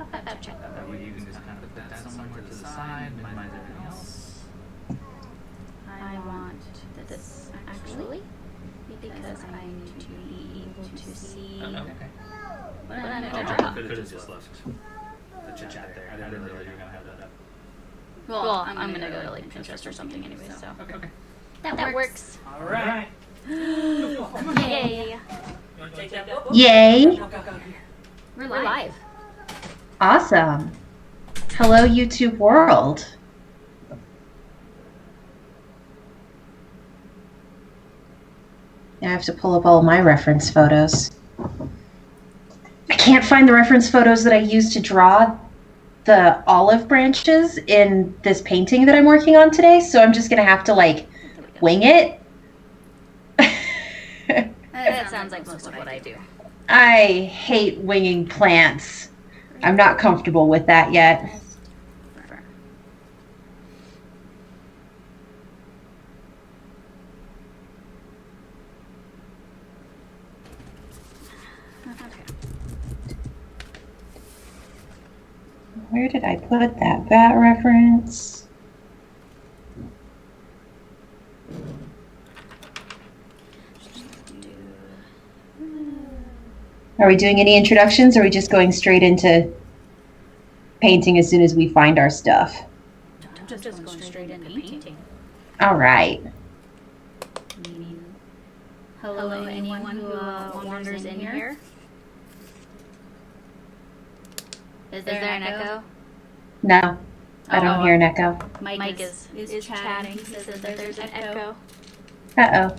I'll have to check. Or you can just kind of put that somewhere to the side, minimize everything else. I want this actually because I need to be able to see what I'm going to draw. Could have just left the chat there. I didn't realize you were going to have that up. Well, I'm going to go to like Pinterest or something anyway, so. Okay. That works. All right. Yay. You want to take that book? Yay! Go. We're live. Awesome. Hello, YouTube world. Now I have to pull up all my reference photos. I can't find the reference photos that I used to draw the olive branches in this painting that I'm working on today, so I'm just going to have to, like, wing it. That sounds like most of what I do. I hate winging plants. I'm not comfortable with that yet. Where did I put that bat reference? Are we doing any introductions, or are we just going straight into painting as soon as we find our stuff? I'm just going straight into painting. All right. Hello, anyone who wanders in here? Is there an echo? No, I don't hear an echo. Mike is chatting. He says that there's an echo. Uh-oh.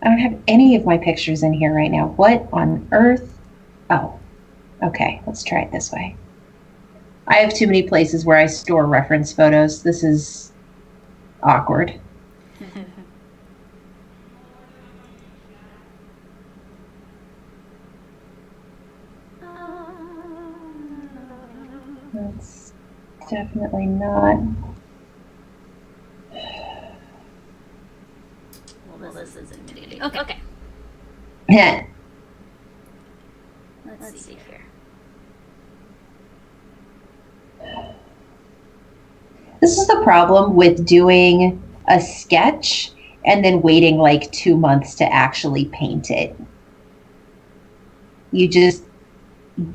I don't have any of my pictures in here right now. What on earth? Oh, okay. Let's try it this way. I have too many places where I store reference photos. This is awkward. That's definitely not. Well, this is intimidating. Okay. Yeah. Let's see here. This is the problem with doing a sketch and then waiting like 2 months to actually paint it. You just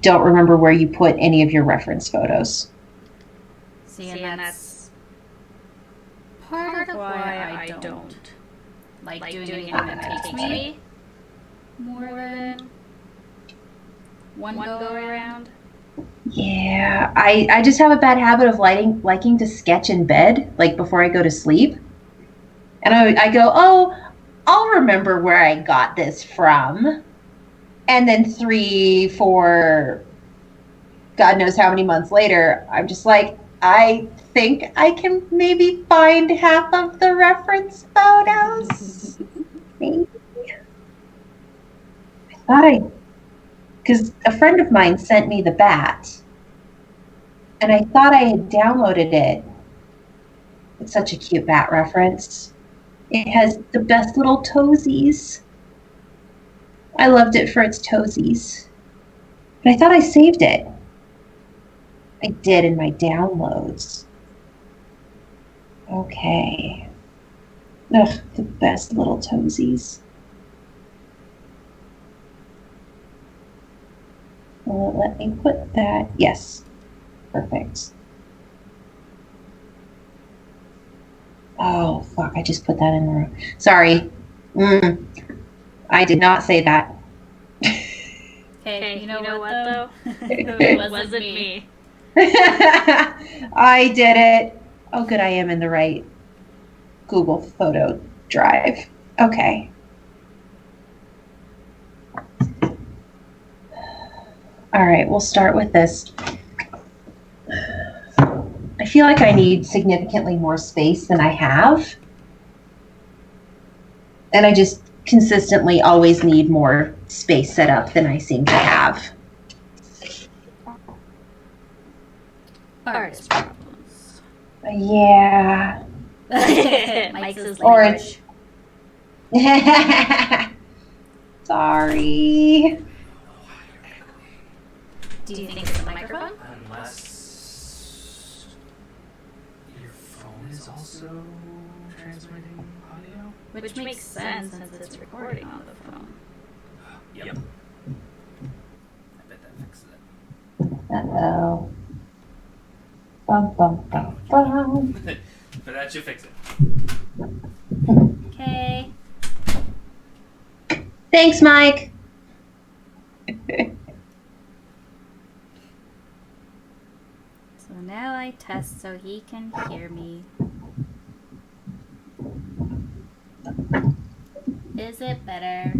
don't remember where you put any of your reference photos. See, and that's part of why I don't like doing anything that takes me more than one go around. Yeah, I just have a bad habit of liking to sketch in bed, like before I go to sleep. And I go, oh, I'll remember where I got this from. And then 3, 4, God knows how many months later, I'm just like, I think I can maybe find half of the reference photos. Maybe. Because a friend of mine sent me the bat, and I thought I had downloaded it. It's such a cute bat reference. It has the best little toesies. I loved it for its toesies. But I thought I saved it. I did in my downloads. Okay. Ugh, the best little toesies. Will it let me put that? Yes. Perfect. Oh, fuck, I just put that in the room. Sorry. I did not say that. Hey, you know what though? It wasn't me. I did it. Oh, good, I am in the right Google Photo Drive. Okay. All right, we'll start with this. I feel like I need significantly more space than I have. And I just consistently always need more space set up than I seem to have. Artist problems. Yeah. Mike's Or language. Sorry. Do you think it's the microphone? Unless your phone is also transmitting audio? Which makes sense since it's recording on the phone. Yep. I bet that fixes it. Uh-oh. Bum, bum, bum, bum. But that should fix it. Okay. Thanks, Mike. So now I test so he can hear me. Is it better?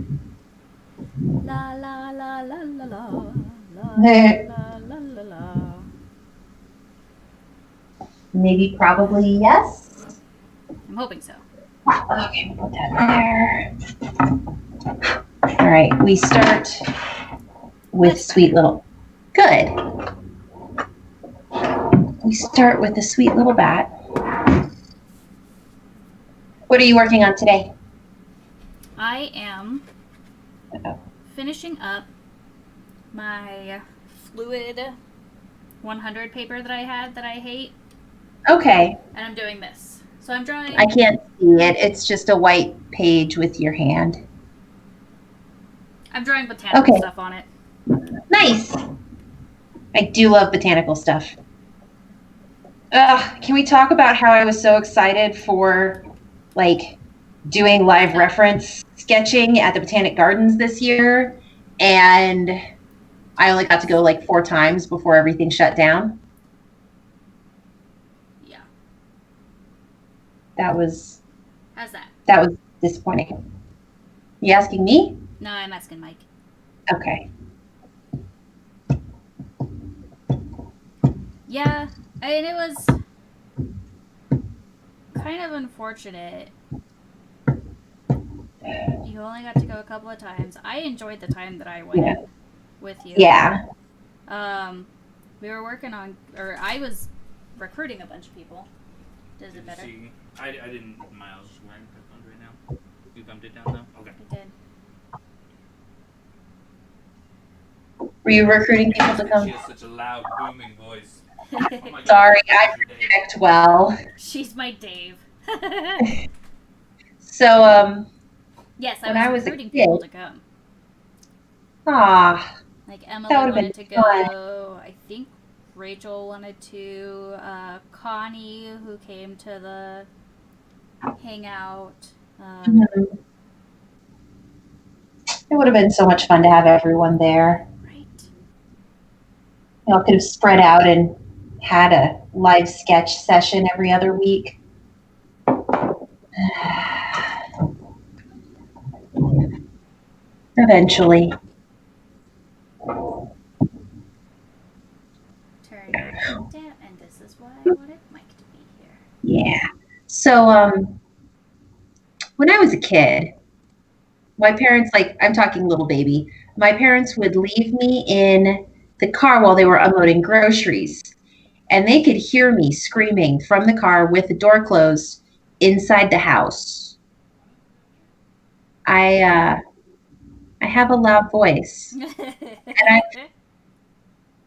La la la la la la la la la la la. Maybe, probably, yes. I'm hoping so. Okay, we'll put that there. All right, we start with Much sweet little. Good. We start with the sweet little bat. What are you working on today? I am finishing up my fluid 100 paper that I had that I hate. Okay. And I'm doing this. So I'm drawing. I can't see it. It's just a white page with your hand. I'm drawing botanical Okay. stuff on it. Nice. I do love botanical stuff. Can we talk about how I was so excited for, like, doing live reference sketching at the Botanic Gardens this year, and I only got to go like 4 times before everything shut down? Yeah. How's that? That was disappointing. You asking me? No, I'm asking Mike. Okay. Yeah, I mean, it was kind of unfortunate. You only got to go a couple of times. I enjoyed the time that I went with you. Yeah. We were working on, or I was recruiting a bunch of people. Does it better? I didn't. Miles is wearing headphones right now. You bumped it down though? Okay. I did. Were you recruiting people to come? She has such a loud, booming voice. Sorry, I project well. She's my Dave. So, yes, when I was recruiting people to come. Like Emily wanted to go. Fun. I think Rachel wanted to. Connie, who came to the hangout. It would have been so much fun to have everyone there. Right. You know, could have spread out and had a live sketch session every other week. Eventually. Turn your down, and this is why I wanted Mike to be here. Yeah. So, when I was a kid, my parents, like, I'm talking little baby, my parents would leave me in the car while they were unloading groceries. And they could hear me screaming from the car with the door closed inside the house. I have a loud voice. And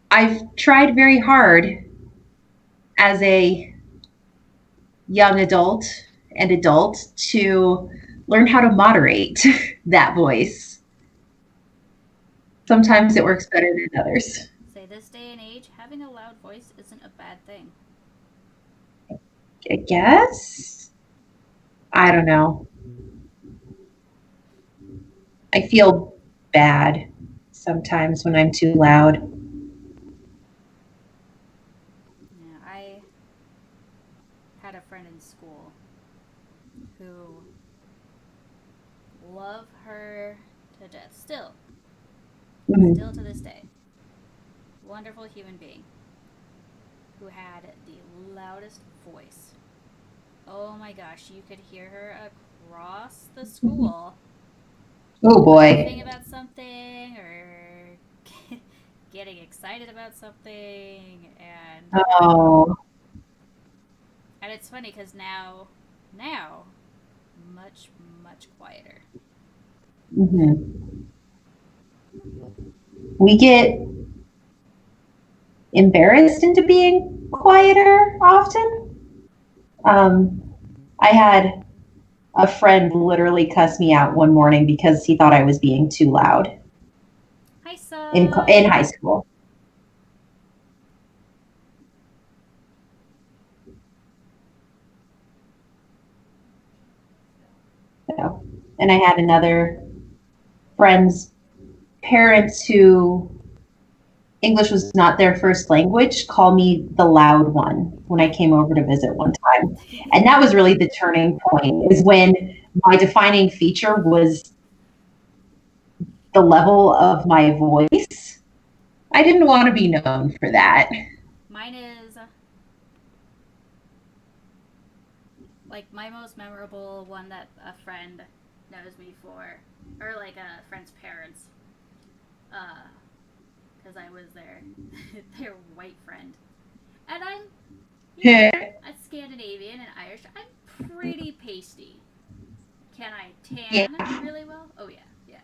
I've tried very hard as a young adult to learn how to moderate that voice. Sometimes it works better than others. Say this day and age, having a loud voice isn't a bad thing. I guess? I don't know. I feel bad sometimes when I'm too loud. Yeah, I had a friend in school who love her to death. Still to this day. Wonderful human being who had the loudest voice. Oh my gosh, you could hear her across the school. Oh boy. Thinking about something or getting excited about something, and and it's funny because now much quieter. we get embarrassed into being quieter often. I had a friend literally cuss me out one morning because he thought I was being too loud Hi, son. in high school. So, and I had another friend's parents who English was not their first language call me the loud one when I came over to visit one time. And that was really the turning point, is when my defining feature was the level of my voice. I didn't want to be known for that. Mine is like my most memorable one that a friend knows me for, or like a friend's parents, because I was their white friend, and I'm a Scandinavian and Irish. I'm pretty pasty. Can I tan Yeah. really well? Oh yeah, yeah.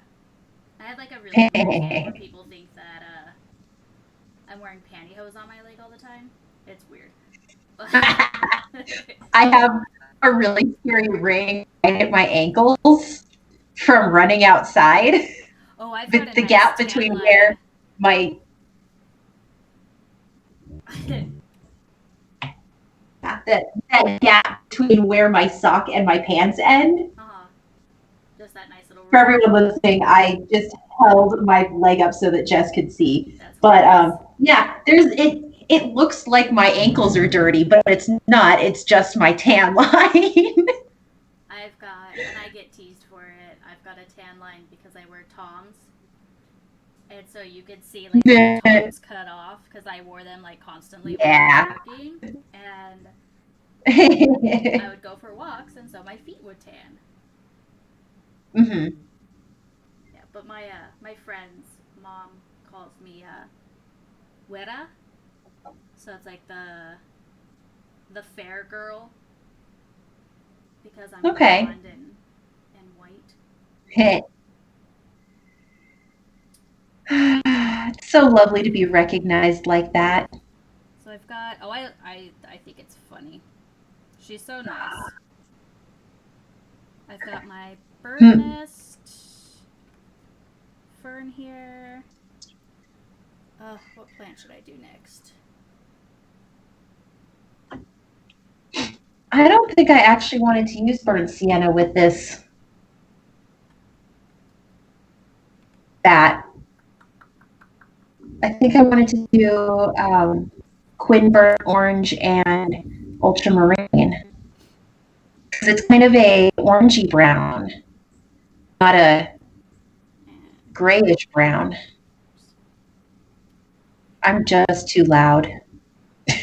I have like a really weird tan where people think that I'm wearing pantyhose on my leg all the time. It's weird. I have a really scary ring right at my ankles from running outside. Oh, I've got a The nice gap tan between line. where my that gap between where my sock and my pants end. Just that nice little. For everyone listening, I just held my leg up so that Jess could see. That's but nice. Yeah, there's it. It looks like my ankles are dirty, but it's not. It's just my tan line. I've got, and I get teased for it. I've got a tan line because I wear Toms, and so you could see like my Toms cut off because I wore them like constantly when I was working, and I would go for walks, and so my feet would tan. Mm-hmm. Yeah, but my friend's mom calls me Wera, so it's like the fair girl because I'm blonde and white. It's so lovely to be recognized like that. So I've got. Oh, I think it's funny. She's so nice. I've got my bird nest fern here. What plant should I do next? I don't think I actually wanted to use burnt sienna with this bat. I think I wanted to do Quinn burnt orange and ultramarine. Because it's kind of a orangey brown, not a grayish brown. I'm just too loud. Let's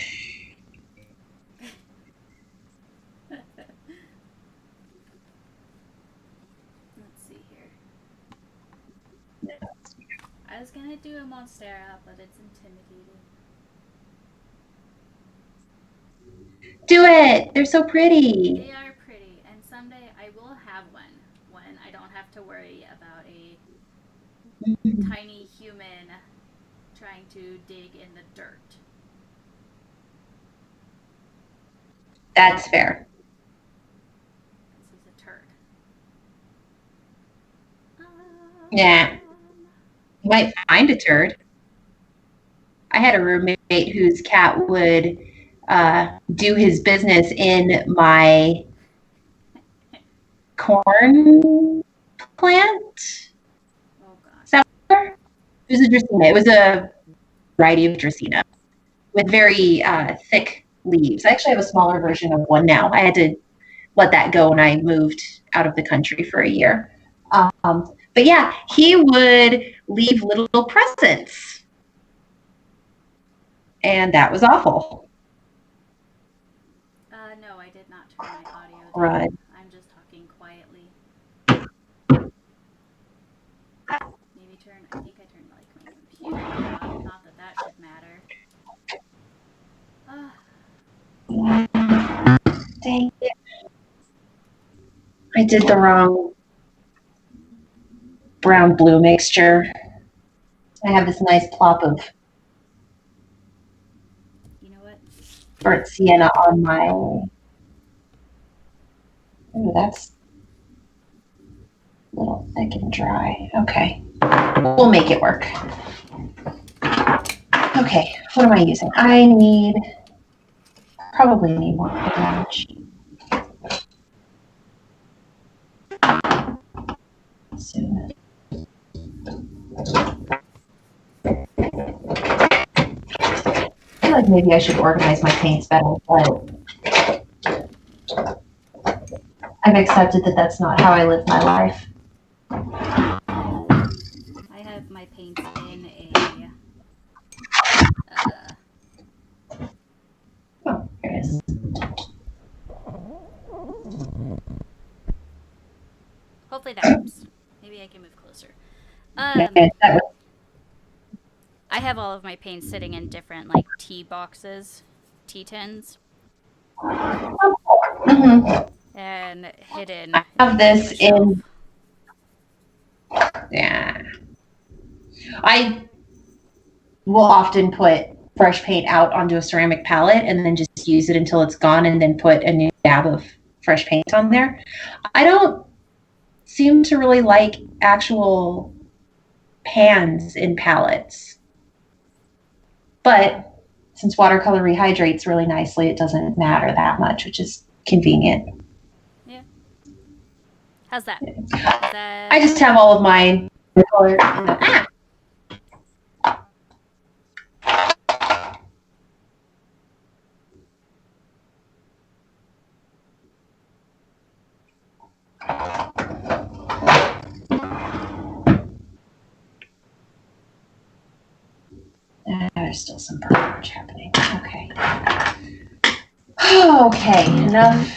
see here. I was gonna do a Monstera, but it's intimidating. Do it! They're so pretty. They are pretty, and someday I will have one when I don't have to worry about a tiny human trying to dig in the dirt. That's fair. This is a turd. Yeah. You might find a turd. I had a roommate whose cat would do his business in my corn plant. Oh gosh. Is that it was a Dracaena. It was a variety of Dracaena with very thick leaves. I actually have a smaller version of one now. I had to let that go when I moved out of the country for a year. But yeah, he would leave little presents. And that was awful. No, I did not turn my audio down. Right. I'm just talking quietly. Maybe I think I turned like my computer down. Not that that should matter. Dang it. I did the wrong brown blue mixture. I have this nice plop of You know what? burnt sienna on my. Ooh, that's a little thick and dry. Okay, we'll make it work. Okay, what am I using? I probably need more orange. Soon. I feel like maybe I should organize my paints better, but I've accepted that that's not how I live my life. I have my paints in a. Oh, here it is. Hopefully that helps. Maybe I can move closer. Okay, that was- I have all of my paints sitting in different like tea boxes, tea tins, Mhm. and hidden. I have this the shelf. in. Yeah. I will often put fresh paint out onto a ceramic palette and then just use it until it's gone and then put a new dab of fresh paint on there. I don't seem to really like actual pans in palettes. But since watercolor rehydrates really nicely, it doesn't matter that much, which is convenient. Yeah. How's that? Is that... I just have all of my color. There's still some burn orange happening. Okay. Okay, enough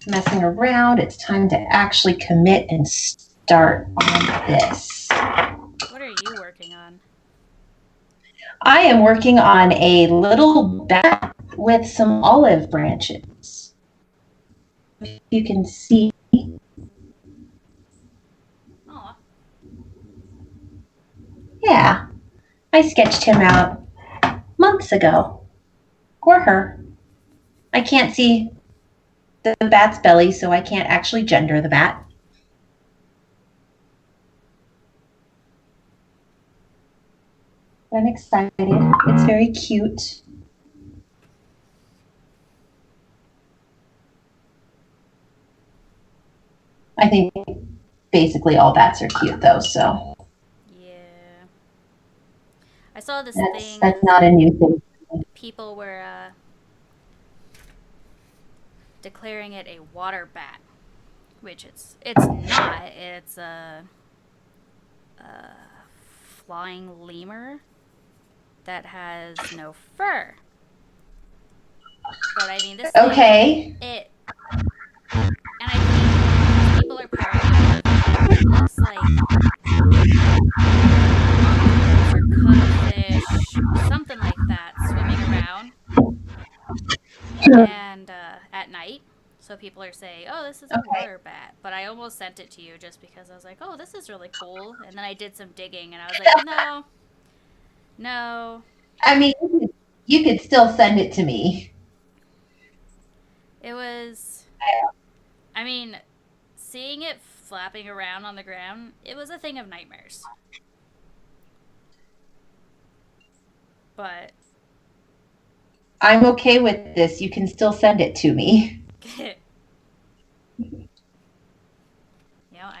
messing around. It's time to actually commit and start on this. What are you working on? I am working on a little bat with some olive branches. You can see. Aw. Yeah, I sketched him out months ago. Or her. I can't see the bat's belly, so I can't actually gender the bat. I'm excited. It's very cute. I think basically all bats are cute, though, so. Yeah. I saw this That's thing. not a new thing. People were declaring it a water bat, which it's not. It's a flying lemur that has no fur. But I mean, this Okay. thing, and I think people are paranoid. It looks like octopus or cuttlefish, something like that, swimming around, and at night. So people are saying, "Oh, this is a water bat," but I almost sent it to you just because I was like, "Oh, this is really cool." And then I did some digging, and I was like, no. I mean, you could still send it to me. It was. I mean, seeing it flapping around on the ground, it was a thing of nightmares. But I'm okay with this. You can still send it to me.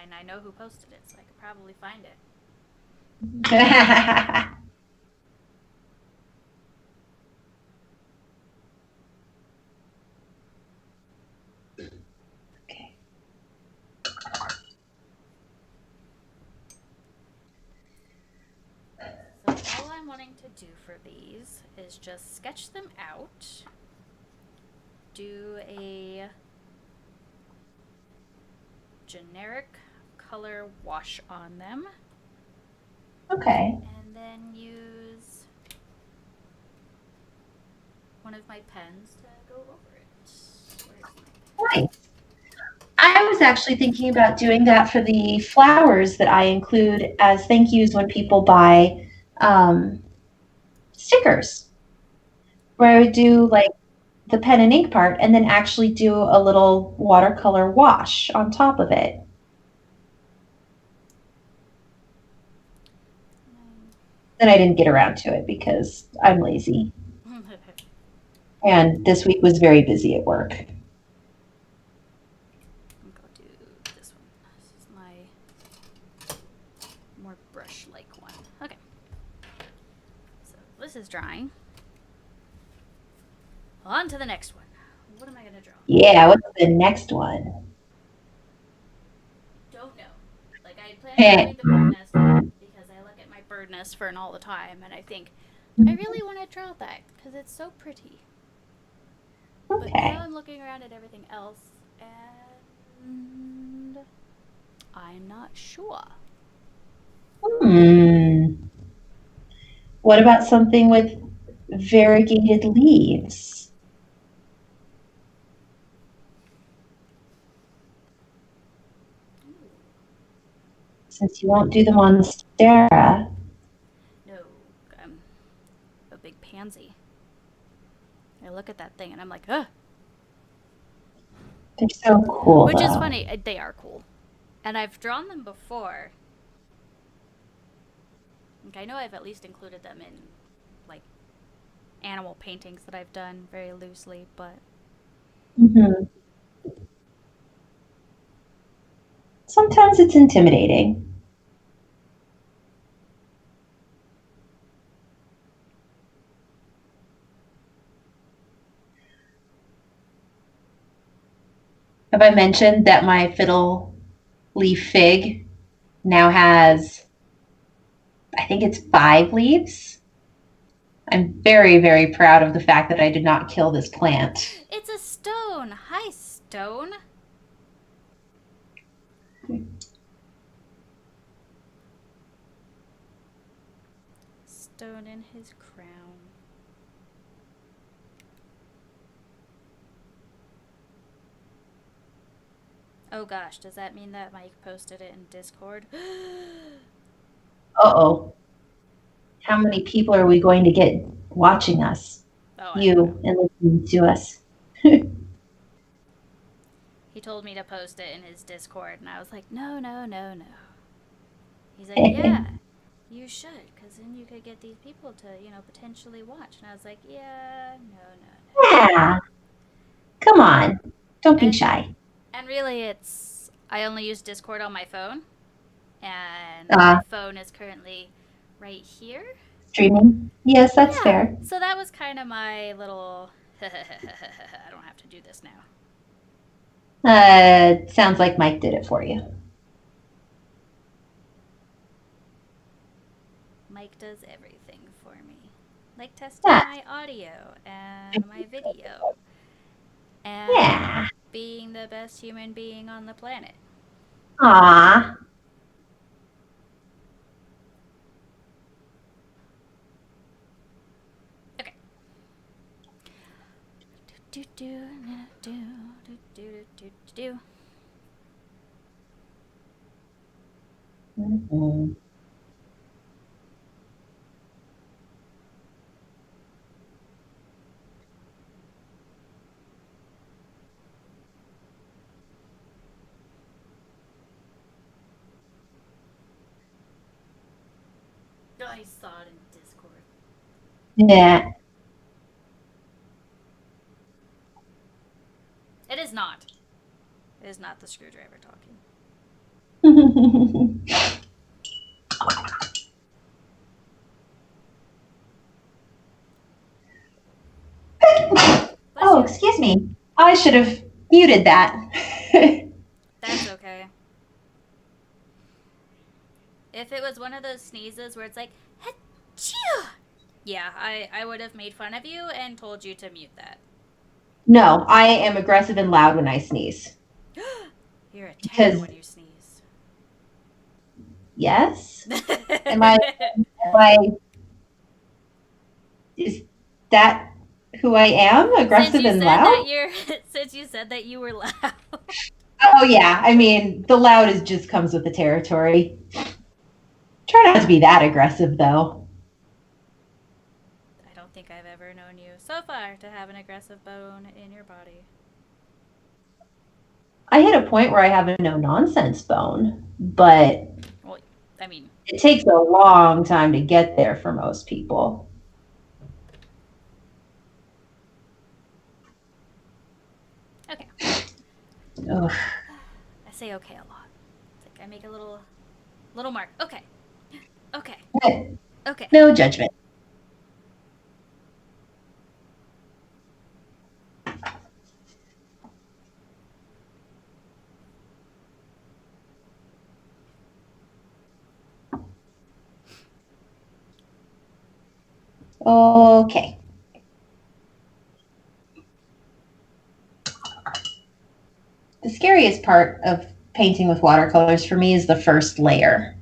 And I know who posted it, so I could probably find it. Okay. So all I'm wanting to do for these is just sketch them out, do a generic color wash on them, Okay. and then use one of my pens to go over it. Where's my pen? Nice. I was actually thinking about doing that for the flowers that I include as thank yous when people buy stickers where I would do like the pen and ink part and then actually do a little watercolor wash on top of it. Then I didn't get around to it because I'm lazy. And this week was very busy at work. I'm going to do this one. This is my more brush-like one. Okay. So this is drying. On to the next one. What am I going to draw? Yeah, what's the next one? Don't know. Like, I plan on doing the bird nest because I look at my bird nest fern all the time and I think, I really want to draw that because it's so pretty. But now I'm looking around at everything else and I'm not sure. What about something with variegated leaves? Since you won't do the monstera. No, I'm a big pansy. I look at that thing and I'm like, ugh. They're so cool. Which is funny. They are cool. And I've drawn them before. Like, I know I've at least included them in, like, animal paintings that I've done very loosely, but... Sometimes it's intimidating. Have I mentioned that my fiddle leaf fig now has, I think it's 5 leaves? I'm very, very proud of the fact that I did not kill this plant. It's a stone! Hi, stone! Stone in his crown. Oh gosh, does that mean that Mike posted it in Discord? Uh-oh. How many people are we going to get watching us? Oh, you and listening to us. He told me to post it in his Discord, and I was like, no. He's like, yeah, you should, because then you could get these people to, potentially watch. And I was like, yeah, no. Yeah. Come on. Don't be shy. And really, I only use Discord on my phone, and my phone is currently right here. Streaming? Yes, that's fair. So that was kind of my little, I don't have to do this now. Sounds like Mike did it for you. Mike does everything for me. Like testing my audio and my video. And being the best human being on the planet. Aww. Okay. Mm-hmm. I saw it in Discord. Yeah. It is not. It is not the screwdriver talking. Oh, excuse me. I should have muted that. That's okay. If it was one of those sneezes where it's like, Achoo! Yeah, I would have made fun of you and told you to mute that. No, I am aggressive and loud when I sneeze. You're a terror when you sneeze. Yes? Is that who I am? Aggressive and loud? Since you said that you were loud. Oh, yeah. I mean, the loud just comes with the territory. Try not to be that aggressive, though. so far to have an aggressive bone in your body? I hit a point where I have a no nonsense bone, but Well, I mean, it takes a long time to get there for most people. okay. Ugh. I say okay a lot. It's like I make a little mark. Okay. Okay. Okay. No judgment. Okay. The scariest part of painting with watercolors for me is the first layer.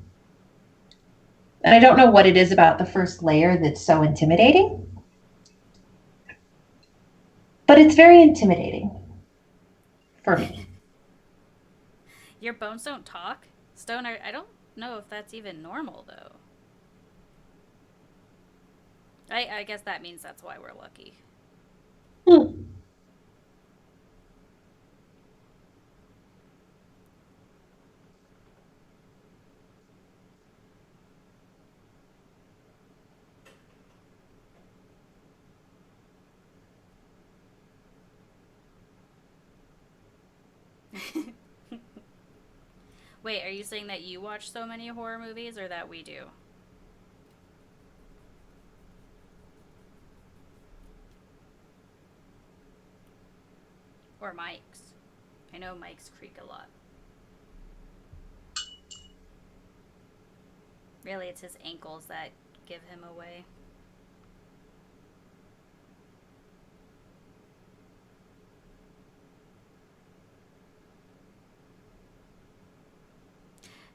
And I don't know what it is about the first layer that's so intimidating, but it's very intimidating for me. Your bones don't talk? Stoner, I don't know if that's even normal, though. I guess that means that's why we're lucky. Hmm. Wait, are you saying that you watch so many horror movies or that we do? Or Mike's? I know Mike's creak a lot. Really, it's his ankles that give him away.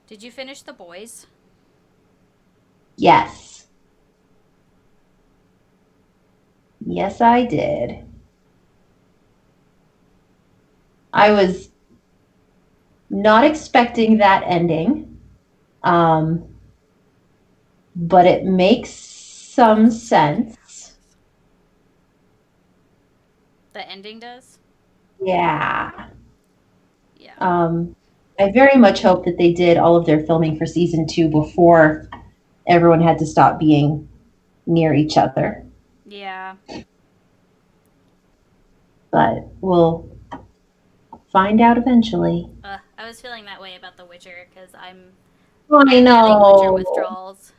Did you finish The Boys? Yes. Yes, I did. I was not expecting that ending, um, but it makes some sense. The ending does? Yeah. Yeah. I very much hope that they did all of their filming for season 2 before everyone had to stop being near each other. Yeah. But we'll find out eventually. I was feeling that way about The Witcher because I'm I getting Witcher know. withdrawals.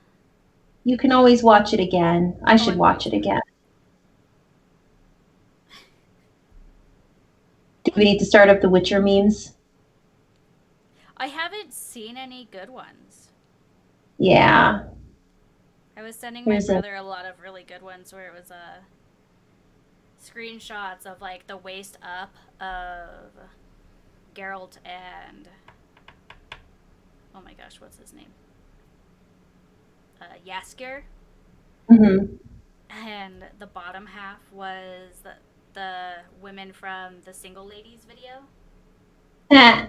You can always watch it again. I should I'm watch going it again. Do we need to start up the Witcher memes? I haven't seen any good ones. Yeah. I was sending my Here's a brother a lot of really good ones where it was screenshots of like the waist up of Geralt and oh my gosh, what's his name? Yasker, mhm. and the bottom half was the women from the Single Ladies video. Heh.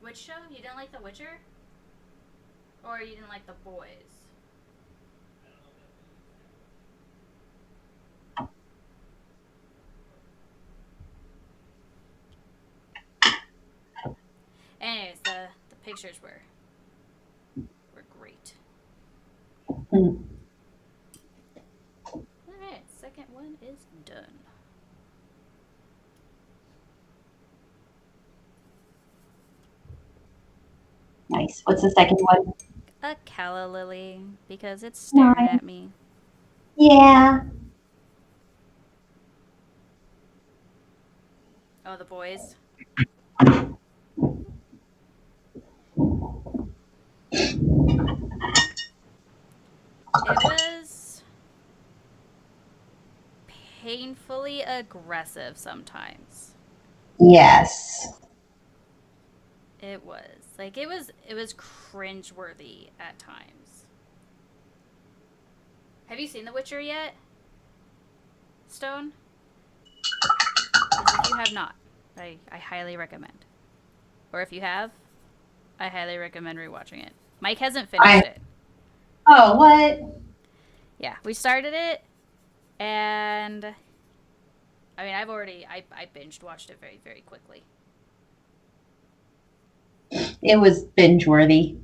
Which show? You didn't like The Witcher? Or you didn't like The Boys? Anyways, the pictures were great. Mm. Alright, second one is done. Nice. What's the second one? A calla lily, because it's staring at me. Yeah. Oh, The Boys. It was painfully aggressive sometimes. Yes. It was. Like it was cringeworthy at times. Have you seen The Witcher yet? Stone? Because if you have not, I highly recommend. Or if you have, I highly recommend rewatching it. Mike hasn't finished it. Oh, what? Yeah, we started it, and I mean, I binged watched it very, very quickly. It was binge worthy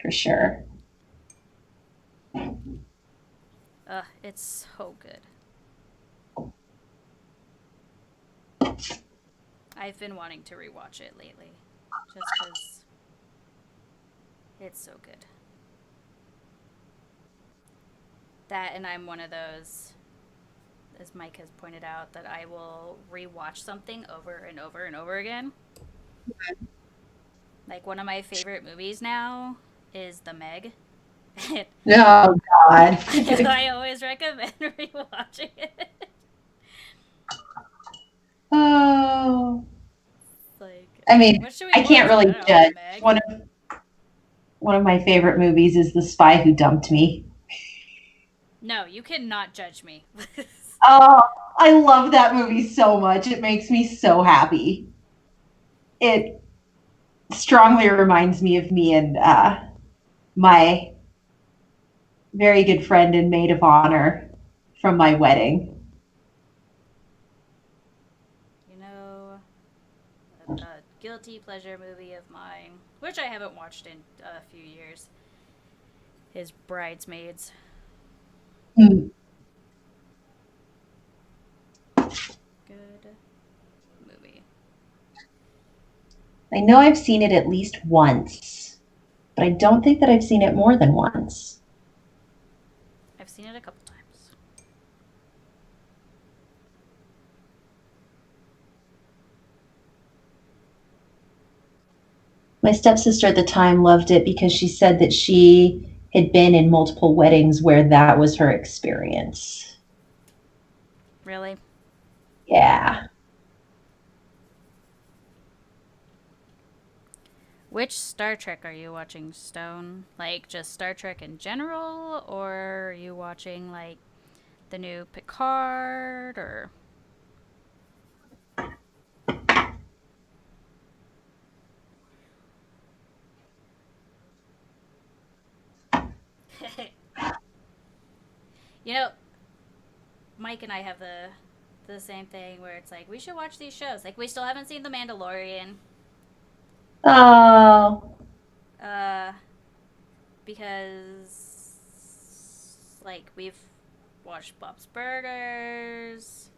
for sure. It's so good. I've been wanting to rewatch it lately, just because it's so good. That, and I'm one of those, as Mike has pointed out, that I will rewatch something over and over and over again. Like, one of my favorite movies now is The Meg. Oh God. I always recommend rewatching it. Oh. It's like, I mean, what should we I can't watch? I really don't know, The judge. Meg. One of my favorite movies is The Spy Who Dumped Me. No, you cannot judge me. Oh, I love that movie so much. It makes me so happy. It strongly reminds me and my very good friend and maid of honor from my wedding. You know, a guilty pleasure movie of mine, which I haven't watched in a few years, is Bridesmaids. Hmm. Good movie. I know I've seen it at least once, but I don't think that I've seen it more than once. I've seen it a couple times. My stepsister at the time loved it because she said that she had been in multiple weddings where that was her experience. Really? Yeah. Which Star Trek are you watching, Stone? Like, just Star Trek in general? Or are you watching, like, the new Picard? Or. You know, Mike and I have the same thing where it's like, we should watch these shows. Like, we still haven't seen The Mandalorian. Oh. Uh, because, like, we've watched Bob's Burgers.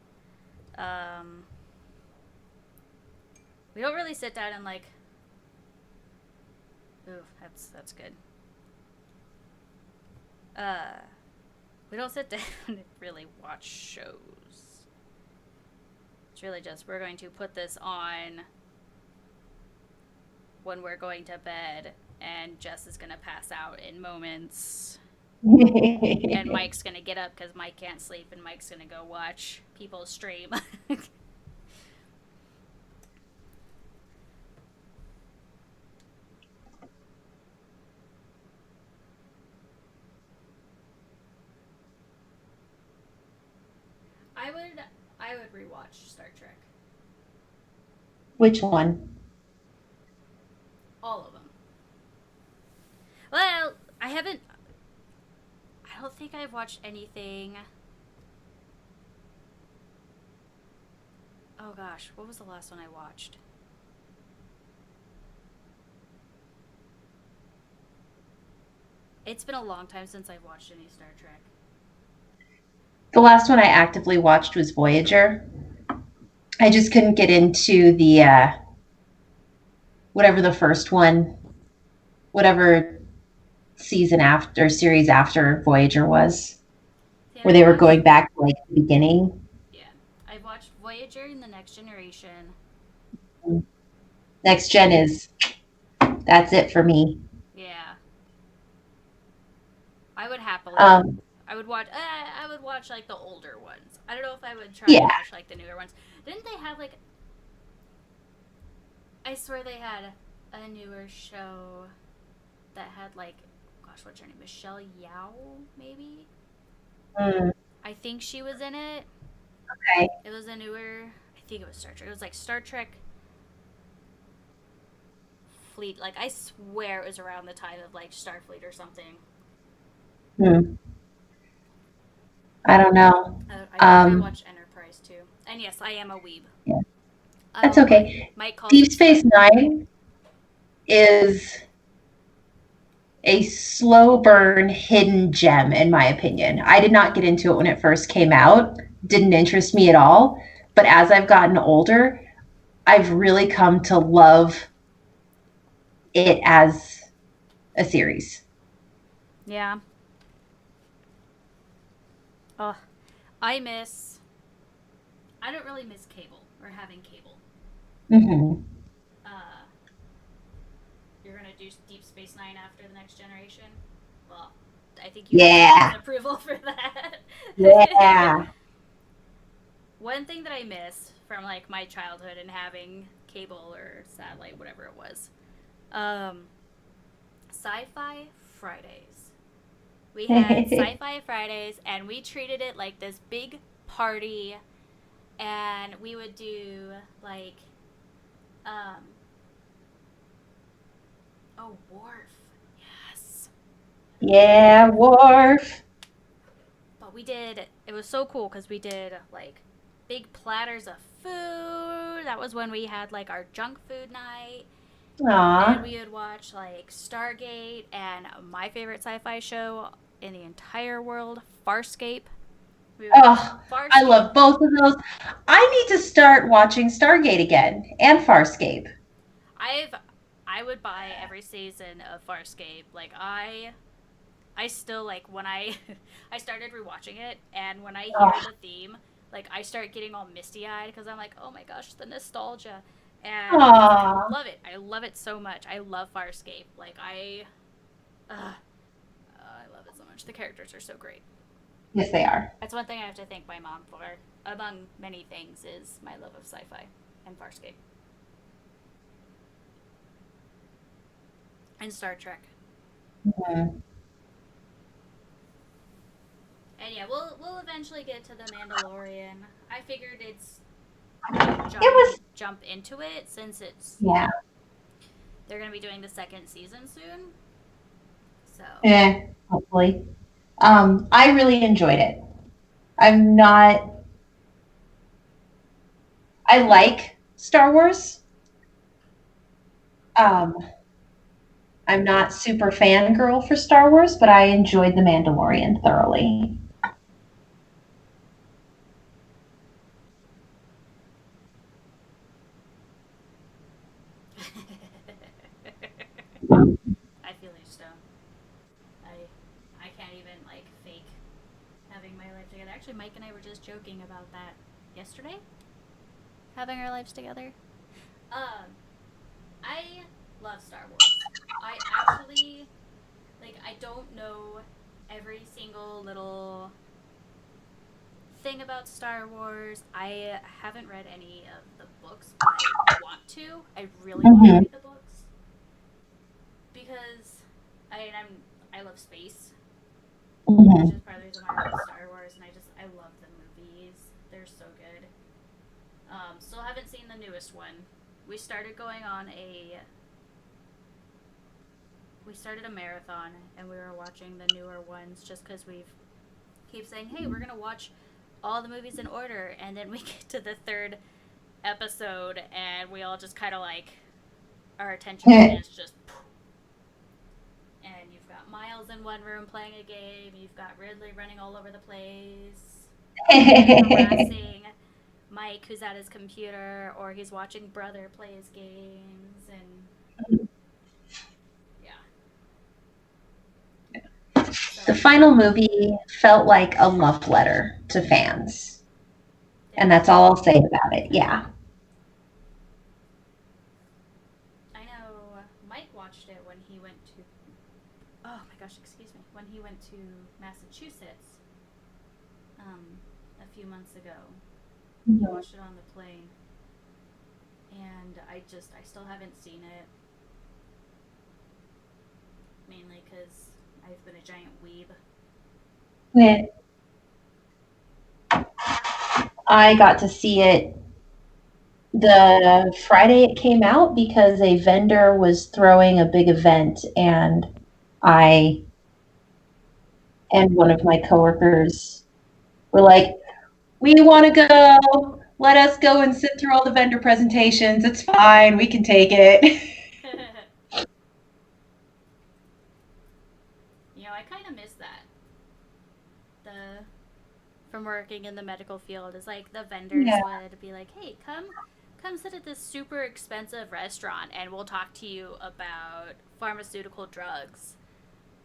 Um, we don't really sit down and, like, ooh, that's good. Uh, we don't sit down and really watch shows. It's really just, we're going to put this on when we're going to bed, and Jess is gonna pass out in moments, and Mike's gonna get up because Mike can't sleep, and Mike's gonna go watch people stream. I would I would rewatch Star Trek. Which one? All of them. Well, I haven't. I don't think I've watched anything. Oh gosh, what was the last one I watched? It's been a long time since I've watched any Star Trek. The last one I actively watched was Voyager. I just couldn't get into the whatever the first one, whatever season after series after Voyager was, Yeah, where they were going back to like the beginning. Yeah, I've watched Voyager and The Next Generation. Next Gen is that's it for me. Yeah, I would happily. Um, I would watch. I would watch like the older ones. I don't know if I would try to yeah, watch like the newer ones. Didn't they have like? I swear they had a newer show that had like, gosh, what's her name? Michelle Yao, maybe. mm, I think she was in it. okay. It was a newer. I think it was Star Trek. It was like Star Trek Starfleet. Like, I swear it was around the time of, like, Starfleet or something. Hmm. I don't know. I think I Um, watched Enterprise too. And yes, I am a weeb. yeah, that's okay. Mike calls Deep it Star Space Trek. Nine is a slow burn hidden gem, in my opinion. I did not get into it when it first came out, didn't interest me at all. But as I've gotten older, I've really come to love it as a series. Yeah. Oh, I miss. I don't really miss cable or having cable. Mm-hmm. Uh, you're gonna do Deep Space Nine after the Next Generation. Well, I think you have Yeah. Steven's approval for that. Yeah. One thing that I miss from like my childhood and having cable or satellite, whatever it was, um, Sci-Fi Fridays. We had Sci-Fi Fridays, and we treated it like this big party, and we would do like, um, oh, Wharf, yes. Yeah, Worf. But we did. It was so cool because we did like big platters of food. That was when we had like our junk food night. And Aw. we would watch like Stargate and my favorite sci-fi show in the entire world, Farscape. We would watch Oh, I Farscape. love both of those. I need to start watching Stargate again and Farscape. I've I would buy every season of Farscape. Like I still like when I I started rewatching it, and when I hear Oh, the theme, like I start getting all misty eyed because I'm like, oh my gosh, the nostalgia, and I aw. love it. I love it so much. I love Farscape. Like I love it so much. The characters are so great. Yes, they are. That's one thing I have to thank my mom for, among many things, is my love of sci-fi and Farscape and Star Trek. Mhm. And yeah, we'll eventually get to the Mandalorian. I figured it's good It was, jump into it since it's yeah. they're gonna be doing the second season soon. So Hopefully. I really enjoyed it. I'm not, I like Star Wars. Um, I'm not super fangirl for Star Wars, but I enjoyed The Mandalorian thoroughly. I feel you, Stone. I I can't even like fake having my life together. Actually, Mike and I were just joking about that yesterday, having our lives together. Um, I love Star Wars. I actually like. I don't know every single little thing about Star Wars. I haven't read any of the books, but I want to. I really want to Mm-hmm. read the books because I love space, which Mm-hmm. is part of the reason why I love Star Wars, and I love the movies. They're so good. Still haven't seen the newest one. We started going on a we started a marathon, and we were watching the newer ones just because we've keep saying, hey, we're gonna watch all the movies in order, and then we get to the third episode, and we all just kind of like our attention spans just. And you've got Miles in one room playing a game. You've got Ridley running all over the place, harassing Mike, who's at his computer, or he's watching brother play his games, and yeah. The So final movie felt like a love letter to fans. did And it? that's all I'll say about it. Yeah. I know Mike watched it when he went to. Oh my gosh, excuse me. When he went to Massachusetts, a few months ago, he Mhm. watched it on the plane, and I still haven't seen it, mainly because I've been a giant weeb. Yeah. I got to see it The Friday it came out because a vendor was throwing a big event, and I and one of my coworkers were like, "We want to go. Let us go and sit through all the vendor presentations. It's fine. We can take it." I kind of miss that. The From working in the medical field is like the vendors Yeah. would be like, "Hey, come sit at this super expensive restaurant and we'll talk to you about pharmaceutical drugs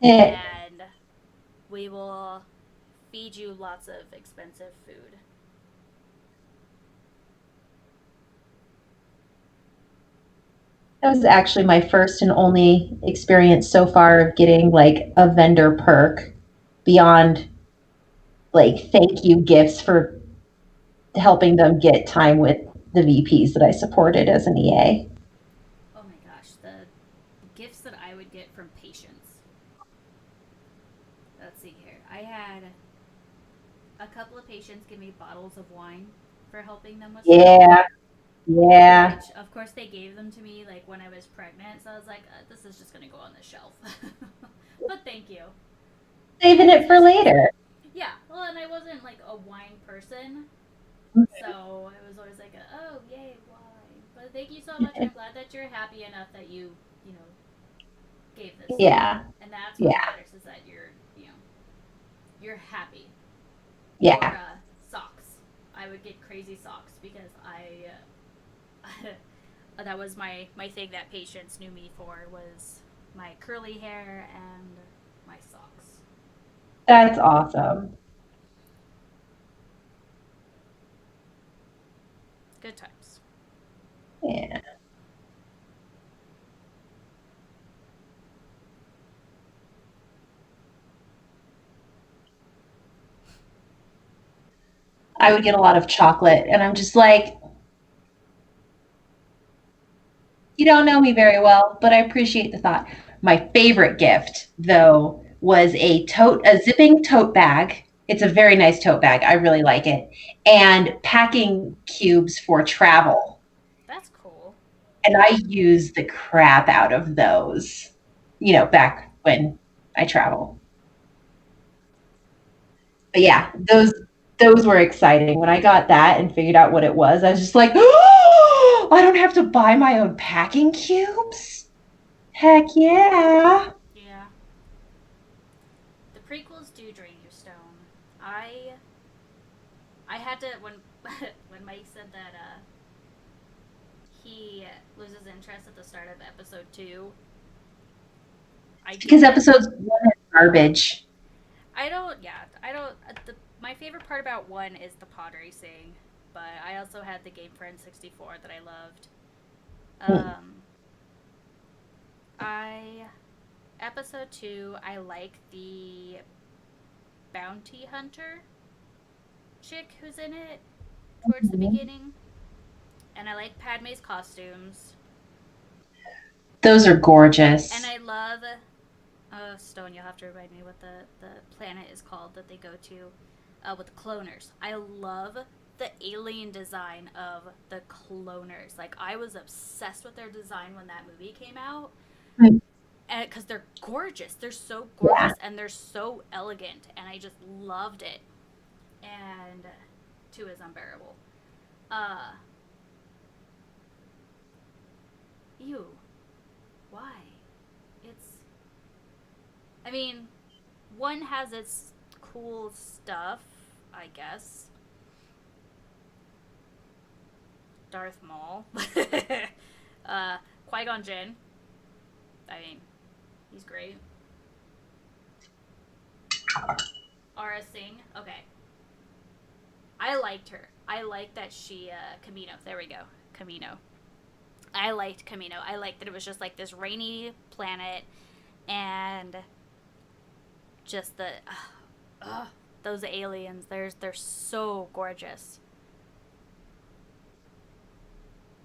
It, and we will feed you lots of expensive food." that was actually my first and only experience so far of getting like a vendor perk beyond like thank you gifts for helping them get time with the VPs that I supported as an EA. Oh my gosh, the gifts that I would get from patients. Let's see here. I had a couple of patients give me bottles of wine for helping them with stuff. Yeah, yeah. Which, of course, they gave them to me like when I was pregnant. So I was like, this is just gonna go on the shelf. But thank you. Saving it for later. Yeah. Well, and I wasn't like a wine person, so it was always like, oh yay, wine. But thank you so much. I'm glad that you're happy enough that you know, gave this to me, Yeah, and that's what yeah, matters is that you're happy. Or yeah. socks. I would get crazy socks because that was my thing that patients knew me for was my curly hair and my socks. That's awesome. Good times. Yeah. I would get a lot of chocolate, and I'm just like, you don't know me very well, but I appreciate the thought. My favorite gift, though, was a zipping tote bag. It's a very nice tote bag. I really like it. And packing cubes for travel. That's cool. And I use the crap out of those, back when I travel. But yeah, those were exciting. When I got that and figured out what it was, I was just like, oh, I don't have to buy my own packing cubes. Heck yeah. Yeah. The prequels do drain your stone. I I had to when when Mike said that he loses interest at the start of episode 2. I Because get it. episodes one is garbage. I don't. Yeah, I don't. My favorite part about 1 is the pod racing, but I also had the Game Friend 64 that I loved. Um, I episode 2. I like the bounty hunter chick who's in it towards the beginning, and I like Padme's costumes, Those are and gorgeous. I love. Stone, you'll have to remind me what the planet is called that they go to with the cloners. I love the alien design of the cloners. Like, I was obsessed with their design when that movie came out. And because they're gorgeous. They're so Yeah. gorgeous and they're so elegant. And I just loved it. And 2 is unbearable. Uh, ew. Why? It's. I mean, 1 has its cool stuff, I guess. Darth Maul. uh, Qui-Gon Jinn. I mean, he's great. Aura Singh. Okay. I liked her. I liked that she, Camino. There we go. Camino. I liked Camino. I liked that it was just like this rainy planet and just those aliens. They're so gorgeous.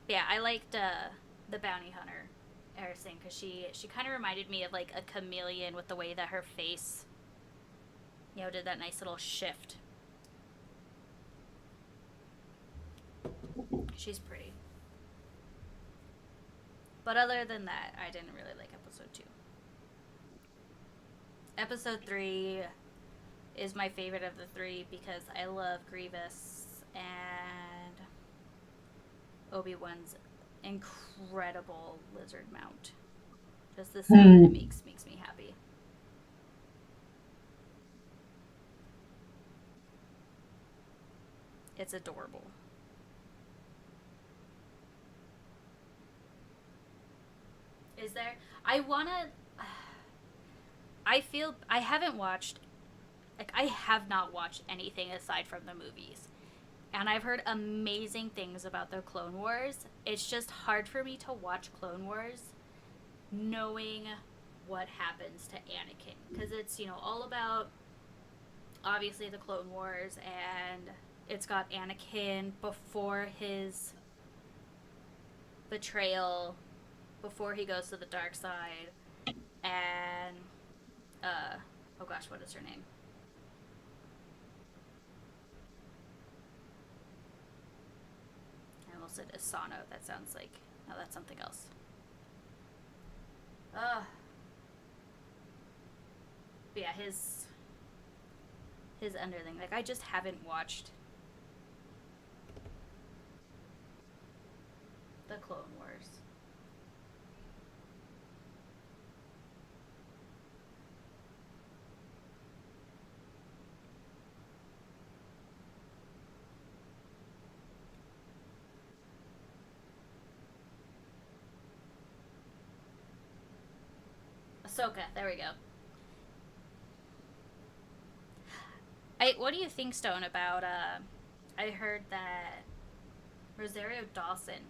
Yeah, I liked the bounty hunter, Erising, because she kind of reminded me of like a chameleon with the way that her face, did that nice little shift. She's pretty. But other than that, I didn't really like episode 2. Episode 3 is my favorite of the 3 because I love Grievous and Obi-Wan's incredible lizard mount. Just the sound that it makes me happy. It's adorable. Is there? I wanna. I feel I haven't watched. Like, I have not watched anything aside from the movies. And I've heard amazing things about the Clone Wars. It's just hard for me to watch Clone Wars knowing what happens to Anakin. Because it's, all about, obviously, the Clone Wars. And it's got Anakin before his betrayal, before he goes to the dark side. And, oh gosh, what is her name? I almost said Asano. That sounds like... No, that's something else. But yeah, his underling. Like, I just haven't watched the Clone Wars. Ahsoka, there we go. What do you think, Stone, about, I heard that Rosario Dawson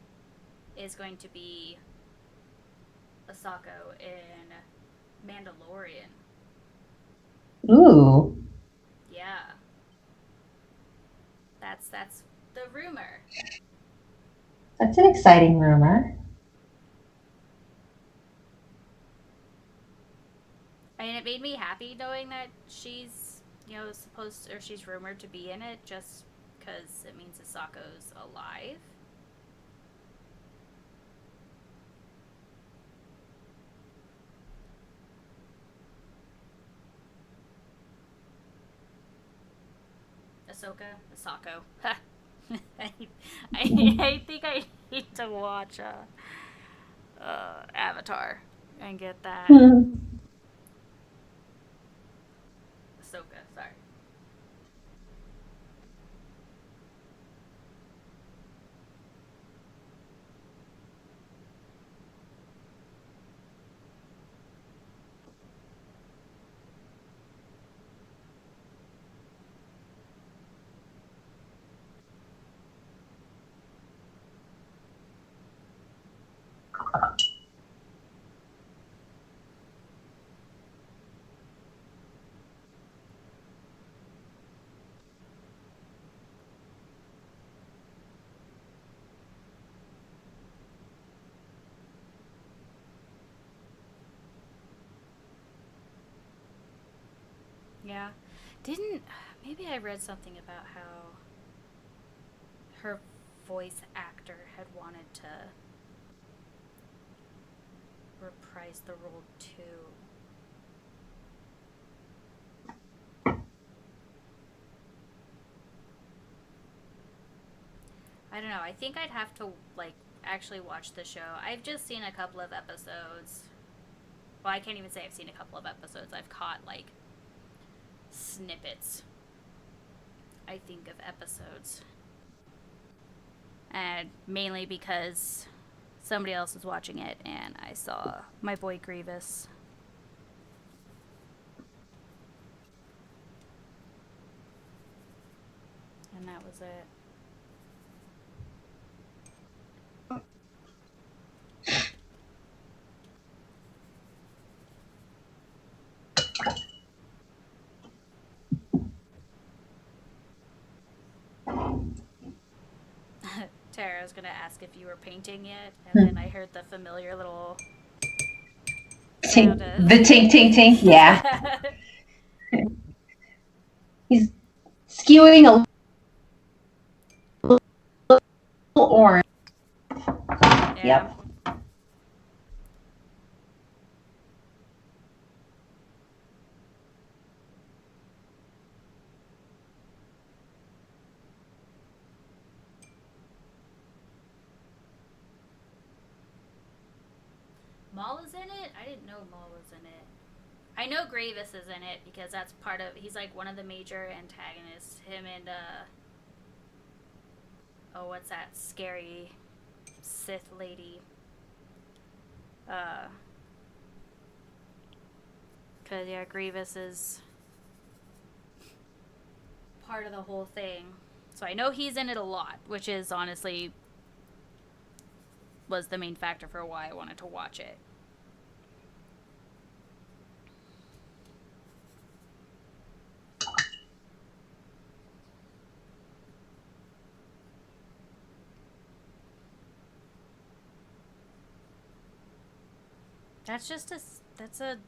is going to be Ahsoka in Mandalorian. Ooh. Yeah. That's the rumor. That's an exciting rumor. I mean, it made me happy knowing that she's, supposed or she's rumored to be in it, just because it means Ahsoka's alive. Ahsoko. I think I need to watch Avatar and get that. Ahsoka, sorry. Yeah. Maybe I read something about how her voice actor had wanted to reprise the role too. I don't know. I think I'd have to, actually watch the show. I've just seen a couple of episodes. Well, I can't even say I've seen a couple of episodes. I've caught, snippets, I think, of episodes. And mainly because somebody else was watching it, and I saw my boy Grievous. And that was it. Tara, I was gonna ask if you were painting yet, and then I heard the familiar little sound of... The tink, tink, tink, yeah. He's skewing a little orange. Yeah. Yep. Maul is in it? I didn't know Maul was in it. I know Grievous is in it because that's part of. He's like one of the major antagonists. Him and oh, what's that scary Sith lady? Cause yeah, Grievous is part of the whole thing. So I know he's in it a lot, which is honestly was the main factor for why I wanted to watch it. That's a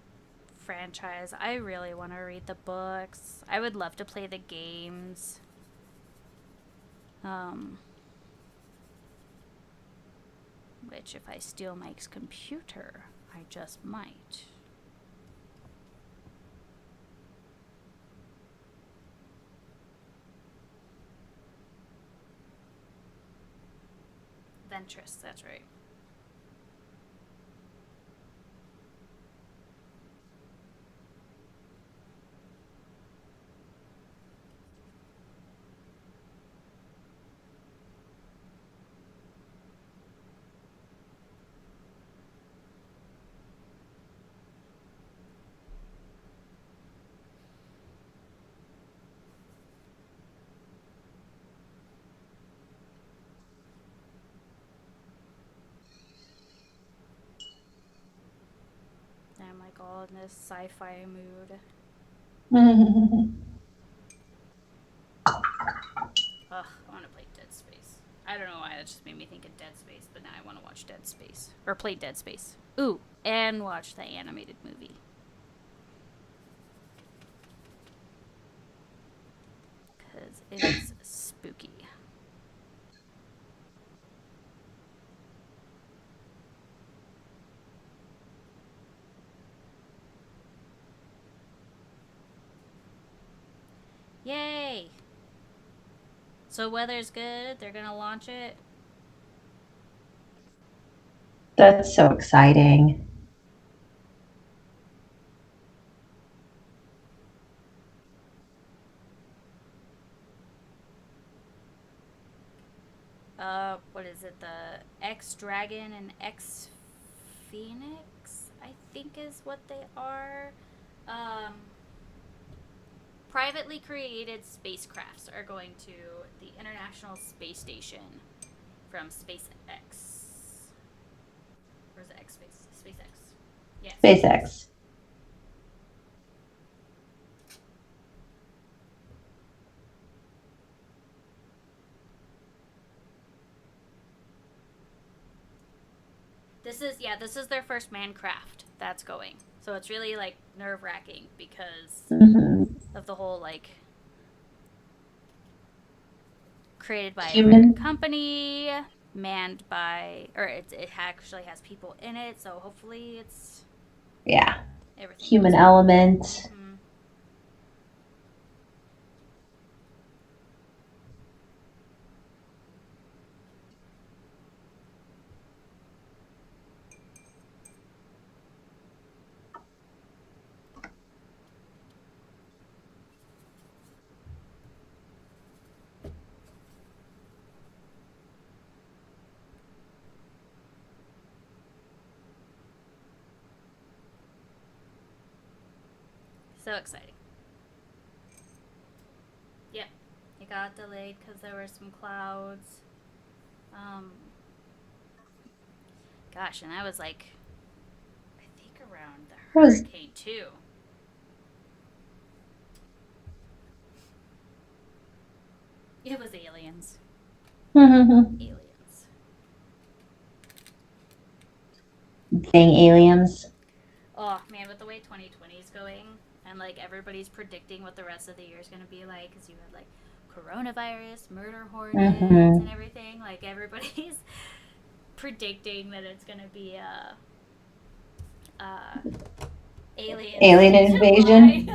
franchise. I really want to read the books. I would love to play the games. Which if I steal Mike's computer, I just might. Ventress, that's right. I'm like all in this sci-fi mood. Ugh, I want to play Dead Space. I don't know why, that just made me think of Dead Space, but now I want to watch Dead Space. Or play Dead Space. Ooh, and watch the animated movie. Because it is spooky. Yay! So weather's good, they're gonna launch it. That's so exciting. What is it? The X Dragon and X Phoenix, I think is what they are. Privately created spacecrafts are going to the International Space Station from SpaceX. Or is it X Space? SpaceX. Yes. SpaceX. This is their first manned craft that's going. So it's really like nerve-wracking because of the whole like created by a private company, manned by, or it actually has people in it. So hopefully it's everything human element. Mm-hmm. So exciting. Yep. It got delayed because there were some clouds. Gosh, and that was like, I think around the hurricane too. It was aliens. Aliens. Dang aliens. Oh man, with the way 2020 is going, and like everybody's predicting what the rest of the year is going to be like, because you had like coronavirus, murder hornets, and everything. Like everybody's predicting that it's going to be alien invasion.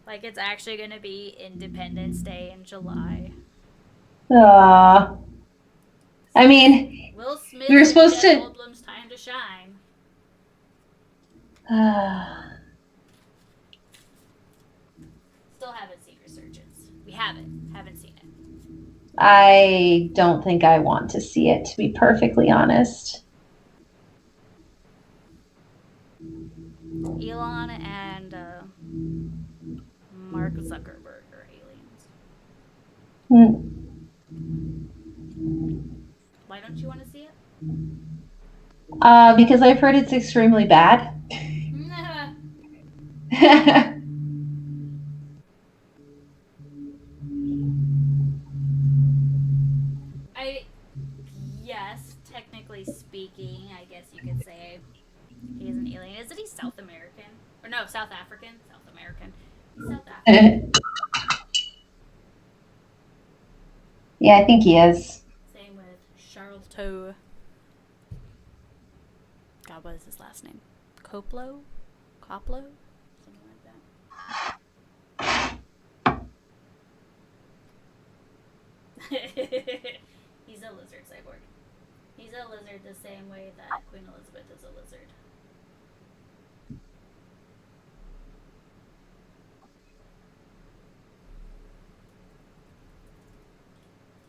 Like it's actually going to be Independence Day in July. I mean, Will Smith we were supposed to. Goldblum's time to shine. Still haven't seen Resurgence. We haven't seen it. I don't think I want to see it, to be perfectly honest. Elon and Mark Zuckerberg are aliens. Why don't you want to see it? Because I've heard it's extremely bad. Yes, technically speaking, I guess you could say he is an alien. Isn't he South American? Or no, South African? South American. He's South African. Yeah, I think he is. Same with Charles Toe. God, what is his last name? Coplo? Coplo? Something like that. He's a lizard cyborg. He's a lizard the same way that Queen Elizabeth is a lizard.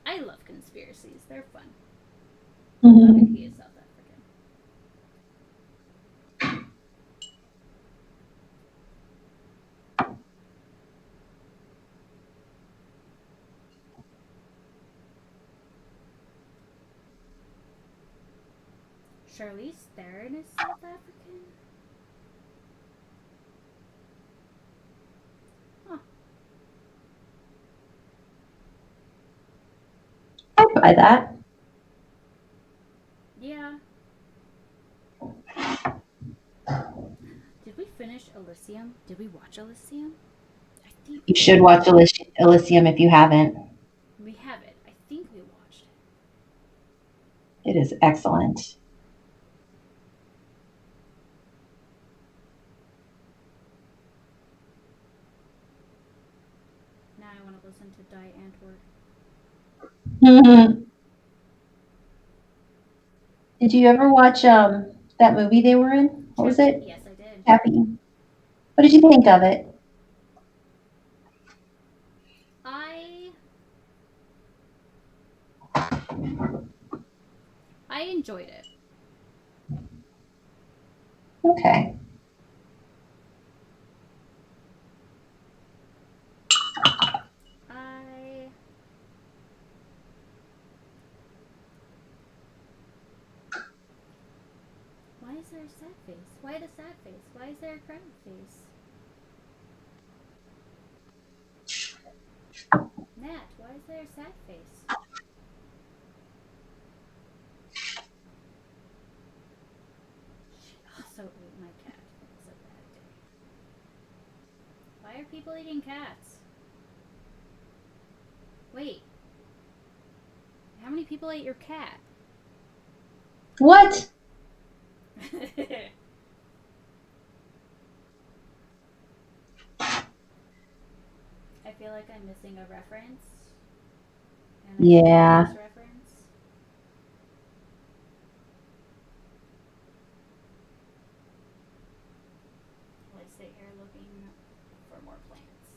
I love conspiracies. They're fun. Mm-hmm. He is South African. Charlize Theron is South African? Huh. I'd buy that. Yeah. Did we finish Elysium? Did we watch Elysium? I think You should watch Elysium if you haven't. we have it. I think we watched it. It is excellent. Now I want to listen to Die Antwoord. Mm-hmm. Did you ever watch that movie they were in? What was it? Yes, I did. Happy. What did you think of it? I enjoyed it. Okay. Why is there a sad face? Why the sad face? Why is there a crying face? Nat, why is there a sad face? She also ate my cat. It was a bad day. Why are people eating cats? Wait. How many people ate your cat? What? I feel like I'm missing a reference. Yeah. This reference. I sit here looking for more plants.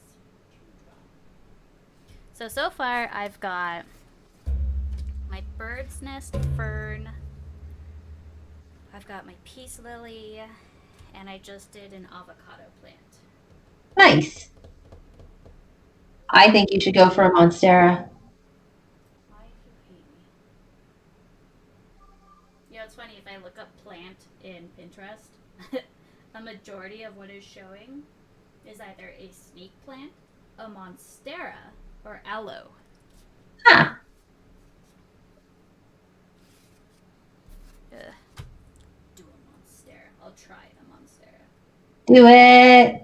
So far I've got my bird's nest fern. I've got my peace lily, and I just did an avocado plant. Nice. I think you should go for a monstera. Why do you hate me? You know, it's funny, if I look up plant in Pinterest, a majority of what is showing is either a snake plant, a monstera, or aloe. Huh. Ugh. Do a monstera. I'll try a monstera. Do it.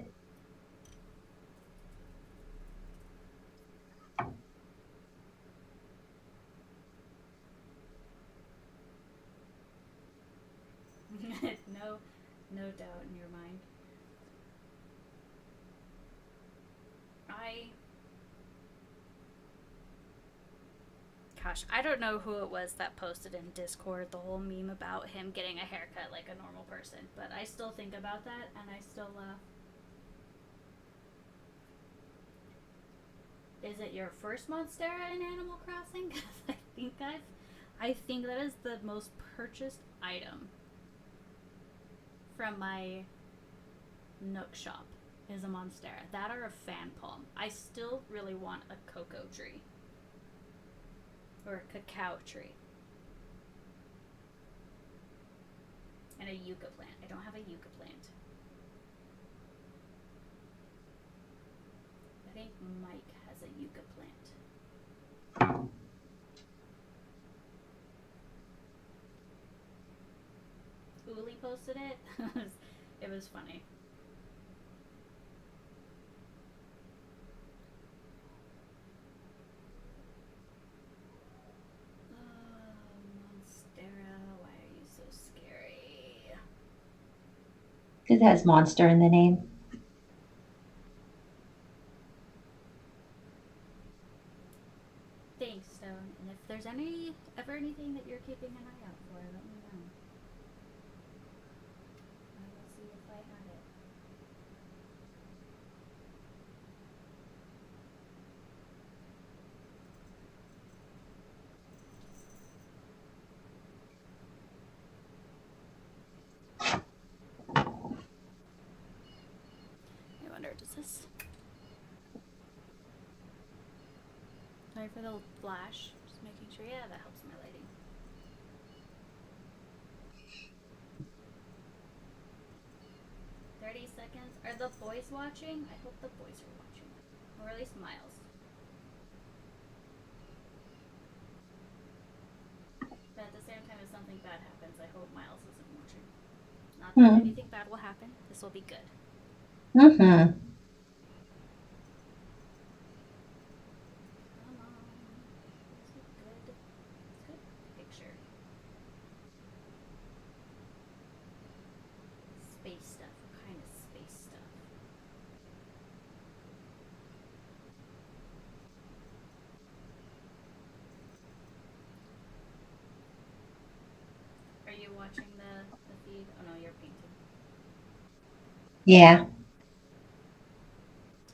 No doubt in your mind. God, gosh, I don't know who it was that posted in Discord the whole meme about him getting a haircut like a normal person, but I still think about that and I still laugh. Is it your first Monstera in Animal Crossing? Because I think that is the most purchased item from my Nook shop is a Monstera. That or a fan palm. I still really want a cocoa tree. Or a cacao tree. And a yucca plant. I don't have a yucca plant. I think Mike has a yucca plant. Uli posted it. It was funny. Monstera, why are you so scary? It has monster in the name. Thanks, Stone. And if there's ever anything that you're keeping an eye out for, let me know. I will see if I have it. I wonder, does this... Sorry for the flash. Just making sure. Yeah, that helps my lighting. $30. Are the boys watching? I hope the boys are watching. Or at least Miles. But at the same time, if something bad happens, I hope Miles isn't watching. Not that anything bad will happen. This will be good. Mm-hmm. Come on. It's a good picture. Space stuff. What kind of space stuff? Are you watching the feed? Oh no, you're painting. Yeah.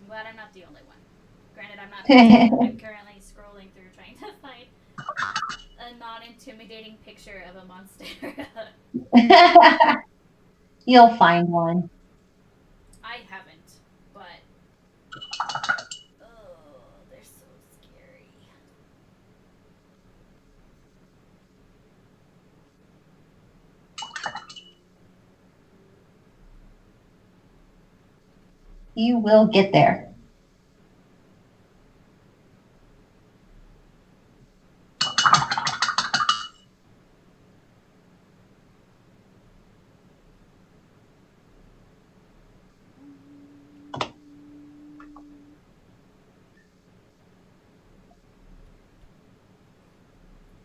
I'm glad I'm not the only one. Granted, I'm not painting. I'm currently scrolling through trying to find a non-intimidating picture of a Monstera. You'll find one. I haven't, but oh, they're so scary. You will get there.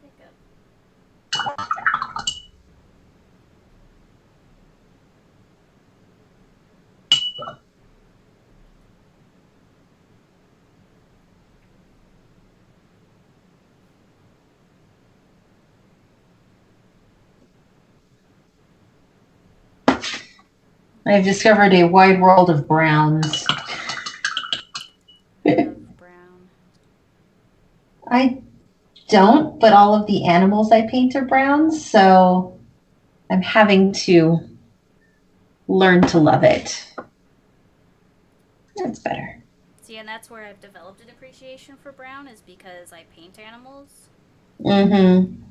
Hiccup. I've discovered a wide world of browns. Love brown. I don't, but all of the animals I paint are browns, so I'm having to learn to love it. That's better. See, and that's where I've developed an appreciation for brown is because I paint animals. Mm-hmm.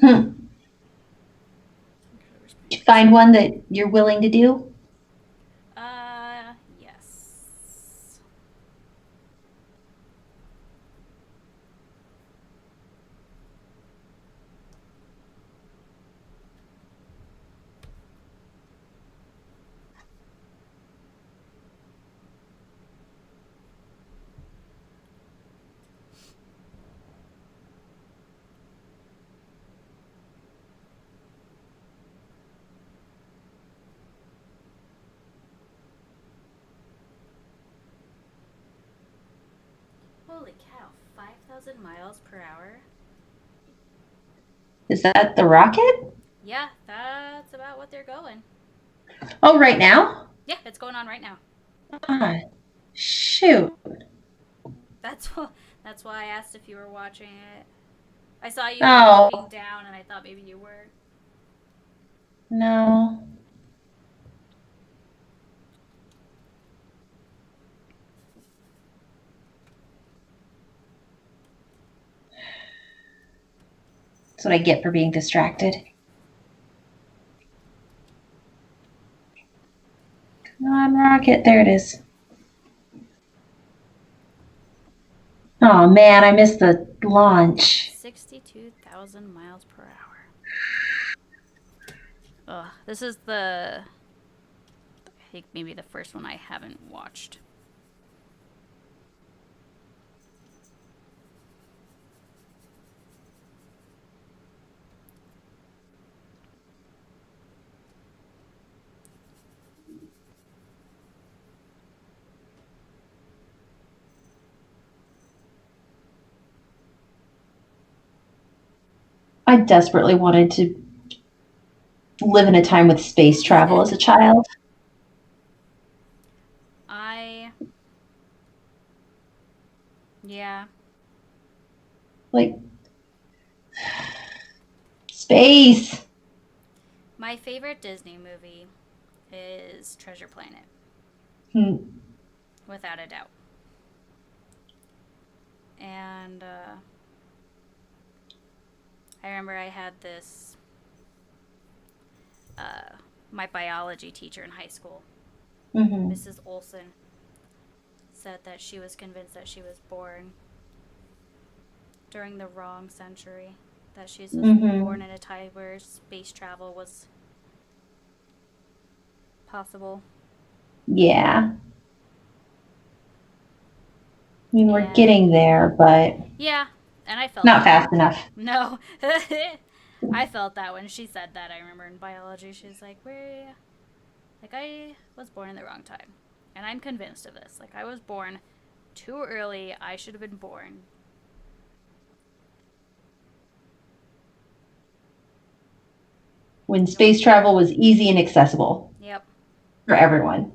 Did you find one that you're willing to do? Yes. Holy cow, 5,000 miles per hour? Is that the rocket? Yeah, that's about what they're going. Oh, right now? Yeah, it's going on right now. Ah, shoot. That's that's why I asked if you were watching it. I saw you like Oh, looking down, and I thought maybe you were. no. That's what I get for being distracted. Come on, rocket. There it is. Oh, man, I missed the launch. 62,000 miles per hour. Ugh, this is I think maybe the first one I haven't watched. I desperately wanted to live in a time with space travel as a child. I. Yeah. Like, space. My favorite Disney movie is Treasure Planet, Hmm. without a doubt. And I remember I had this. My biology teacher in high school, Mm-hmm. Mrs. Olson, said that she was convinced that she was born during the wrong century. That she's Mm-hmm. born in a time where space travel was possible. Yeah. I mean, we're And getting there, but yeah, and I felt not that. fast enough. No. I felt that when she said that. I remember in biology, she's like, "Where, like, I was born in the wrong time." And I'm convinced of this. Like, I was born too early. I should have been born. When space travel was easy and accessible Yep. for everyone.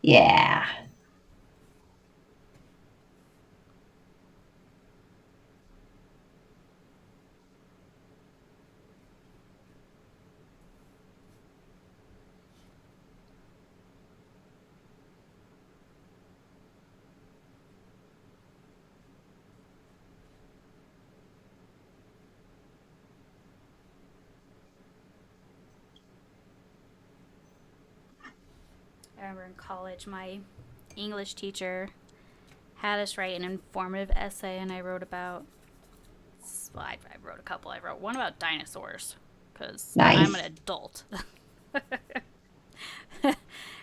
Yeah. I remember in college, my English teacher had us write an informative essay, and I wrote about. Well, I wrote a couple. I wrote one about dinosaurs because I'm an Nice. adult.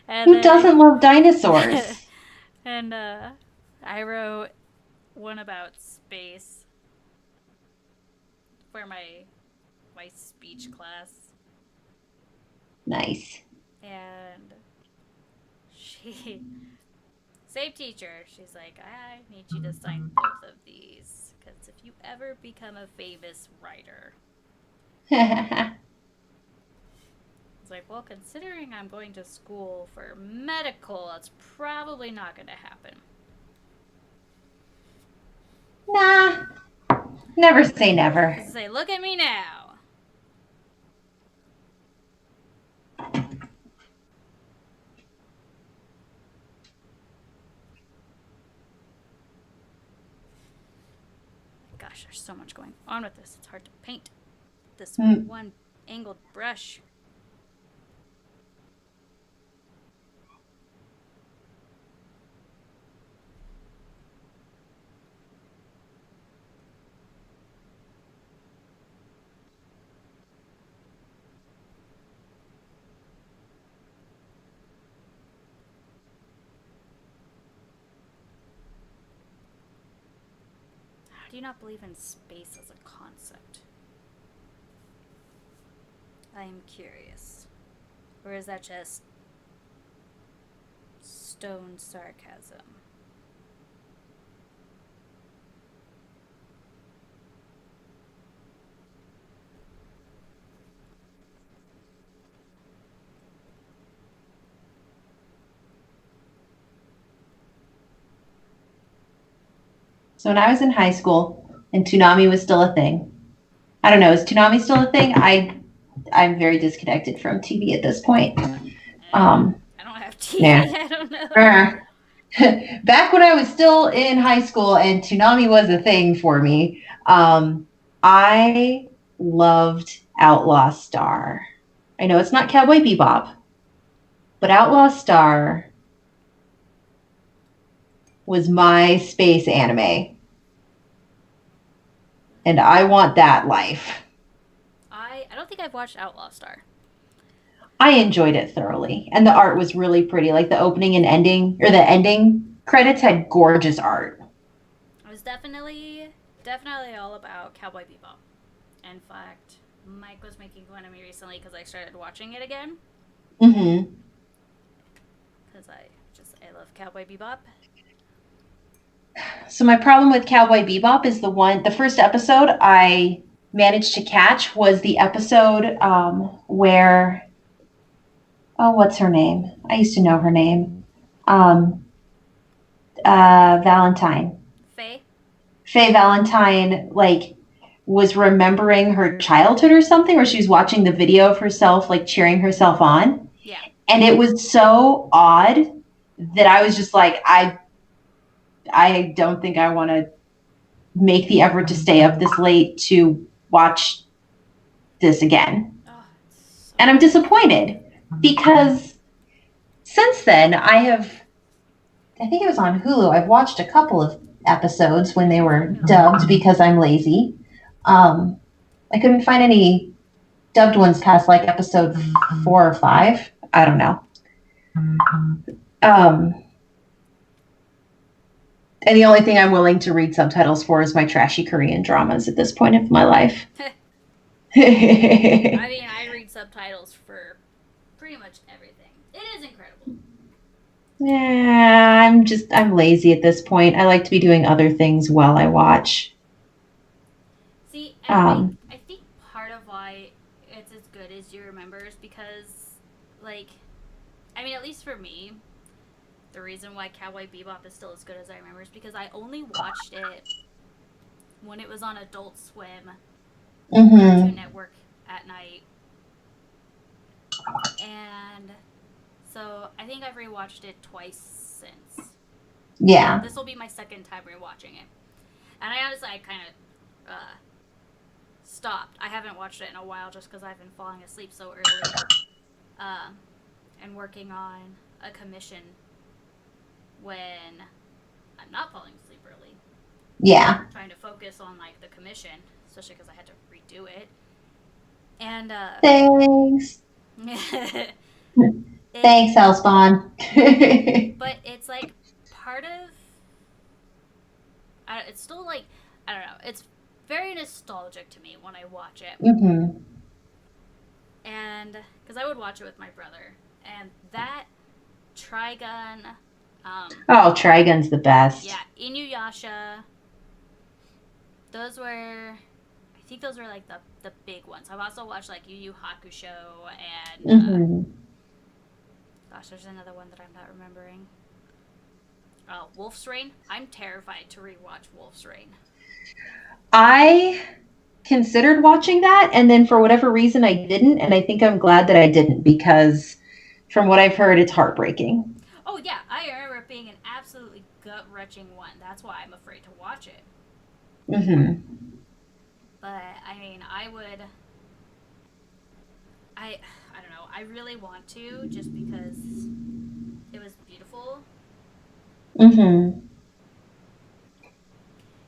And Who then doesn't love dinosaurs? and I wrote one about space for my speech class, Nice. and she same teacher. She's like, I need you to sign both of these because if you ever become a famous writer, it's like, well, considering I'm going to school for medical, that's probably not going to happen. Nah. Never say never. Say, look at me now. Gosh, Gosh, there's so much going on with this. It's hard to paint. This Mm. one angled brush. How do you not believe in space as a concept? I am curious. Or is that just stone sarcasm? So when I was in high school and Toonami was still a thing, I don't know, is Toonami still a thing? I'm very disconnected from TV at this point. I don't have TV. Yeah. I don't know. Back when I was still in high school and Toonami was a thing for me, I loved Outlaw Star. I know it's not Cowboy Bebop, but Outlaw Star was my space anime. And I want that life. I don't think I've watched Outlaw Star. I enjoyed it thoroughly. And the art was really pretty. Like the opening and ending, or the ending credits had gorgeous art. I was definitely all about Cowboy Bebop. In fact, Mike was making fun of me recently because I started watching it again. Mm-hmm. Because I love Cowboy Bebop. So my problem with Cowboy Bebop is the first episode I managed to catch was the episode where, oh, what's her name? I used to know her name. Valentine. Faye Valentine, like, was remembering her childhood or something, or she was watching the video of herself, like, cheering herself on. Yeah. And it was so odd that I was just like, I don't think I want to make the effort to stay up this late to watch this again. Oh, so and I'm disappointed because since then I think it was on Hulu. I've watched a couple of episodes when they were dubbed because I'm lazy. I couldn't find any dubbed ones past like episode 4 or 5. I don't know. And the only thing I'm willing to read subtitles for is my trashy Korean dramas at this point of my life. I mean, I read subtitles for pretty much everything. It is incredible. Yeah, I'm lazy at this point. I like to be doing other things while I watch. See, I think part of why it's as good as you remember is because, like, I mean, at least for me, the reason why Cowboy Bebop is still as good as I remember is because I only watched it when it was on Adult Swim, Cartoon Network at night. And so I think I've rewatched it twice since. Yeah. This will be my second time rewatching it. And I honestly, I kind of stopped. I haven't watched it in a while just because I've been falling asleep so early. And working on a commission when I'm not falling asleep early. Yeah. Trying to focus on, like, the commission, especially because I had to redo it. And, Thanks. Thanks, Hellspawn. But it's, like, part of... it's still, like, I don't know. It's very nostalgic to me when I watch it. Mm-hmm. And, because I would watch it with my brother. And that Trigun... oh, Trigun's the best. Yeah, Inuyasha. Those were... I think those were, like, the big ones. I've also watched, like, Yu Yu Hakusho and... gosh, there's another one that I'm not remembering. Oh, Wolf's Rain. I'm terrified to rewatch Wolf's Rain. I considered watching that, and then for whatever reason I didn't, and I think I'm glad that I didn't, because from what I've heard, it's heartbreaking. Oh, yeah. I remember it being an absolutely gut-wrenching one. That's why I'm afraid to watch it. Mm-hmm. But I mean, I don't know. I really want to just because it was beautiful. Mm-hmm.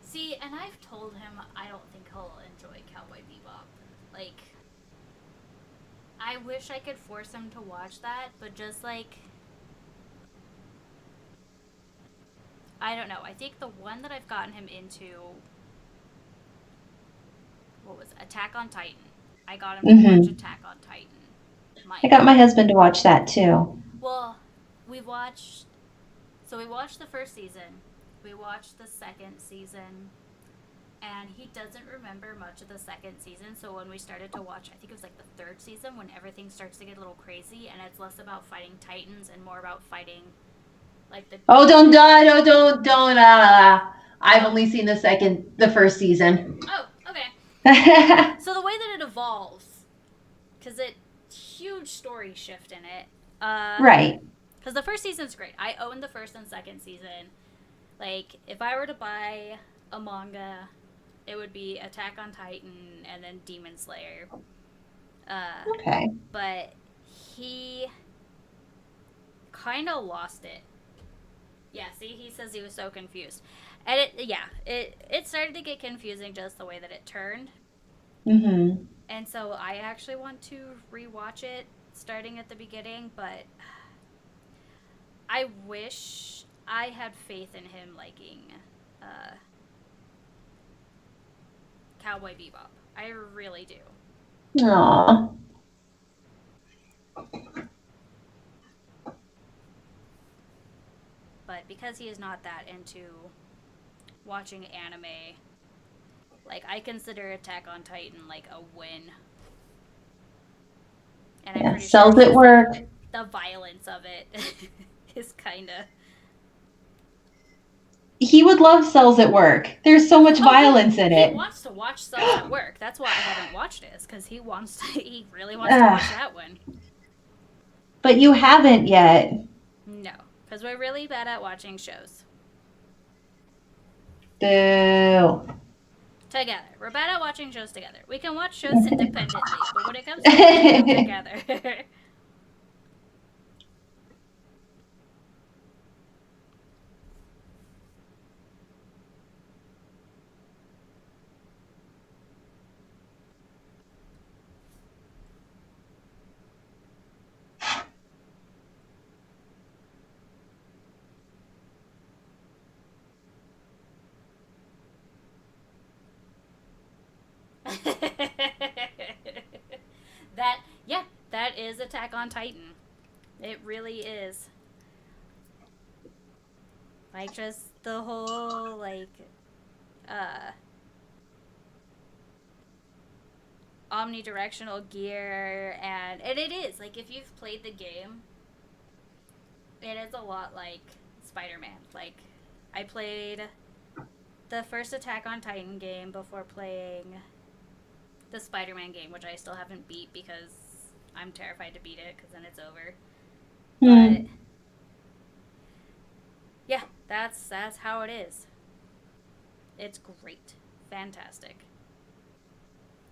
See, and I've told him I don't think he'll enjoy Cowboy Bebop. Like, I wish I could force him to watch that, but just like, I don't know. I think the one that I've gotten him into, what was it? Attack on Titan. I got him to watch Mm-hmm. Attack on Titan. I Mike. got my husband to watch that too. Well, we watched. So we watched the first season. We watched the second season. And he doesn't remember much of the second season. So when we started to watch, I think it was like the third season when everything starts to get a little crazy and it's less about fighting titans and more about fighting like the. Oh, don't die! Oh, don't! I've Oh, only seen the first season. oh, okay. So the way that it evolves, because it huge story shift in it. Right. Because the first season's great. I own the first and second season. Like, if I were to buy a manga, it would be Attack on Titan and then Demon Slayer. Okay. But he kind of lost it. Yeah, see, he says he was so confused. And it started to get confusing just the way that it turned. Mm-hmm. And so I actually want to rewatch it starting at the beginning, but I wish I had faith in him liking uh, Cowboy Bebop. I really do. Aw. But because he is not that into watching anime, like, I consider Attack on Titan like a win. And I'm Yeah. pretty sure Cells it's at just work. like the violence of it is kind of. He would love Cells at Work. There's so much Oh, violence in he it. wants to watch Cells at Work. That's why I haven't watched it, is because he really wants to watch Ugh. that one. But you haven't yet. No, because we're really bad at watching shows Boo. together. We're bad at watching shows together. We can watch shows independently, but when it comes to watching them together. that yeah, that is Attack on Titan. It really is. Like, just the whole like uh omnidirectional gear, and it is like, if you've played the game, it is a lot like Spider-Man. Like, I played the first Attack on Titan game before playing the Spider-Man game, which I still haven't beat because I'm terrified to beat it because then it's over. But yeah, that's how it is. It's great, fantastic.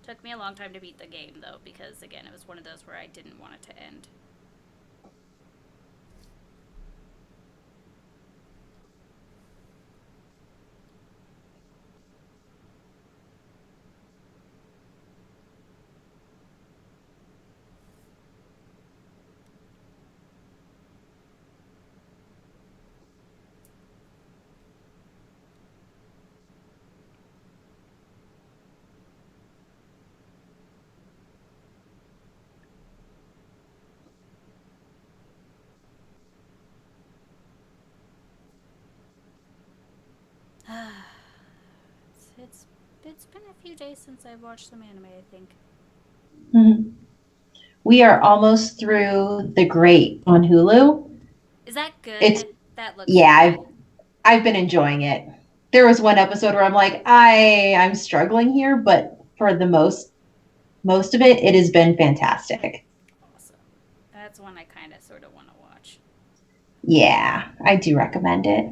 Took me a long time to beat the game though, because again, it was one of those where I didn't want it to end. It's been a few days since I've watched some anime, I think. Mm-hmm. We are almost through The Great on Hulu. Is that good? It's That looks yeah, good. I've been enjoying it. There was one episode where I'm like, I'm struggling here, but for the most of it, it has been fantastic. Awesome. That's one I kind of sort of want to watch. Yeah, I do recommend it.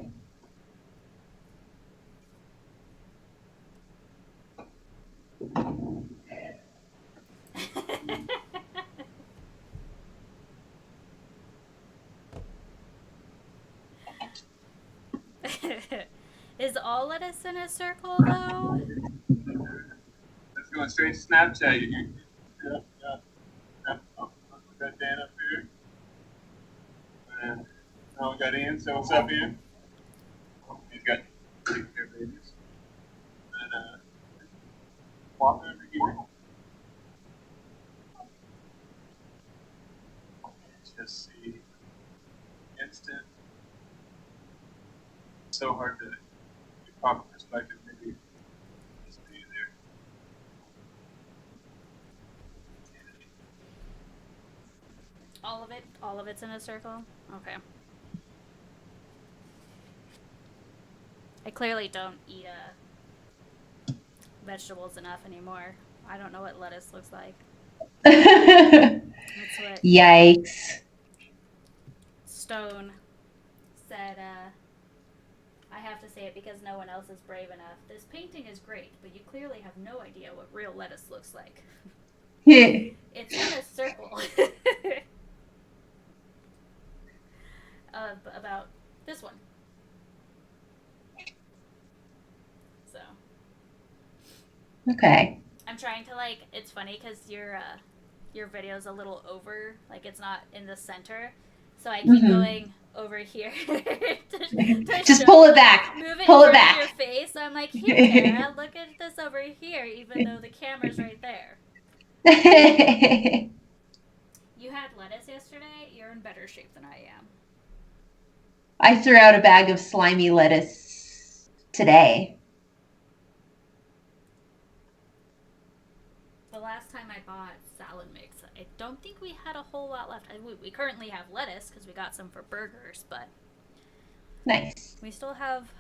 Is all lettuce in a circle though? Let's go straight to Snapchat. Yeah, yeah. Oh, we got Dan up here. And now we got Ian. So what's up, Ian? He's got taking care of babies. And walk over here. Just see instant. So hard to get proper perspective. Maybe just be there. All of it? All of it's in a circle? Okay. I clearly don't eat vegetables enough anymore. I don't know what lettuce looks like. That's what Yikes. Stone said. I have to say it because no one else is brave enough. This painting is great, but you clearly have no idea what real lettuce looks like. It's in a circle. About this one. So. Okay. I'm trying to it's funny because your video's a little over, like it's not in the center, so I keep going over here to Just pull it back. Move it pull in it back. Your face. So I'm like, here, Tara, look at this over here, even though the camera's right there. You had lettuce yesterday. You're in better shape than I am. I threw out a bag of slimy lettuce today. The last time I bought salad mix, I don't think we had a whole lot left. We currently have lettuce because we got some for burgers, but Nice. we still have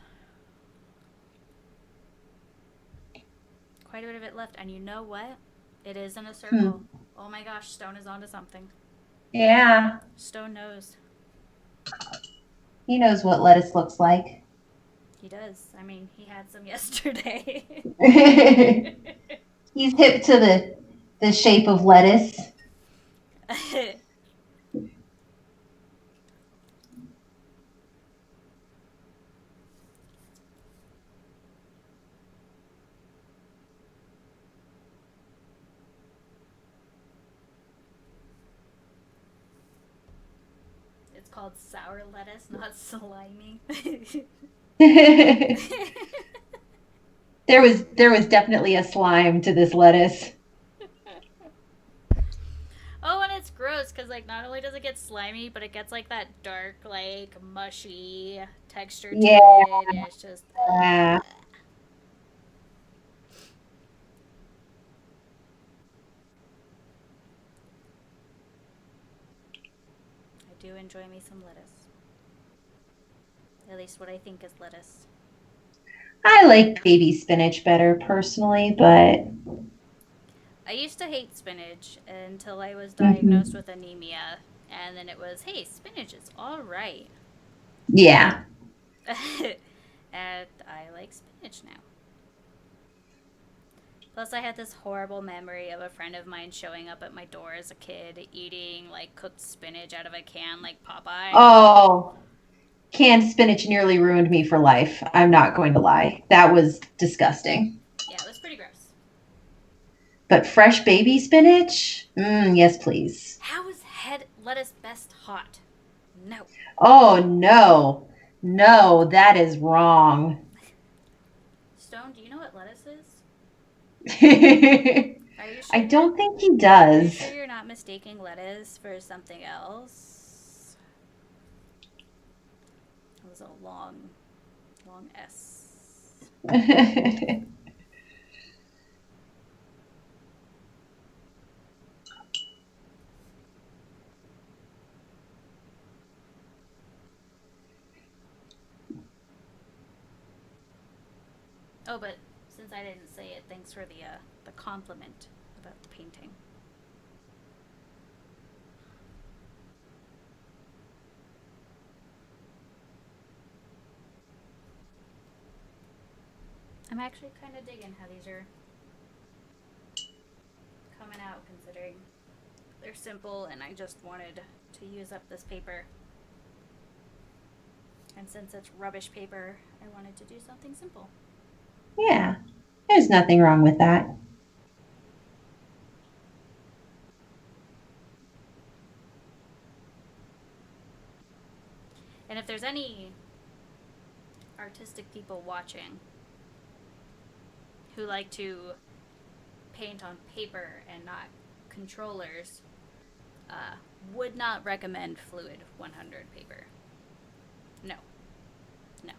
quite a bit of it left. And you know what? It is in a circle. Oh my gosh, Stone is onto something. Yeah. Stone knows. He knows what lettuce looks like. He does. I mean, he had some yesterday. He's hip to the shape of lettuce. It's called sour lettuce, not slimy. There was definitely a slime to this lettuce. Oh, and it's gross because not only does it get slimy, but it gets that dark, mushy texture to it. And it's just. Yeah. I do enjoy me some lettuce. At least what I think is lettuce. I like baby spinach better personally, but I used to hate spinach until I was diagnosed with anemia, and then it was, hey, spinach is all right. Yeah. And I like spinach now. Plus, I had this horrible memory of a friend of mine showing up at my door as a kid, eating cooked spinach out of a can like Popeye. Oh, canned spinach nearly ruined me for life. I'm not going to lie. That was disgusting. Yeah, it was pretty gross. But fresh baby spinach? Yes, please. How is head lettuce best hot? No. Oh, no. No, that is wrong. Stone, do you know what lettuce is? Are you sure? I don't think he does. Are you sure you're not mistaking lettuce for something else? It was a long S. Oh, but since I didn't say it, thanks for the compliment about the painting. I'm actually kind of digging how these are coming out, considering they're simple and I just wanted to use up this paper. And since it's rubbish paper, I wanted to do something simple. Yeah, there's nothing wrong with that. And if there's any artistic people watching who like to paint on paper and not controllers, would not recommend Fluid 100 paper. No. No.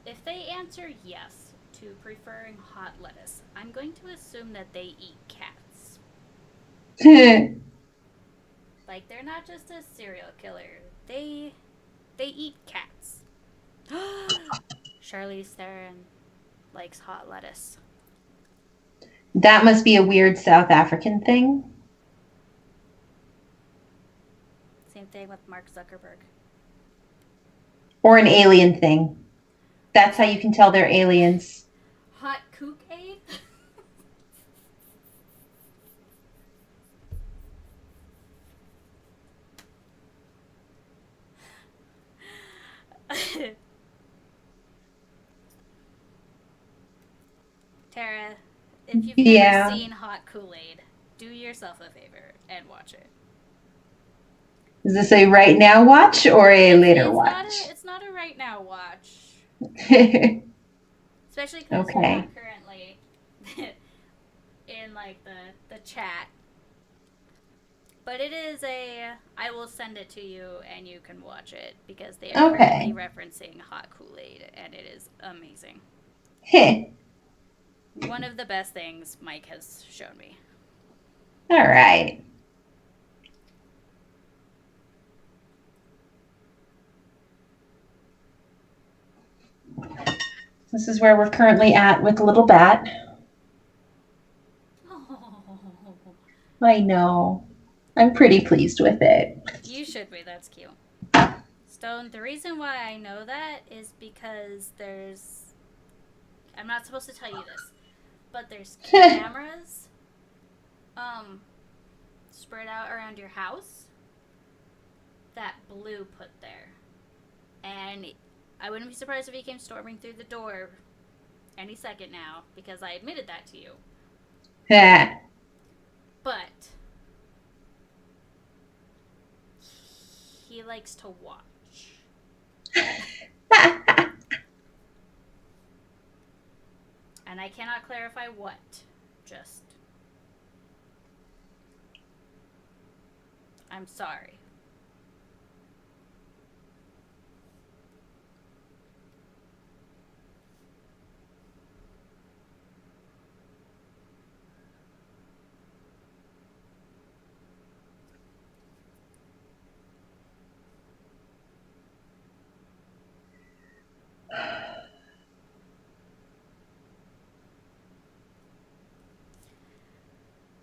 If they answer yes to preferring hot lettuce, I'm going to assume that they eat cats. Like, they're not just a serial killer. They eat cats. Charlize Theron likes hot lettuce. That must be a weird South African thing. Same thing with Mark Zuckerberg. Or an alien thing. That's how you can tell they're aliens. Hot kook aid? Tara, if you've never seen Hot Kool-Aid, do yourself a favor and watch it. Is this a right now watch or a later watch? It's not a right now watch. Especially because Okay. you're not currently in like the chat. But it is I will send it to you and you can watch it because they are currently referencing Hot Kool-Aid and it is amazing. One of the best things Mike has shown me. All right. This is where we're currently at with Little Bat. Oh. I know. I'm pretty pleased with it. You should be. That's cute. Stone, the reason why I know that is because I'm not supposed to tell you this, but there's cameras spread out around your house that Blue put there. And I wouldn't be surprised if he came storming through the door any second now, because I admitted that to you. Yeah. But he likes to watch. And I cannot clarify what. Just... I'm sorry.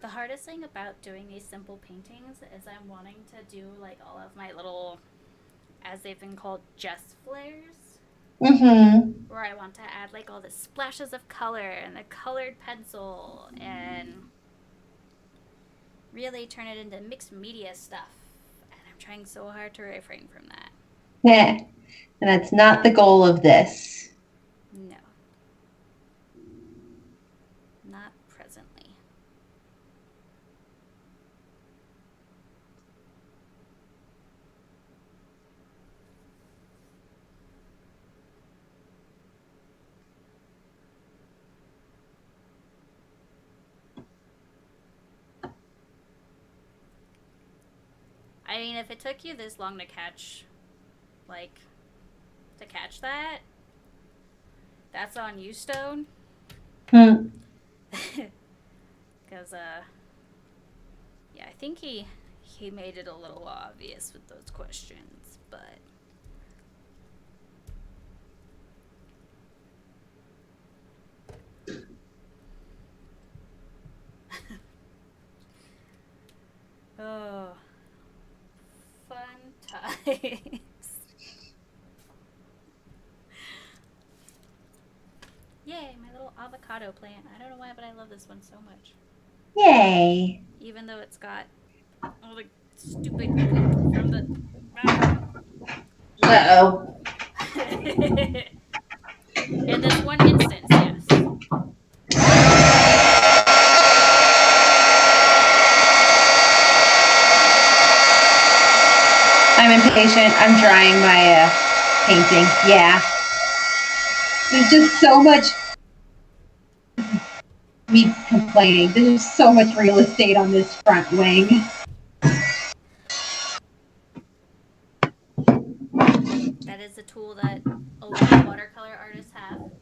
The hardest thing about doing these simple paintings is I'm wanting to do like all of my little, as they've been called, just flares. Mm-hmm. Where I want to add like all the splashes of color and the colored pencil and really turn it into mixed media stuff. And I'm trying so hard to refrain from that. Yeah. And that's not the goal of this. No. Not presently. I mean, if it took you this long to catch that, that's on you, Stone. Because, yeah, I think he made it a little obvious with those questions, but... Yay, my little avocado plant. I don't know why, but I love this one so much. Yay. Even though it's got all the stupid goop from the. Uh-oh. In this one instance, yes. I'm impatient. I'm drying my painting. Yeah. There's just so much me complaining. There's so much real estate on this front wing. That is a tool that a lot of watercolor artists have.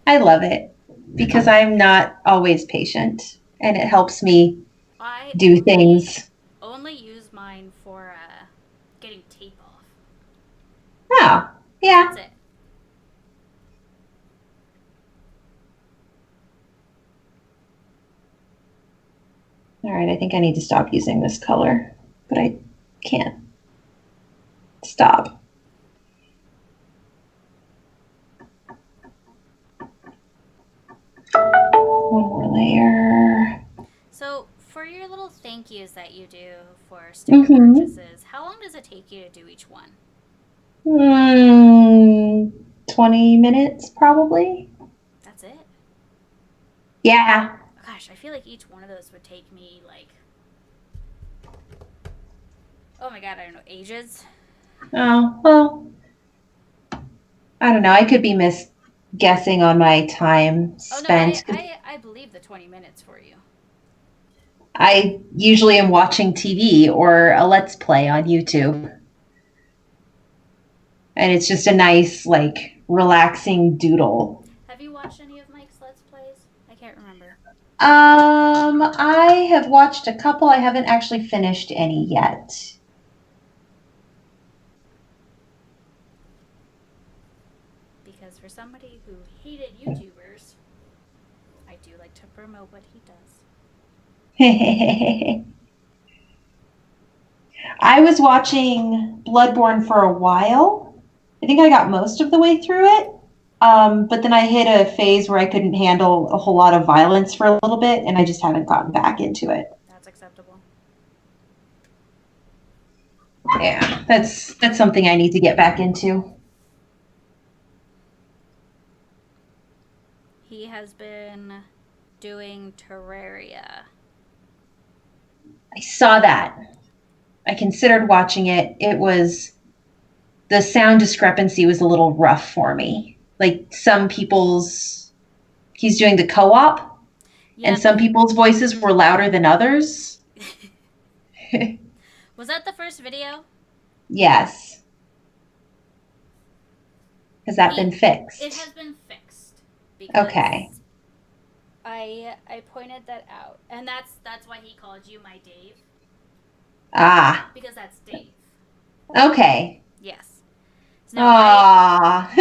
I love it because I'm not always patient, and it helps me I do things. only use mine for getting tape off. Oh, yeah. That's it. All right, I think I need to stop using this color, but I can't stop. One more layer. So, for your little thank yous that you do for sticker purchases, how long does it take you to do each one? 20 minutes probably. That's it? Yeah. Gosh, I feel like each one of those would take me like, oh my god, I don't know, ages. Oh, well, I don't know. I could be guessing on my time spent. Oh no, I believe the 20 minutes for you. I usually am watching TV or a Let's Play on YouTube. And it's just a nice, like, relaxing doodle. Have you watched any of Mike's Let's Plays? I can't remember. I have watched a couple. I haven't actually finished any yet. Because for somebody who hated YouTubers, I do like to promote what he does. I was watching Bloodborne for a while. I think I got most of the way through it. But then I hit a phase where I couldn't handle a whole lot of violence for a little bit, and I just haven't gotten back into it. That's acceptable. Yeah, that's something I need to get back into. He has been doing Terraria. I saw that. I considered watching it. The sound discrepancy was a little rough for me. Like he's doing the co-op, and some people's voices were louder than others. Was that the first video? Yes. Has that been fixed? It has been fixed. Because okay. I pointed that out, and that's why he called you my Dave. Ah. Because that's Dave. Okay. Yes. So I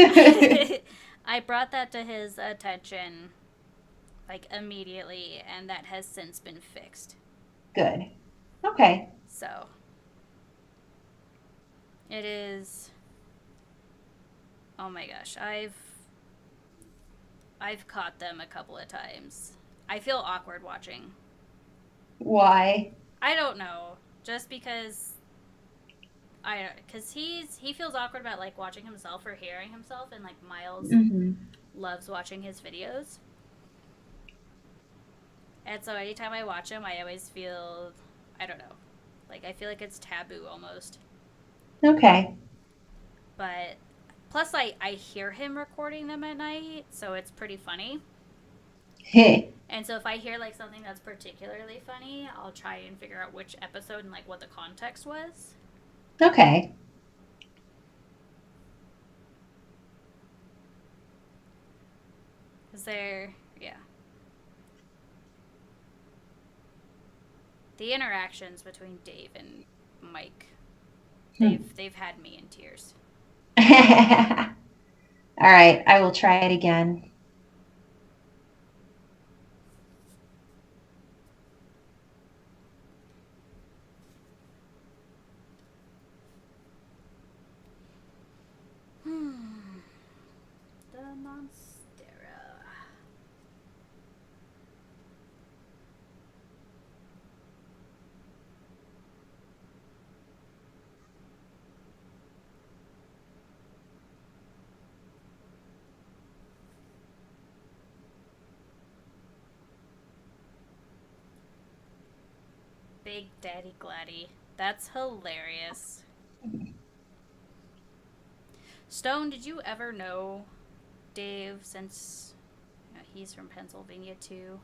brought that to his attention, like, immediately, and that has since been fixed. Good. Okay. So it is. Oh my gosh, I've caught them a couple of times. I feel awkward watching. Why? I don't know. Just because he feels awkward about, like, watching himself or hearing himself, and, like, Miles loves watching his videos. And so anytime I watch him, I always feel, I don't know, like, I feel like it's taboo almost. Okay. But plus I hear him recording them at night, so it's pretty funny. And so if I hear, like, something that's particularly funny, I'll try and figure out which episode and, like, what the context was. Okay. Yeah. The interactions between Dave and Mike, they've had me in tears. All right, I will try it again. Monstera. Big Daddy Gladdy. That's hilarious. Stone, did you ever know Dave, since he's from Pennsylvania too?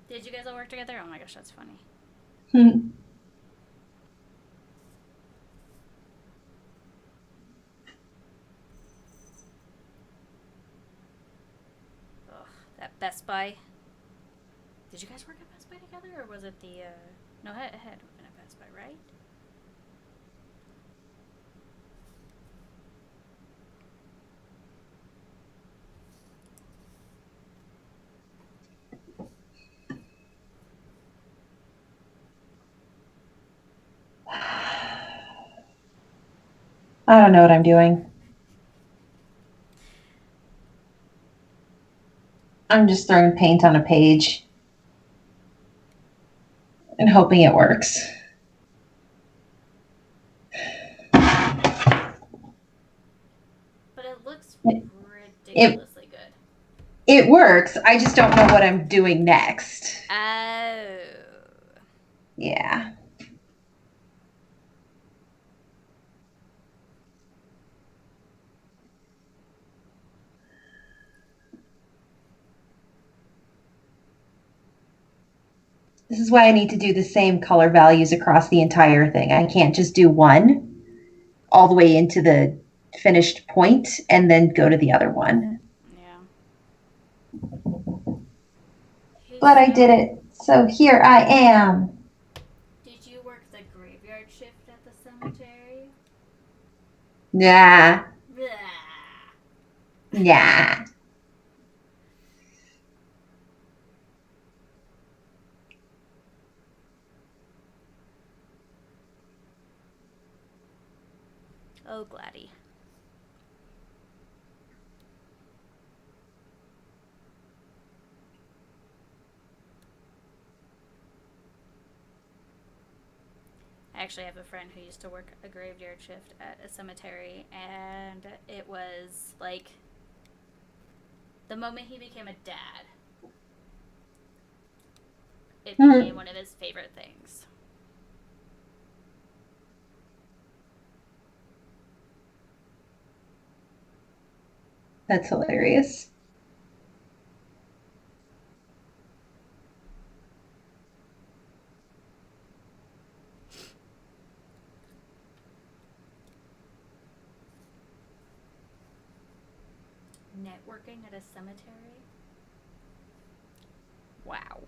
Did you guys all work together? Oh my gosh, that's funny. Ugh, that Best Buy. Did you guys work at Best Buy together, or was it the, no, Head working at Best Buy, right? I don't know what I'm doing. I'm just throwing paint on a page and hoping it works. But it looks ridiculously good. It works. I just don't know what I'm doing next. Oh. Yeah. This is why I need to do the same color values across the entire thing. I can't just do one all the way into the finished point and then go to the other one. Yeah. But I did it. So here I am. Did you work the graveyard shift at the cemetery? Nah. Blah. Nah. Oh, Gladdy. I actually have a friend who used to work a graveyard shift at a cemetery, and it was like the moment he became a dad, it became one of his favorite things. That's hilarious. Networking at a cemetery? Wow.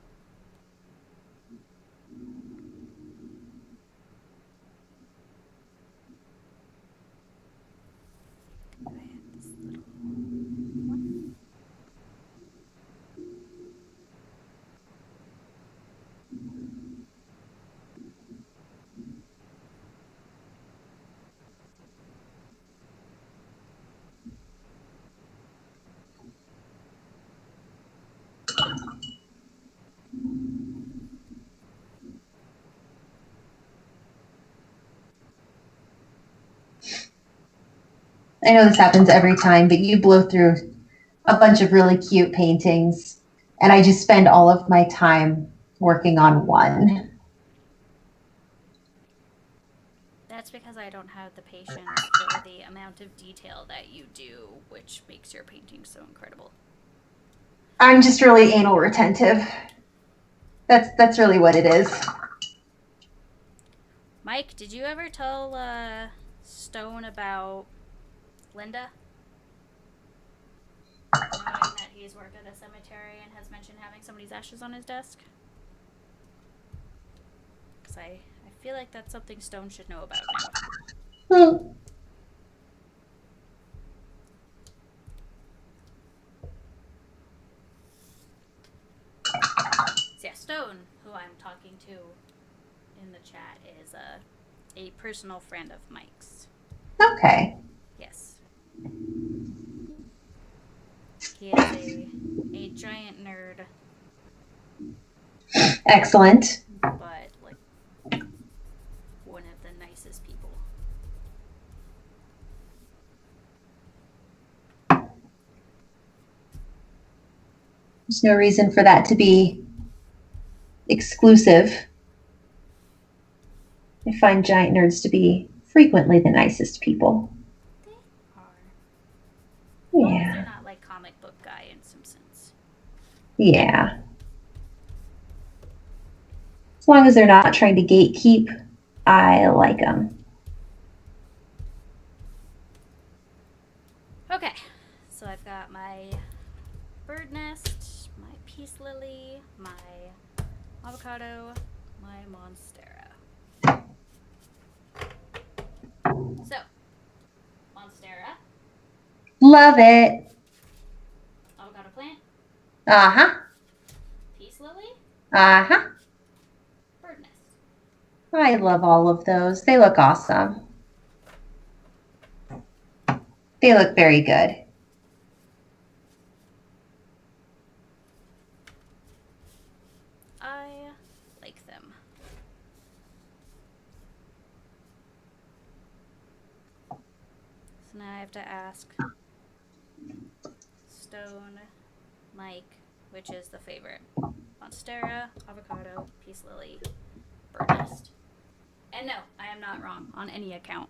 I know this happens every time, but you blow through a bunch of really cute paintings, and I just spend all of my time working on one. That's because I don't have the patience for the amount of detail that you do, which makes your painting so incredible. I'm just really anal retentive. That's really what it is. Mike, did you ever tell Stone about Linda? Knowing that he's worked at a cemetery and has mentioned having somebody's ashes on his desk? Because I feel like that's something Stone should know about now. Hmm. So yeah, Stone, who I'm talking to in the chat, is a personal friend of Mike's. Okay. Yes. He is a giant nerd, Excellent. but like one of the nicest people. There's no reason for that to be exclusive. I find giant nerds to be frequently the nicest people. They are. As long as Yeah. they're not like comic book guy in some sense. Yeah. As long as they're not trying to gatekeep, I like them. Okay, so I've got my bird nest, my peace lily, my avocado, my monstera. So, monstera, Love it. avocado plant, Uh-huh. peace lily, Uh-huh. bird nest. I love all of those. They look awesome. They look very good. I like them. So now I have to ask Stone, Mike, which is the favorite? Monstera, avocado, peace lily, bird nest. And no, I am not wrong on any account.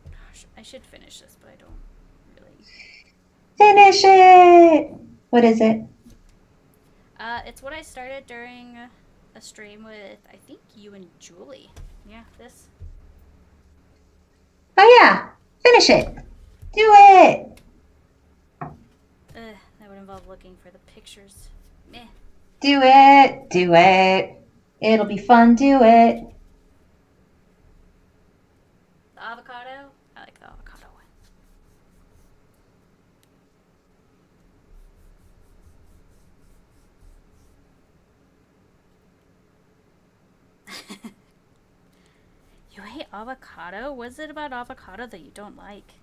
Gosh, I should finish this, but I don't really. Finish it. What is it? It's what I started during a stream with, I think, you and Julie. Yeah, this. Oh, yeah. Finish it. Do it. That would involve looking for the pictures. Meh. Do it. Do it. It'll be fun. Do it. The avocado? I like the avocado one. You hate avocado? What is it about avocado that you don't like?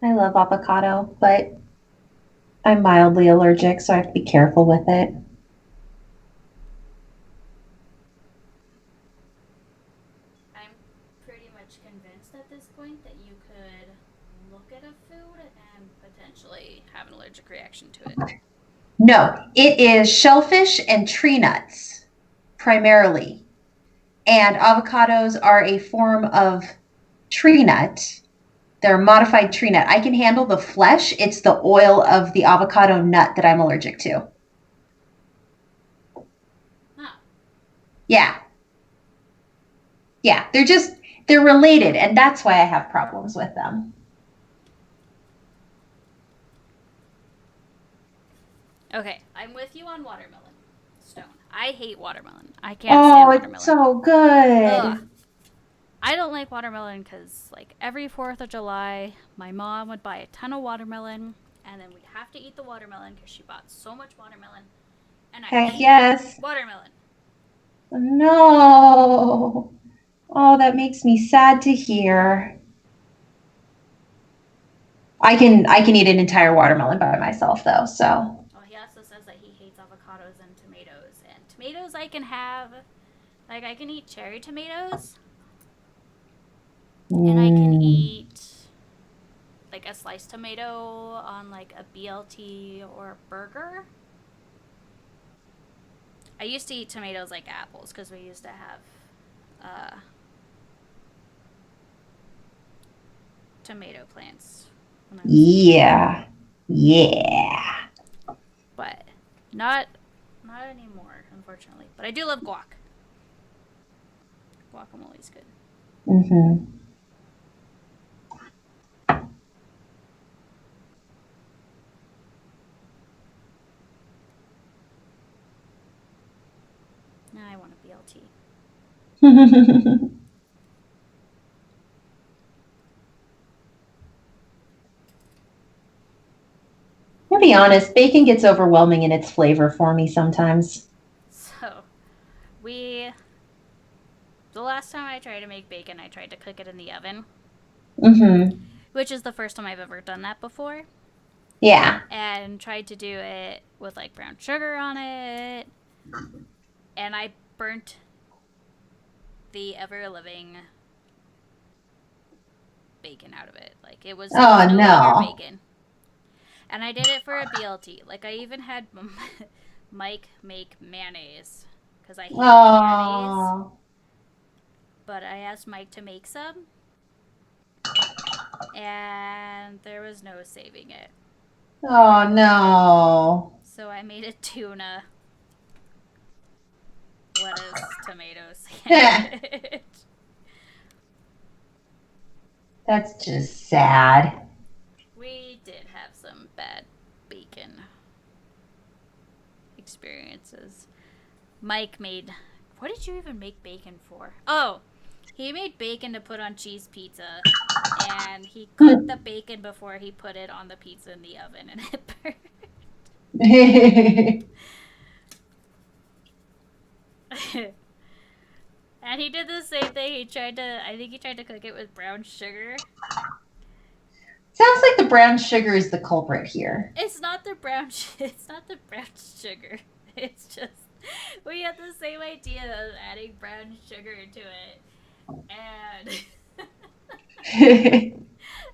I love avocado, but I'm mildly allergic, so I have to be careful with it. I'm pretty much convinced at this point that you could look at a food and potentially have an allergic reaction to it. No, it is shellfish and tree nuts, primarily. And avocados are a form of tree nut. They're a modified tree nut. I can handle the flesh. It's the oil of the avocado nut that I'm allergic to. Huh. Yeah. Yeah, they're related, and that's why I have problems with them. Okay, I'm with you on watermelon. Stone. I hate watermelon. I can't stand watermelon. It's so good. Ugh. I don't like watermelon because, like, every 4th of July, my mom would buy a ton of watermelon, and then we'd have to eat the watermelon because she bought so much watermelon. And I Heck hate yes. watermelon. No. Oh, that makes me sad to hear. I can eat an entire watermelon by myself though, so. Well, he also says that he hates avocados and tomatoes. And tomatoes I can have. Like, I can eat cherry tomatoes. And I can eat, like, a sliced tomato on, like, a BLT or a burger. I used to eat tomatoes like apples because we used to have tomato plants. When I was Yeah. Yeah. But not anymore, unfortunately. But I do love guac. Guacamole's good. Mhm. Now I want a BLT. To be honest, bacon gets overwhelming in its flavor for me sometimes. So, the last time I tried to make bacon, I tried to cook it in the oven. Mhm. Which is the first time I've ever done that before. Yeah. And tried to do it with, like, brown sugar on it. And I burnt the ever-living bacon out of it. Like, it was no longer bacon. And I did it for a BLT. Like, I even had Mike make mayonnaise. Because I hate mayonnaise. But I asked Mike to make some. And there was no saving it. Oh, no. So I made a tuna, lettuce, tomato sandwich. That's just sad. We did have some bad bacon experiences. Mike made... What did you even make bacon for? Oh, he made bacon to put on cheese pizza. And he cooked the bacon before he put it on the pizza in the oven. And it burned. And he did the same thing. I think he tried to cook it with brown sugar. Sounds like the brown sugar is the culprit here. It's not the brown sugar. It's just we had the same idea of adding brown sugar to it, and it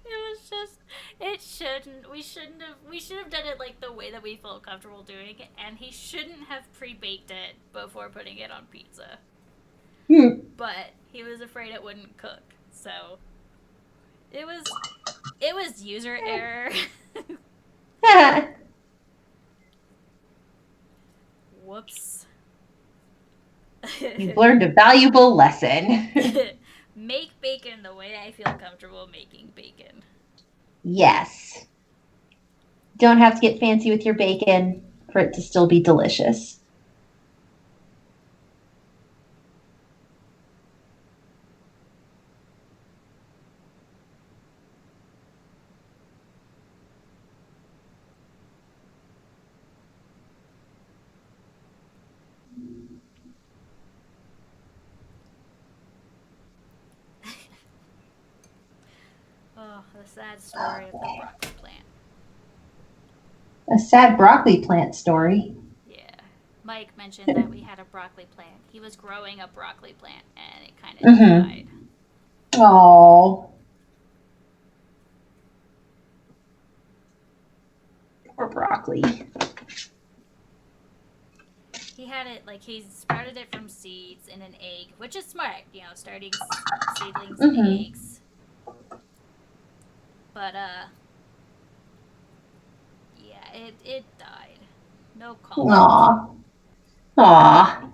was just we should have done it like the way that we felt comfortable doing it, and he shouldn't have pre-baked it before putting it on pizza. But he was afraid it wouldn't cook, so it was user error. Whoops. You've learned a valuable lesson. Make bacon the way I feel comfortable making bacon. Yes. Don't have to get fancy with your bacon for it to still be delicious. Oh, the sad story of the broccoli plant. A sad broccoli plant story. Yeah. Mike mentioned that we had a broccoli plant. He was growing a broccoli plant, and it kind of died. Oh. Poor broccoli. He had it, like, he sprouted it from seeds in an egg, which is smart, starting seedlings and eggs. But, yeah, it died. No comment. Aw. Aw.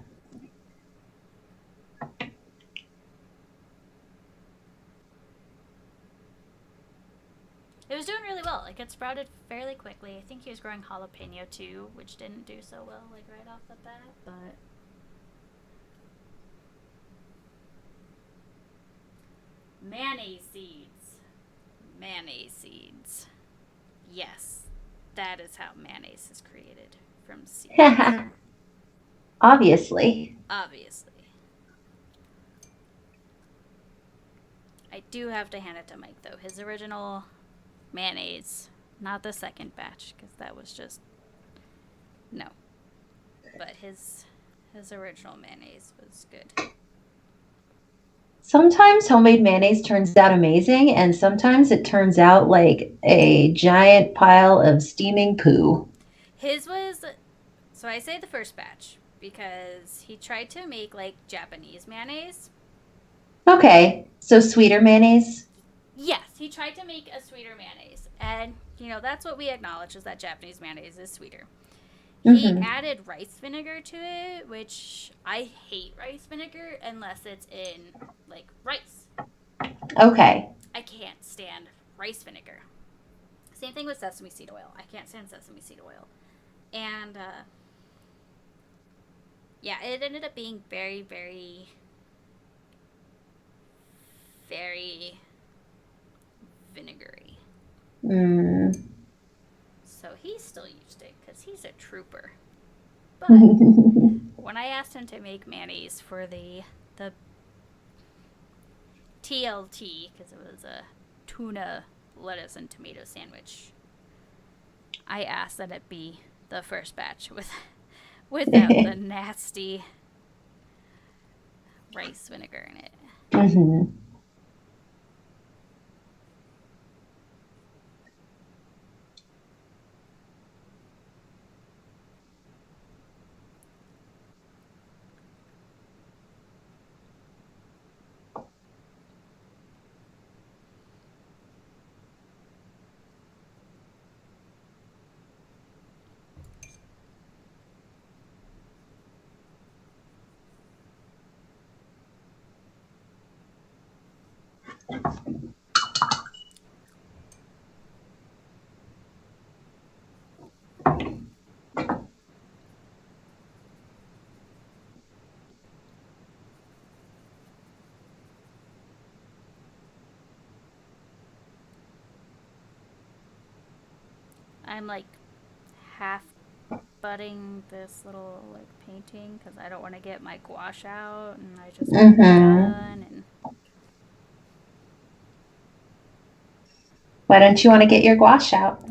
It was doing really well. Like, it sprouted fairly quickly. I think he was growing jalapeno too, which didn't do so well, like, right off the bat. But Mayonnaise seeds. Mayonnaise seeds. Yes, that is how mayonnaise is created, from seeds. Obviously. Obviously. I do have to hand it to Mike, though. His original mayonnaise, not the second batch, because that was just no. But his original mayonnaise was good. Sometimes homemade mayonnaise turns out amazing, and sometimes it turns out like a giant pile of steaming poo. His was, so I say the first batch because he tried to make like Japanese mayonnaise. Okay, so sweeter mayonnaise? Yes, he tried to make a sweeter mayonnaise. And, that's what we acknowledge, is that Japanese mayonnaise is sweeter. He added rice vinegar to it, which I hate rice vinegar unless it's in, like, rice. Okay. I can't stand rice vinegar. Same thing with sesame seed oil. I can't stand sesame seed oil. And, yeah, it ended up being very, very, very vinegary. So he still used it because he's a trooper. But when I asked him to make mayonnaise for the TLT, because it was a tuna, lettuce, and tomato sandwich, I asked that it be the first batch without the nasty rice vinegar in it. I'm like half butting this little like painting because I don't want to get my gouache out, and I just got done. And why don't you want to get your gouache out?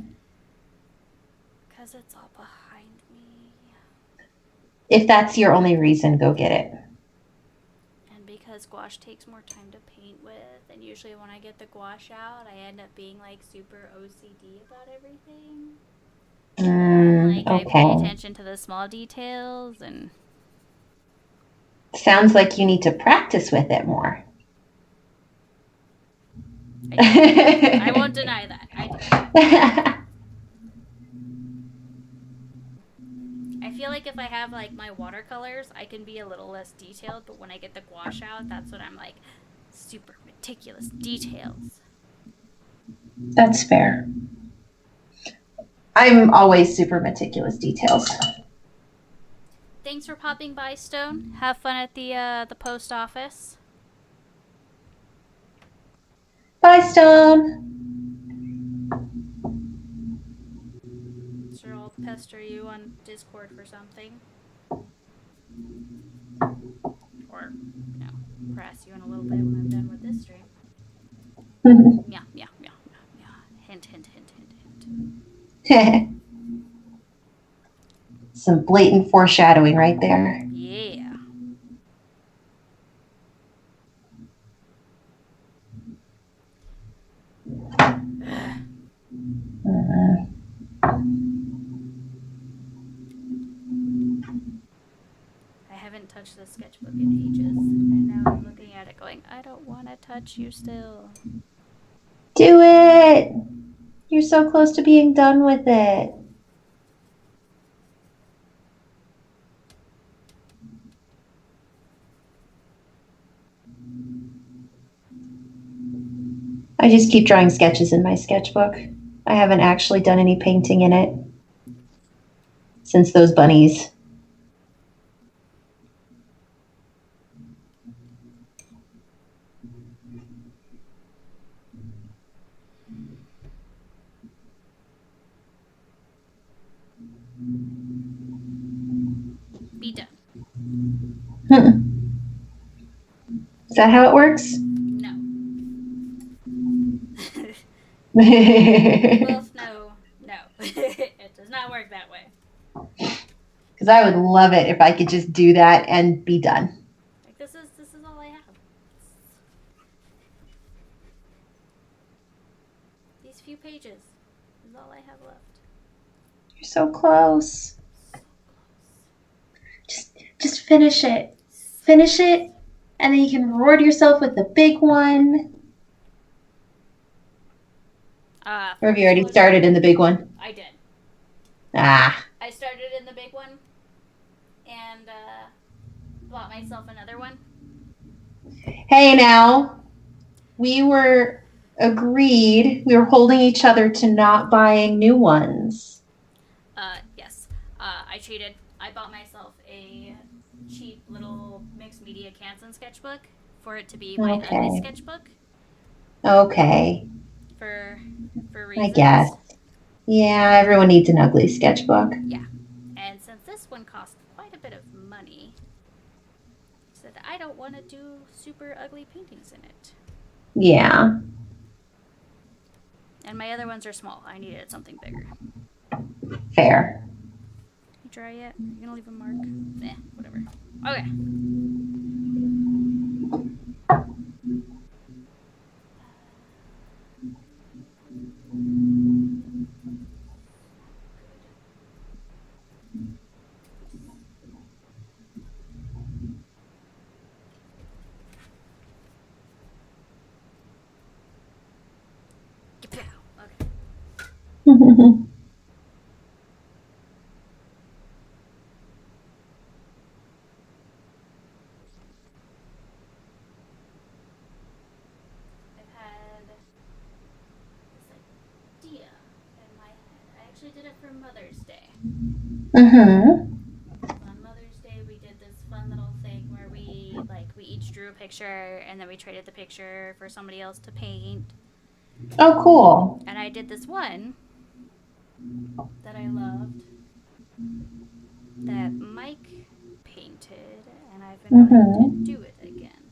because it's all behind me. If that's your only reason, go get it. And because gouache takes more time to paint with, and usually when I get the gouache out, I end up being like super OCD about everything. Like I pay attention to the small details, and sounds like you need to practice with it more. I won't deny that. I do. I feel like if I have like my watercolors, I can be a little less detailed, but when I get the gouache out, that's when I'm like super meticulous details. That's fair. I'm always super meticulous details. Thanks for popping by, Stone. Have fun at the post office. Bye, Stone. Sure, I'll pester you on Discord for something. Or, harass you in a little bit when I'm done with this stream. Yeah. Hint, hint, hint, hint, hint. Some blatant foreshadowing right there. Yeah. I haven't touched the sketchbook in ages, and now I'm looking at it going, I don't want to touch you still. Do it! You're so close to being done with it. I just keep drawing sketches in my sketchbook. I haven't actually done any painting in it since those bunnies. Be done. Is that how it works? No. We both know no. It does not work that way. Because I would love it if I could just do that and be done. Like this is all I have. These few pages is all I have left. You're so close. So Just finish it. Finish it, and then you can reward yourself with the big one. Or have you already started in the big one? I did. Ah. I started in the big one and bought myself another one. Hey now, we were agreed, we were holding each other to not buying new ones. Yes. I cheated. I bought myself a cheap little mixed media Canson sketchbook for it to be my ugly sketchbook. Okay. For reasons. I guess. Yeah, everyone needs an ugly sketchbook. Yeah. And since this one cost quite a bit of money, I said I don't want to do super ugly paintings in it. Yeah. And my other ones are small. I needed something bigger. Fair. You dry yet? You gonna leave a mark? Whatever. Okay. Okay. Did it for Mother's Day. On Mother's Day, we did this fun little thing where we each drew a picture and then we traded the picture for somebody else to paint. Oh, cool. And I did this one that I loved that Mike painted, and I've been wanting to do it again.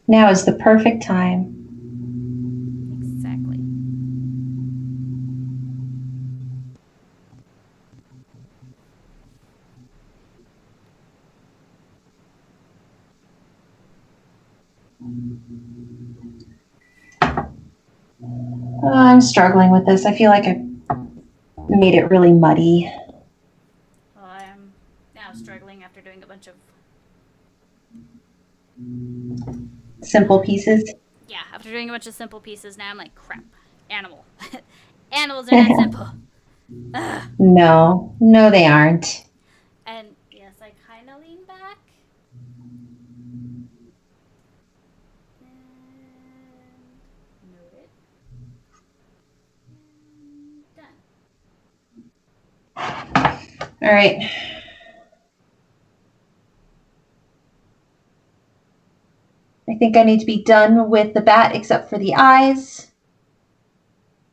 Now is the perfect time. Exactly. I'm struggling with this. I feel like I made it really muddy. Well, I am now struggling after doing a bunch of simple pieces. Yeah, after doing a bunch of simple pieces, now I'm like, crap, animal. Animals are not simple. Ugh. No, they aren't. And yes, I kind of lean back. And note it. And done. All right. I think I need to be done with the bat except for the eyes.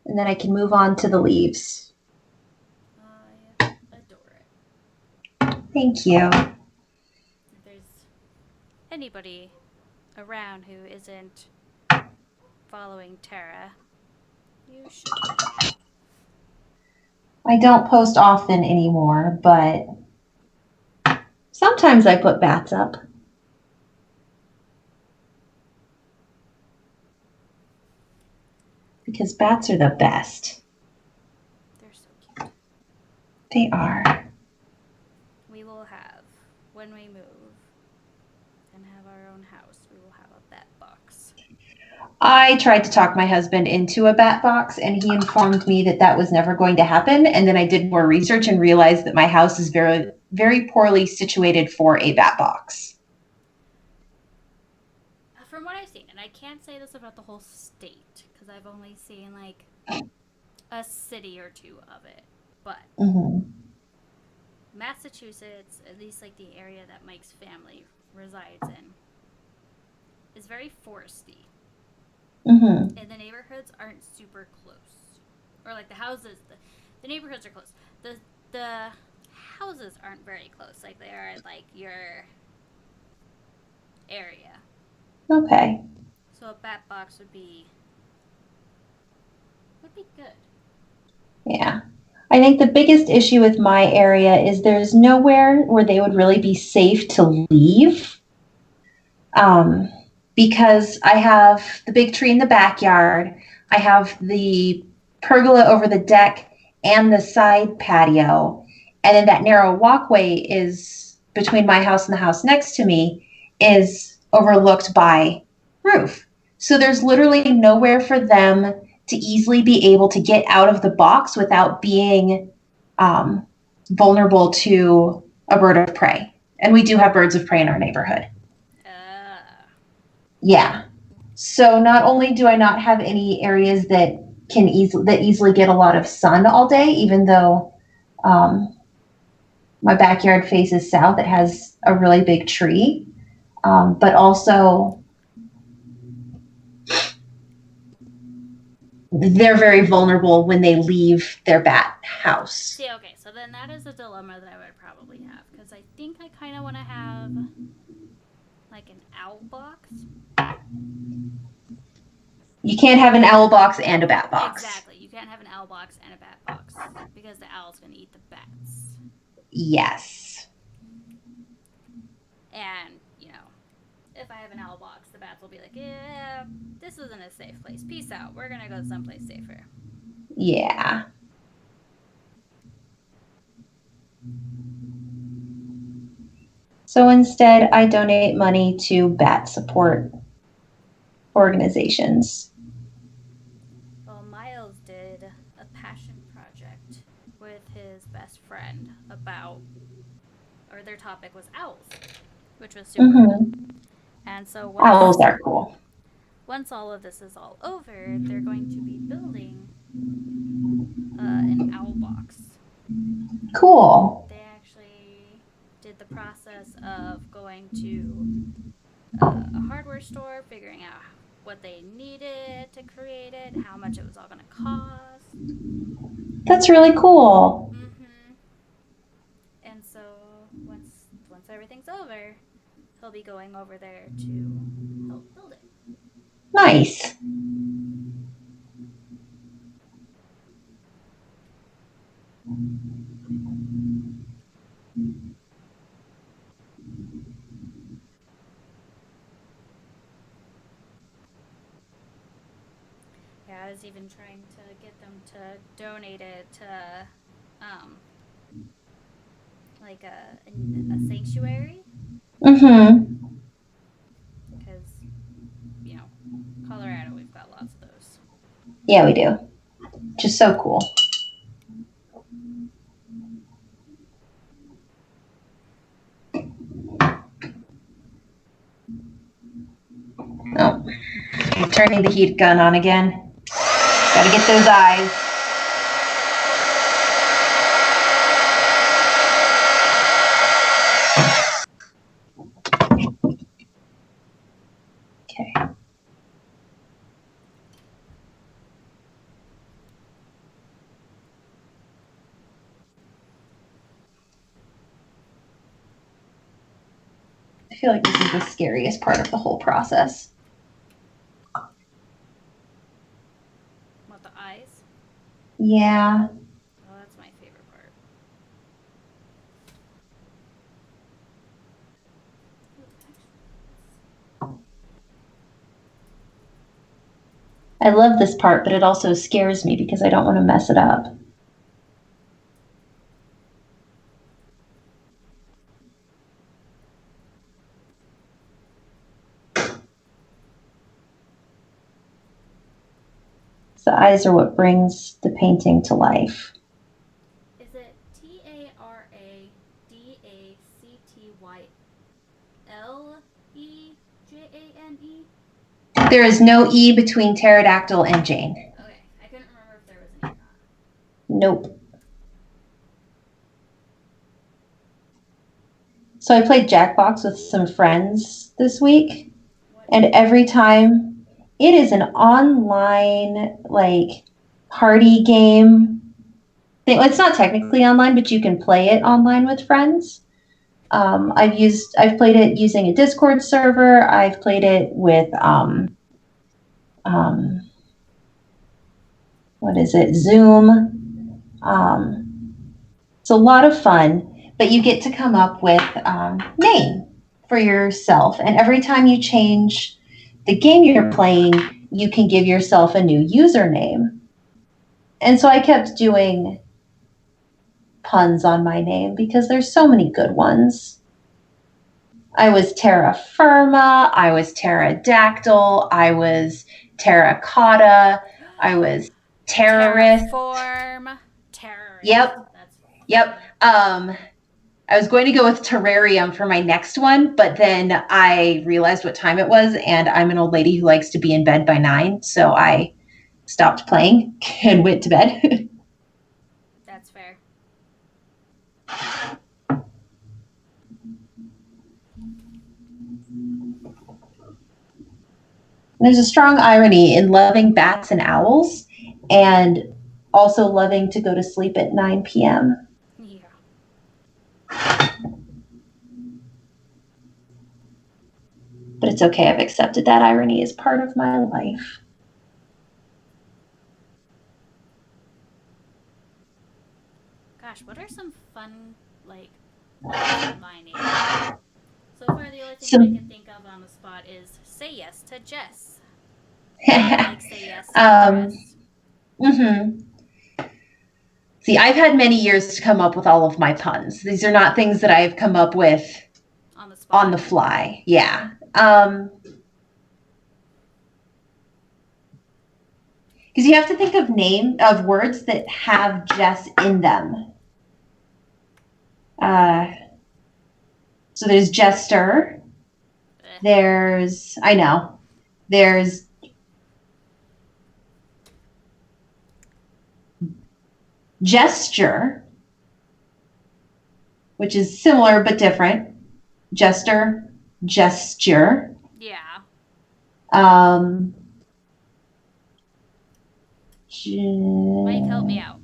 And then I can move on to the leaves. I adore it. Thank you. If there's anybody around who isn't following Tara, you should. I don't post often anymore, but sometimes I put bats up. Because bats are the best. They're so cute. They are. We will have, when we move and have our own house, we will have a bat box. I tried to talk my husband into a bat box, and he informed me that that was never going to happen. And then I did more research and realized that my house is very, very poorly situated for a bat box. From what I've seen, and I can't say this about the whole state, because I've only seen like a city or two of it, but Massachusetts, at least like the area that Mike's family resides in, is very foresty. Mm-hmm. And the neighborhoods aren't super close. Or like the houses, the neighborhoods are close. The houses aren't very close, like they are at like your area. Okay. So a bat box would be good. Yeah. I think the biggest issue with my area is there's nowhere where they would really be safe to leave. Because I have the big tree in the backyard, I have the pergola over the deck and the side patio, and then that narrow walkway is between my house and the house next to me is overlooked by roof. So there's literally nowhere for them to easily be able to get out of the box without being vulnerable to a bird of prey. And we do have birds of prey in our neighborhood. Yeah. So not only do I not have any areas that can easily get a lot of sun all day, even though my backyard faces south, it has a really big tree, but also they're very vulnerable when they leave their bat house. See, okay, so then that is a dilemma that I would probably have, because I think I kind of want to have like an owl box. You can't have an owl box and a bat box. Exactly. You can't have an owl box and a bat box because the owl's going to eat the bats. Yes. And, you know, if I have an owl box, the bats will be like, yeah, this isn't a safe place. Peace out. We're going to go someplace safer. Yeah. So instead, I donate money to bat support organizations. Well, Miles did a passion project with his best friend about, or their topic was owls, which was super cool. And so owls are cool. Once all of this is all over, they're going to be building an owl box. Cool. They actually did the process of going to a hardware store, figuring out what they needed to create it, how much it was all going to cost. That's really cool. Mm-hmm. And so once everything's over, he'll be going over there to help build it. Nice. Yeah, I was even trying to get them to donate it to, like a sanctuary. Mm-hmm. Because, you know, Colorado, we've got lots of those. Yeah, we do. Just so cool. Oh, turning the heat gun on again. Gotta get those eyes. Okay. I feel like this is the scariest part of the whole process. What, the eyes? Yeah. Oh, that's my favorite part. I love this part, but it also scares me because I don't want to mess it up. The eyes are what brings the painting to life. Is it TARADACTYLEJANE? There is no E between pterodactyl and Jane. Okay, I couldn't remember if there was an E or not. Nope. So I played Jackbox with some friends this week, What and is every time it is an online like party game thing. Well, it's not technically online, but you can play it online with friends. I've played it using a Discord server. I've played it with um, what is it, Zoom. It's a lot of fun, but you get to come up with name for yourself, and every time you change the game you're playing, you can give yourself a new username. And so I kept doing puns on my name because there's so many good ones. I was terra firma, I was pterodactyl, I was terracotta, I was terrorist. Terraform. Terrorist. Yep, That's yep. I was going to go with terrarium for my next one, but then I realized what time it was, and I'm an old lady who likes to be in bed by 9, so I stopped playing and went to bed. That's fair. There's a strong irony in loving bats and owls and also loving to go to sleep at 9 p.m. Yeah. But it's okay. I've accepted that irony as part of my life. Gosh, what are some fun, like, with my name? So far, the only thing I can think of on the spot is say yes to Jess. Like say yes to dress. See, I've had many years to come up with all of my puns. These are not things that I've come up with On the spot. on the fly. Yeah. Because you have to think of words that have Jess in them. So there's jester. There's gesture, which is similar but different. Jester, gesture. Yeah. Mike, help me out.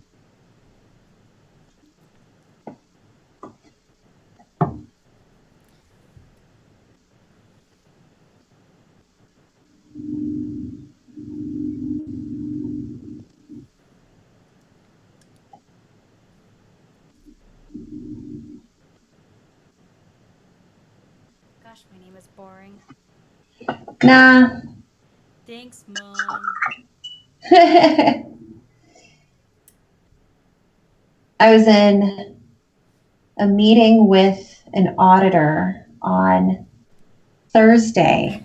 Gosh, my name is boring. Nah. Thanks, Mom. I was in a meeting with an auditor on Thursday.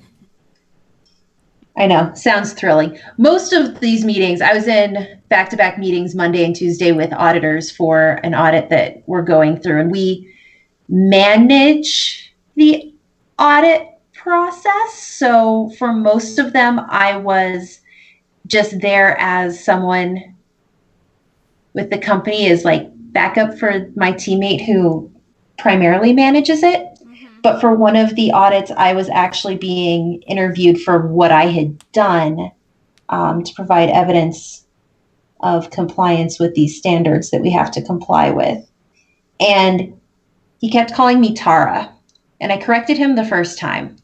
I know, sounds thrilling. Most of these meetings, I was in back-to-back meetings Monday and Tuesday with auditors for an audit that we're going through, and we manage the audit process. So for most of them, I was just there as someone with the company as like backup for my teammate who primarily manages it. But for one of the audits, I was actually being interviewed for what I had done to provide evidence of compliance with these standards that we have to comply with. And he kept calling me Tara, and I corrected him the first time.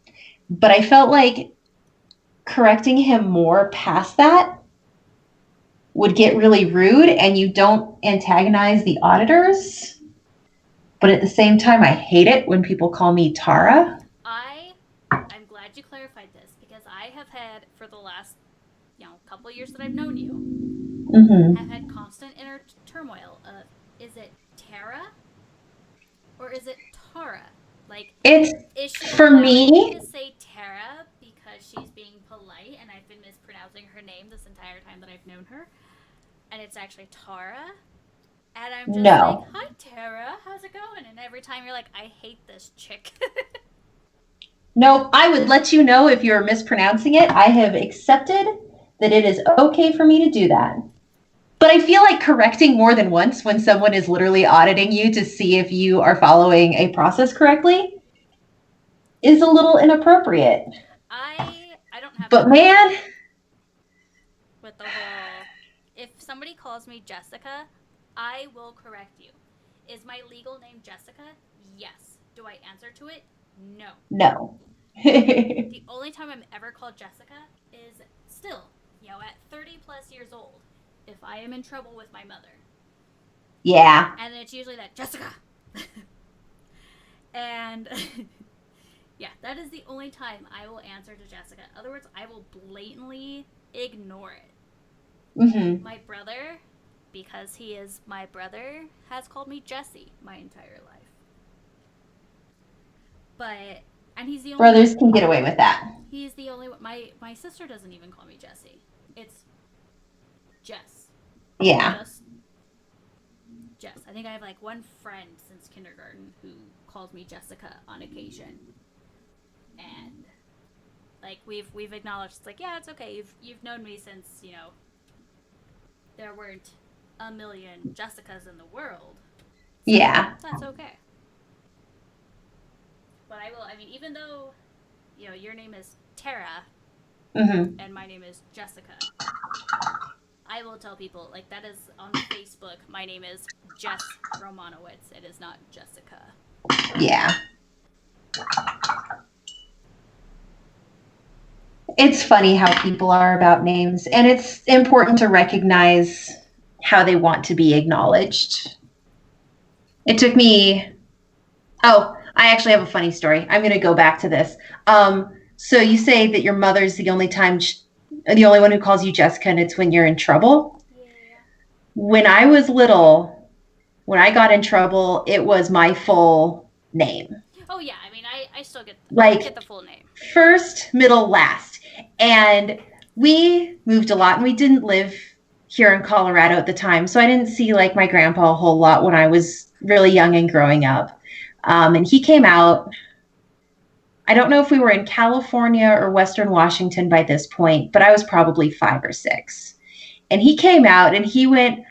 But I felt like correcting him more past that would get really rude, and you don't antagonize the auditors. But at the same time, I hate it when people call me Tara. I'm glad you clarified this because I have had, for the last, couple years that I've known you, have had constant inner turmoil of, is it Tara or is it Tara? Like, it's is she for me to say Tara because she's being polite and I've been mispronouncing her name this entire time that I've known her, and it's actually Tara? And I'm just like, hi, Tara, how's it going? And every time you're like, I hate this chick. Nope, I would let you know if you're mispronouncing it. I have accepted that it is okay for me to do that. But I feel like correcting more than once when someone is literally auditing you to see if you are following a process correctly is a little inappropriate. I don't have But that man, with the whole. If somebody calls me Jessica, I will correct you. Is my legal name Jessica? Yes. Do I answer to it? No. no. The only time I'm ever called Jessica is still, at 30 plus years old, if I am in trouble with my mother. Yeah. And it's usually that, Jessica! And yeah, that is the only time I will answer to Jessica. In other words, I will blatantly ignore it. Mm-hmm. My brother, because he is my brother, has called me Jessie my entire life. And he's the only Brothers one. can get away with that. He's the only one. My sister doesn't even call me Jessie. It's Jess. Yeah. Just Jess. I think I have like one friend since kindergarten who calls me Jessica on occasion. And like we've acknowledged, it's like, yeah, it's okay. You've known me since, there weren't a million Jessicas in the world. So Yeah. that's okay. But even though, your name is Tara, Mm-hmm. and my name is Jessica, I will tell people, like, that is on Facebook, my name is Jess Romanowitz. It is not Jessica. Yeah. It's funny how people are about names, and it's important to recognize how they want to be acknowledged. It took me. Oh, I actually have a funny story. I'm going to go back to this. So you say that your mother's the only one who calls you Jessica, and it's when you're in trouble. Yeah. When I was little, when I got in trouble, it was my full name. Oh, yeah. I still get the full name. First, middle, last. And we moved a lot, and we didn't live here in Colorado at the time. So I didn't see like my grandpa a whole lot when I was really young and growing up. And he came out. I don't know if we were in California or Western Washington by this point, but I was probably 5 or 6. And he came out and he went,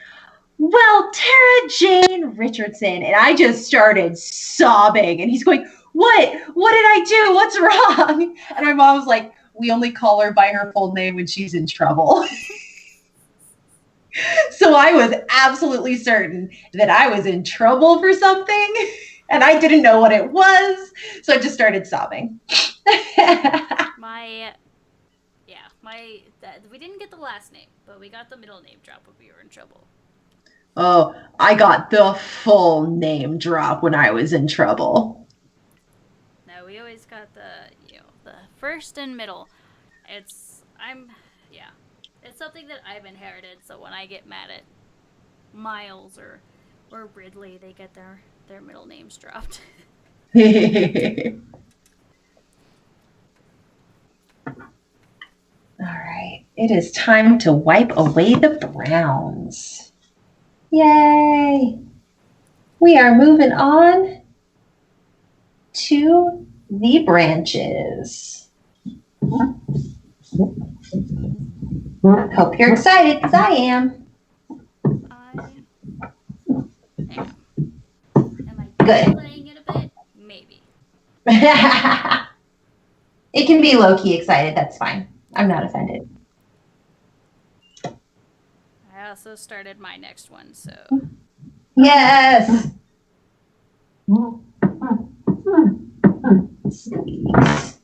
"Well, Tara Jane Richardson." And I just started sobbing. And he's going, What? What did I do? What's wrong?" And my mom was like, "We only call her by her full name when she's in trouble." So I was absolutely certain that I was in trouble for something, and I didn't know what it was. So I just started sobbing. We didn't get the last name, but we got the middle name drop when we were in trouble. Oh, I got the full name drop when I was in trouble. No, we always got the first and middle. It's something that I've inherited, so when I get mad at Miles or Ridley, they get their middle names dropped. All right, it is time to wipe away the browns. Yay! We are moving on to the branches. Hope you're excited, because I am. I am. Am I Good. playing it a bit? Maybe. It can be low-key excited, that's fine. I'm not offended. I also started my next one, so. Yes! Squeeze.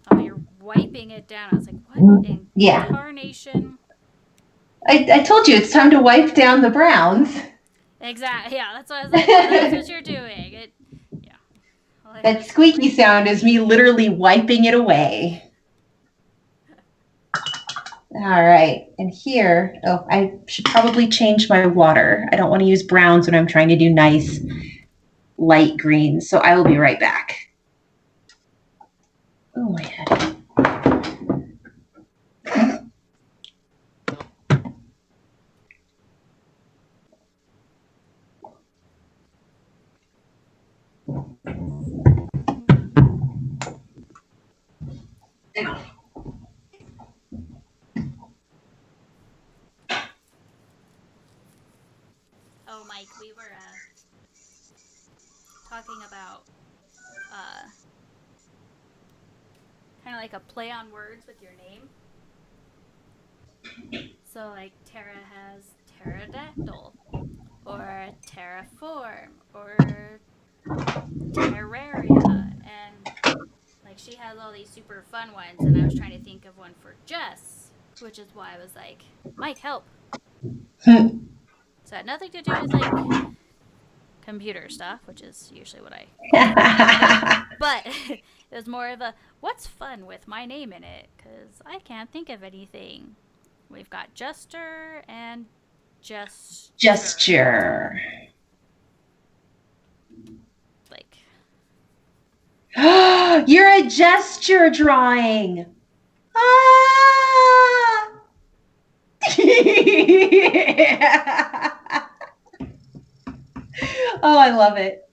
Oh, you're wiping it down. I was like, what in incarnation? I told you, it's time to wipe down the browns. Exactly. Yeah, that's what I was like. That's what you're doing. That squeaky sound is me literally wiping it away. All right, and here, I should probably change my water. I don't want to use browns when I'm trying to do nice light greens, so I will be right back. Oh, my head. Mike, we were talking about kind of like a play on words with your name. So like Tara has pterodactyl, or terraform, or terraria, and like she has all these super fun ones, and I was trying to think of one for Jess, which is why I was like, Mike, help. So it had nothing to do with like computer stuff, which is usually what I but it was more of a what's fun with my name in it, because I can't think of anything. We've got Jester and Gesture. Like, you're a gesture drawing. Ah! Oh, I love it.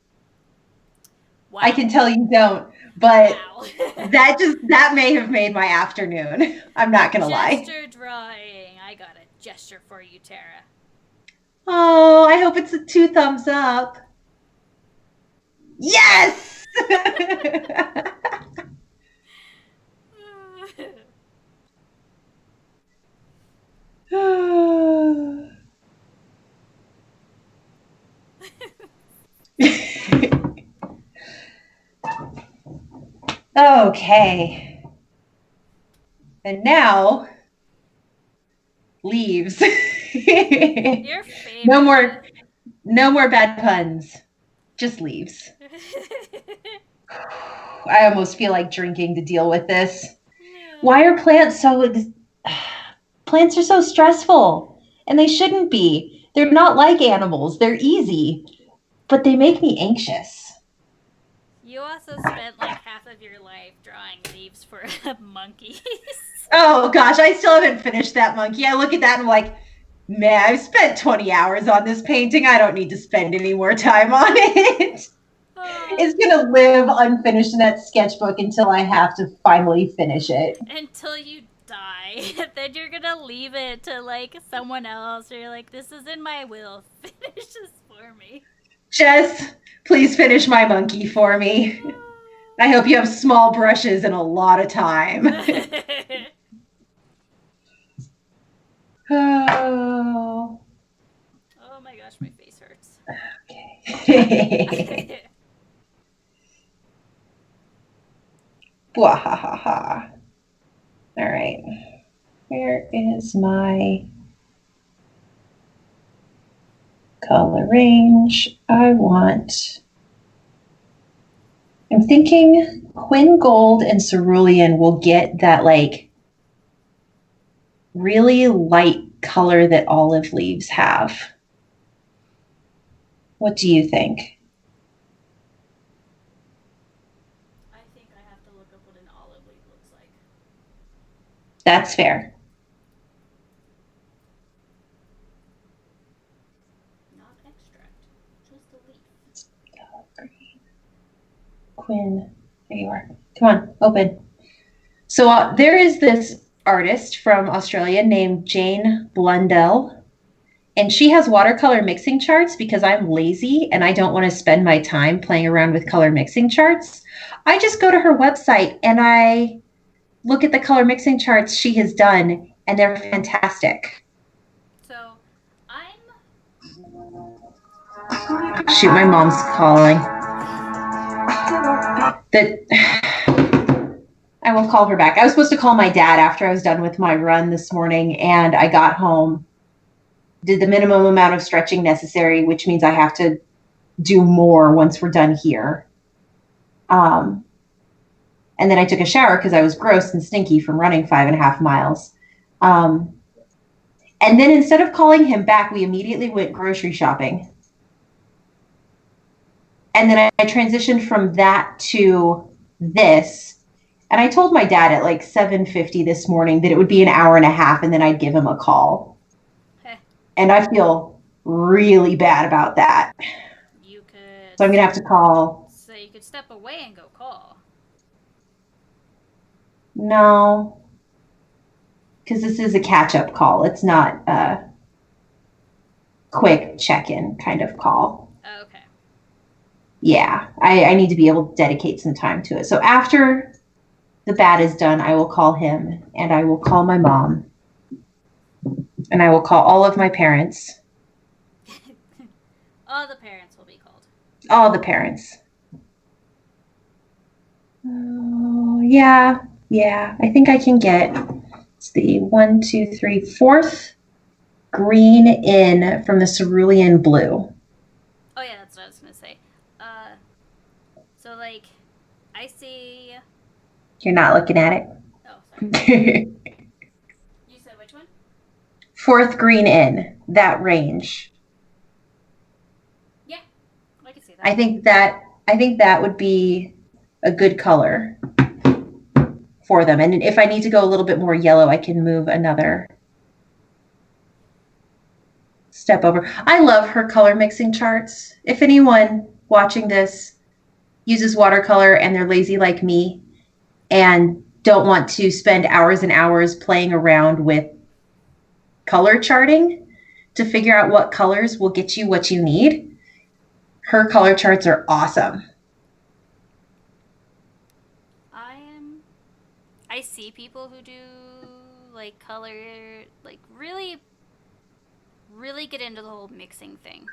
wow. I can tell you don't, but wow. that may have made my afternoon. I'm not gonna lie. Gesture drawing. I got a gesture for you, Tara. Oh, I hope it's a 2 thumbs up. Yes! Okay. And now, leaves. Your favorite. No more bad puns. Just leaves. I almost feel like drinking to deal with this. Yeah. Why are plants so... Plants are so stressful, and they shouldn't be. They're not like animals. They're easy, but they make me anxious. You also spent like half of your life drawing leaves for monkeys. Oh gosh, I still haven't finished that monkey. I look at that and I'm like, man, I've spent 20 hours on this painting. I don't need to spend any more time on it. It's going to live unfinished in that sketchbook until I have to finally finish it. Until you die. Then you're going to leave it to like someone else. Or you're like, this is in my will. Finish this for me. Jess, please finish my monkey for me. I hope you have small brushes and a lot of time. Oh. Oh my gosh, my face hurts. Okay. Bwahaha. All right. Where is my color range? I'm thinking Quinn Gold and Cerulean will get that like really light color that olive leaves have. What do you think? I think I have to look up what an olive leaf looks like. That's fair. Not extract, just a leaf. Quinn, there you are. Come on, open. So there is this artist from Australia named Jane Blundell, and she has watercolor mixing charts because I'm lazy and I don't want to spend my time playing around with color mixing charts. I just go to her website and I look at the color mixing charts she has done, and they're fantastic. So, Shoot, my mom's calling. I will call her back. I was supposed to call my dad after I was done with my run this morning, and I got home, did the minimum amount of stretching necessary, which means I have to do more once we're done here. And then I took a shower because I was gross and stinky from running 5.5 miles. And then instead of calling him back, we immediately went grocery shopping. And then I transitioned from that to this. And I told my dad at like 7:50 this morning that it would be an hour and a half and then I'd give him a call. And I feel really bad about that. you could. So I'm going to have to call. So you could step away and go call. No. Because this is a catch-up call. It's not quick check-in kind of call. Okay. Yeah, I need to be able to dedicate some time to it. So after the bat is done, I will call him, and I will call my mom, and I will call all of my parents. All the parents will be called. All the parents. Yeah. I think I can get, it's the 1, 2, 3, 4th green in from the cerulean blue. Oh yeah, that's what I was gonna say. So like, I see. You're not looking at it. Oh, sorry. You said which one? 4th green in, that range. Yeah, I can see that. I think that would be a good color for them. And if I need to go a little bit more yellow, I can move another step over. I love her color mixing charts. If anyone watching this uses watercolor and they're lazy like me and don't want to spend hours and hours playing around with color charting to figure out what colors will get you what you need, her color charts are awesome. I see people who do like color, like really get into the whole mixing thing.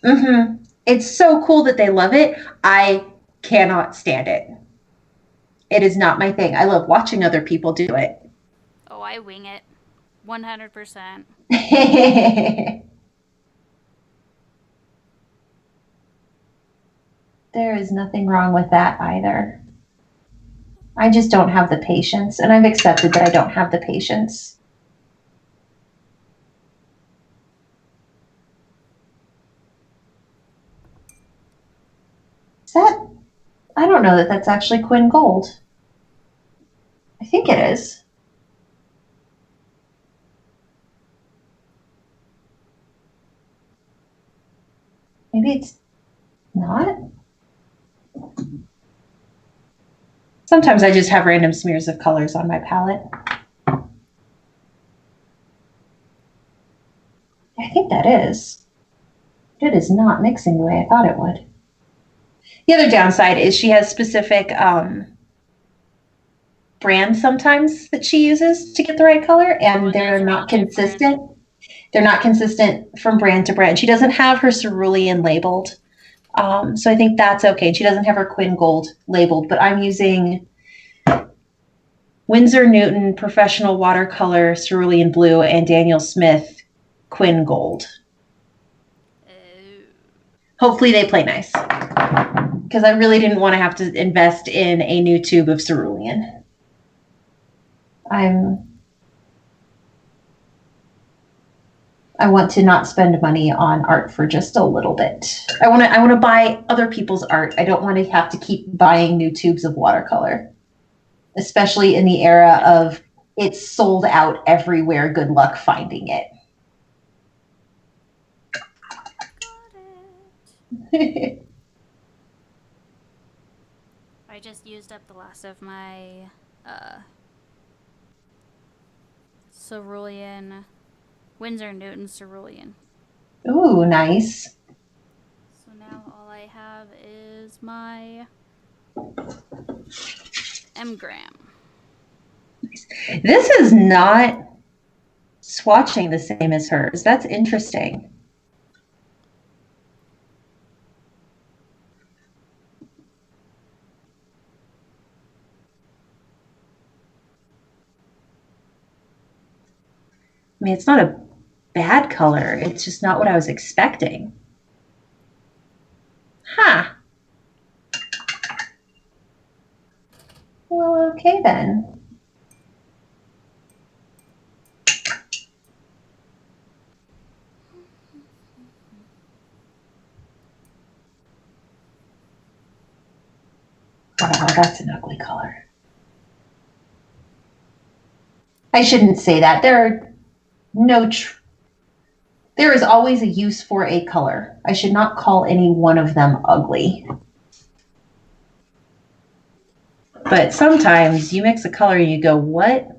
Mm-hmm. It's so cool that they love it. I cannot stand it. It is not my thing. I love watching other people do it. Oh, I wing it. 100%. There is nothing wrong with that either. I just don't have the patience, and I've accepted that I don't have the patience. Is that? I don't know that that's actually Quinn Gold. I think it is. Maybe it's not. Sometimes I just have random smears of colors on my palette. I think that is. It is not mixing the way I thought it would. The other downside is she has specific brands sometimes that she uses to get the right color, and they're not consistent. They're not consistent from brand to brand. She doesn't have her cerulean labeled. So I think that's okay. She doesn't have her Quinn Gold labeled, but I'm using Winsor Newton Professional Watercolor Cerulean Blue and Daniel Smith Quinn Gold. Hopefully they play nice, because I really didn't want to have to invest in a new tube of cerulean. I want to not spend money on art for just a little bit. I want to buy other people's art. I don't want to have to keep buying new tubes of watercolor, especially in the era of it's sold out everywhere. Good luck finding it. Got it. I just used up the last of my cerulean. Winsor Newton cerulean. Ooh, nice. So now all I have is my M-gram. This is not swatching the same as hers. That's interesting. I mean, it's not a bad color. It's just not what I was expecting. Huh. Well, okay then. Wow, that's an ugly color. I shouldn't say that. There is always a use for a color. I should not call any one of them ugly. But sometimes you mix a color and you go, what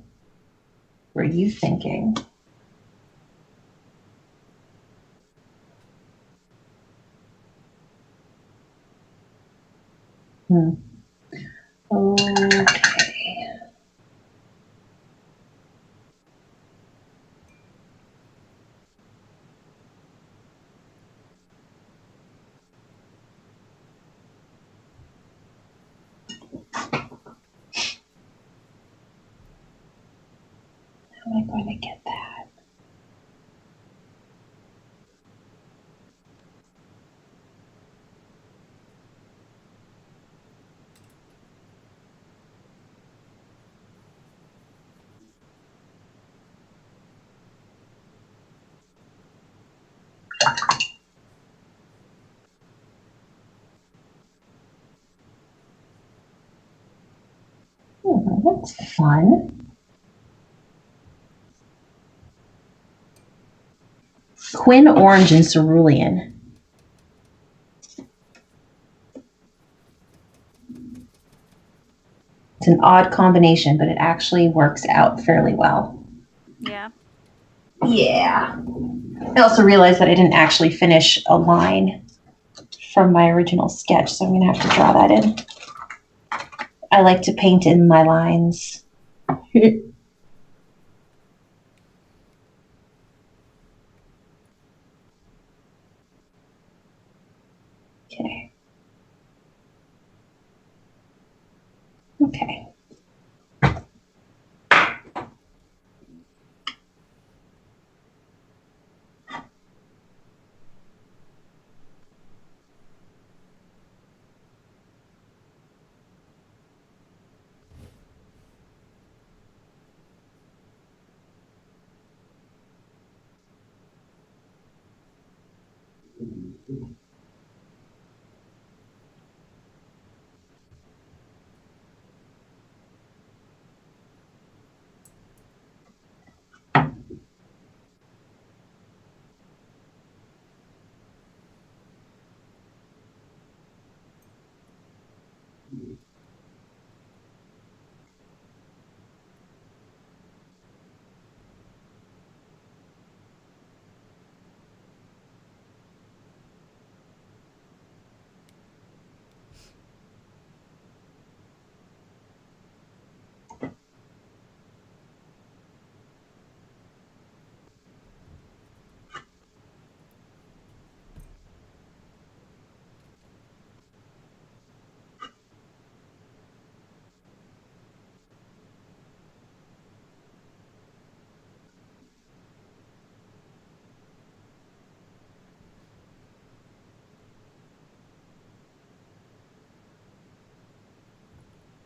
were you thinking? Okay. How am I going to get that? That's fun. Quinn orange and cerulean. It's an odd combination, but it actually works out fairly well. Yeah. Yeah. I also realized that I didn't actually finish a line from my original sketch, so I'm going to have to draw that in. I like to paint in my lines. Okay. Okay.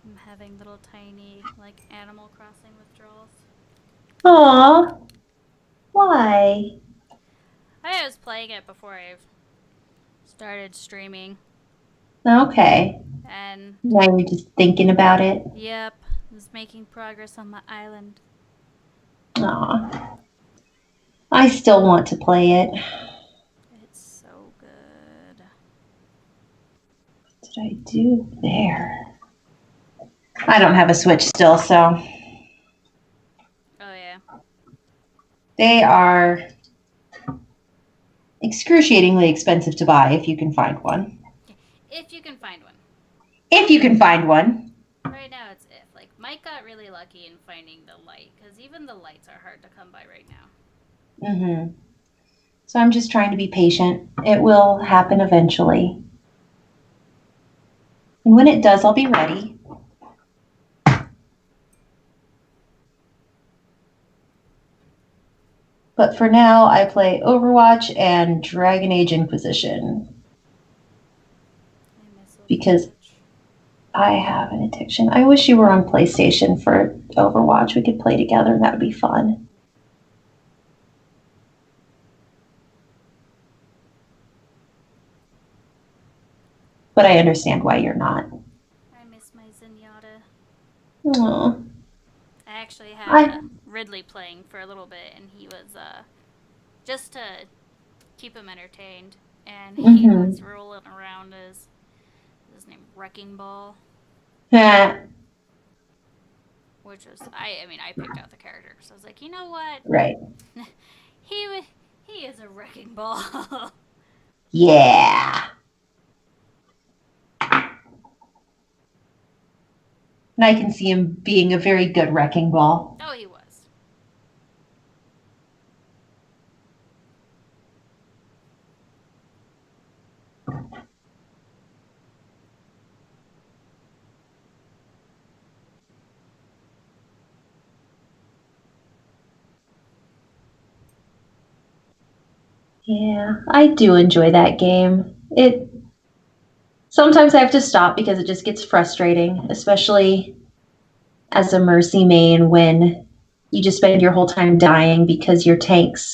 I'm having little tiny, like, Animal Crossing withdrawals. Aw. Why? I was playing it before I started streaming. Okay. And Now you're just thinking about it. yep, I was making progress on my island. Aw. I still want to play it. It's so good. What did I do there? I don't have a Switch still, so Oh yeah. they are excruciatingly expensive to buy if you can find one. If you can find one. If you can find one. Right now it's if. Like, Mike got really lucky in finding the light, because even the lights are hard to come by right now. Mm-hmm. So I'm just trying to be patient. It will happen eventually. And when it does, I'll be ready. But for now, I play Overwatch and Dragon Age Inquisition. I miss Overwatch. Because I have an addiction. I wish you were on PlayStation for Overwatch. We could play together and that would be fun. But I understand why you're not. I miss my Zenyatta. Aww. I actually had Ridley playing for a little bit, and he was just to keep him entertained, and he was rolling around as his name Wrecking Ball, which was I mean I picked out the character because I was like, you know what, Right. he is a Wrecking Ball. Yeah. And I can see him being a very good wrecking ball. Oh, he was. Yeah, I do enjoy that game. Sometimes I have to stop because it just gets frustrating, especially as a Mercy main when you just spend your whole time dying because your tanks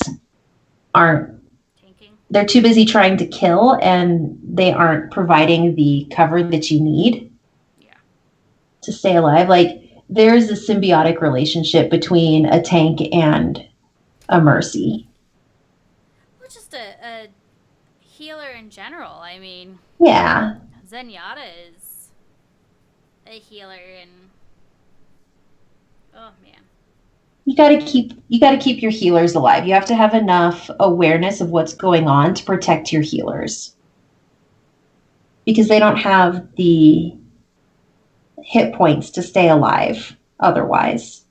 aren't Tanking. they're too busy trying to kill and they aren't providing the cover that you need to stay alive. Like there's a symbiotic relationship between a tank and a Mercy. Well, just a healer in general. I mean, Yeah. Zenyatta is a healer and oh man. You gotta keep your healers alive. You have to have enough awareness of what's going on to protect your healers. Because they don't have the hit points to stay alive otherwise.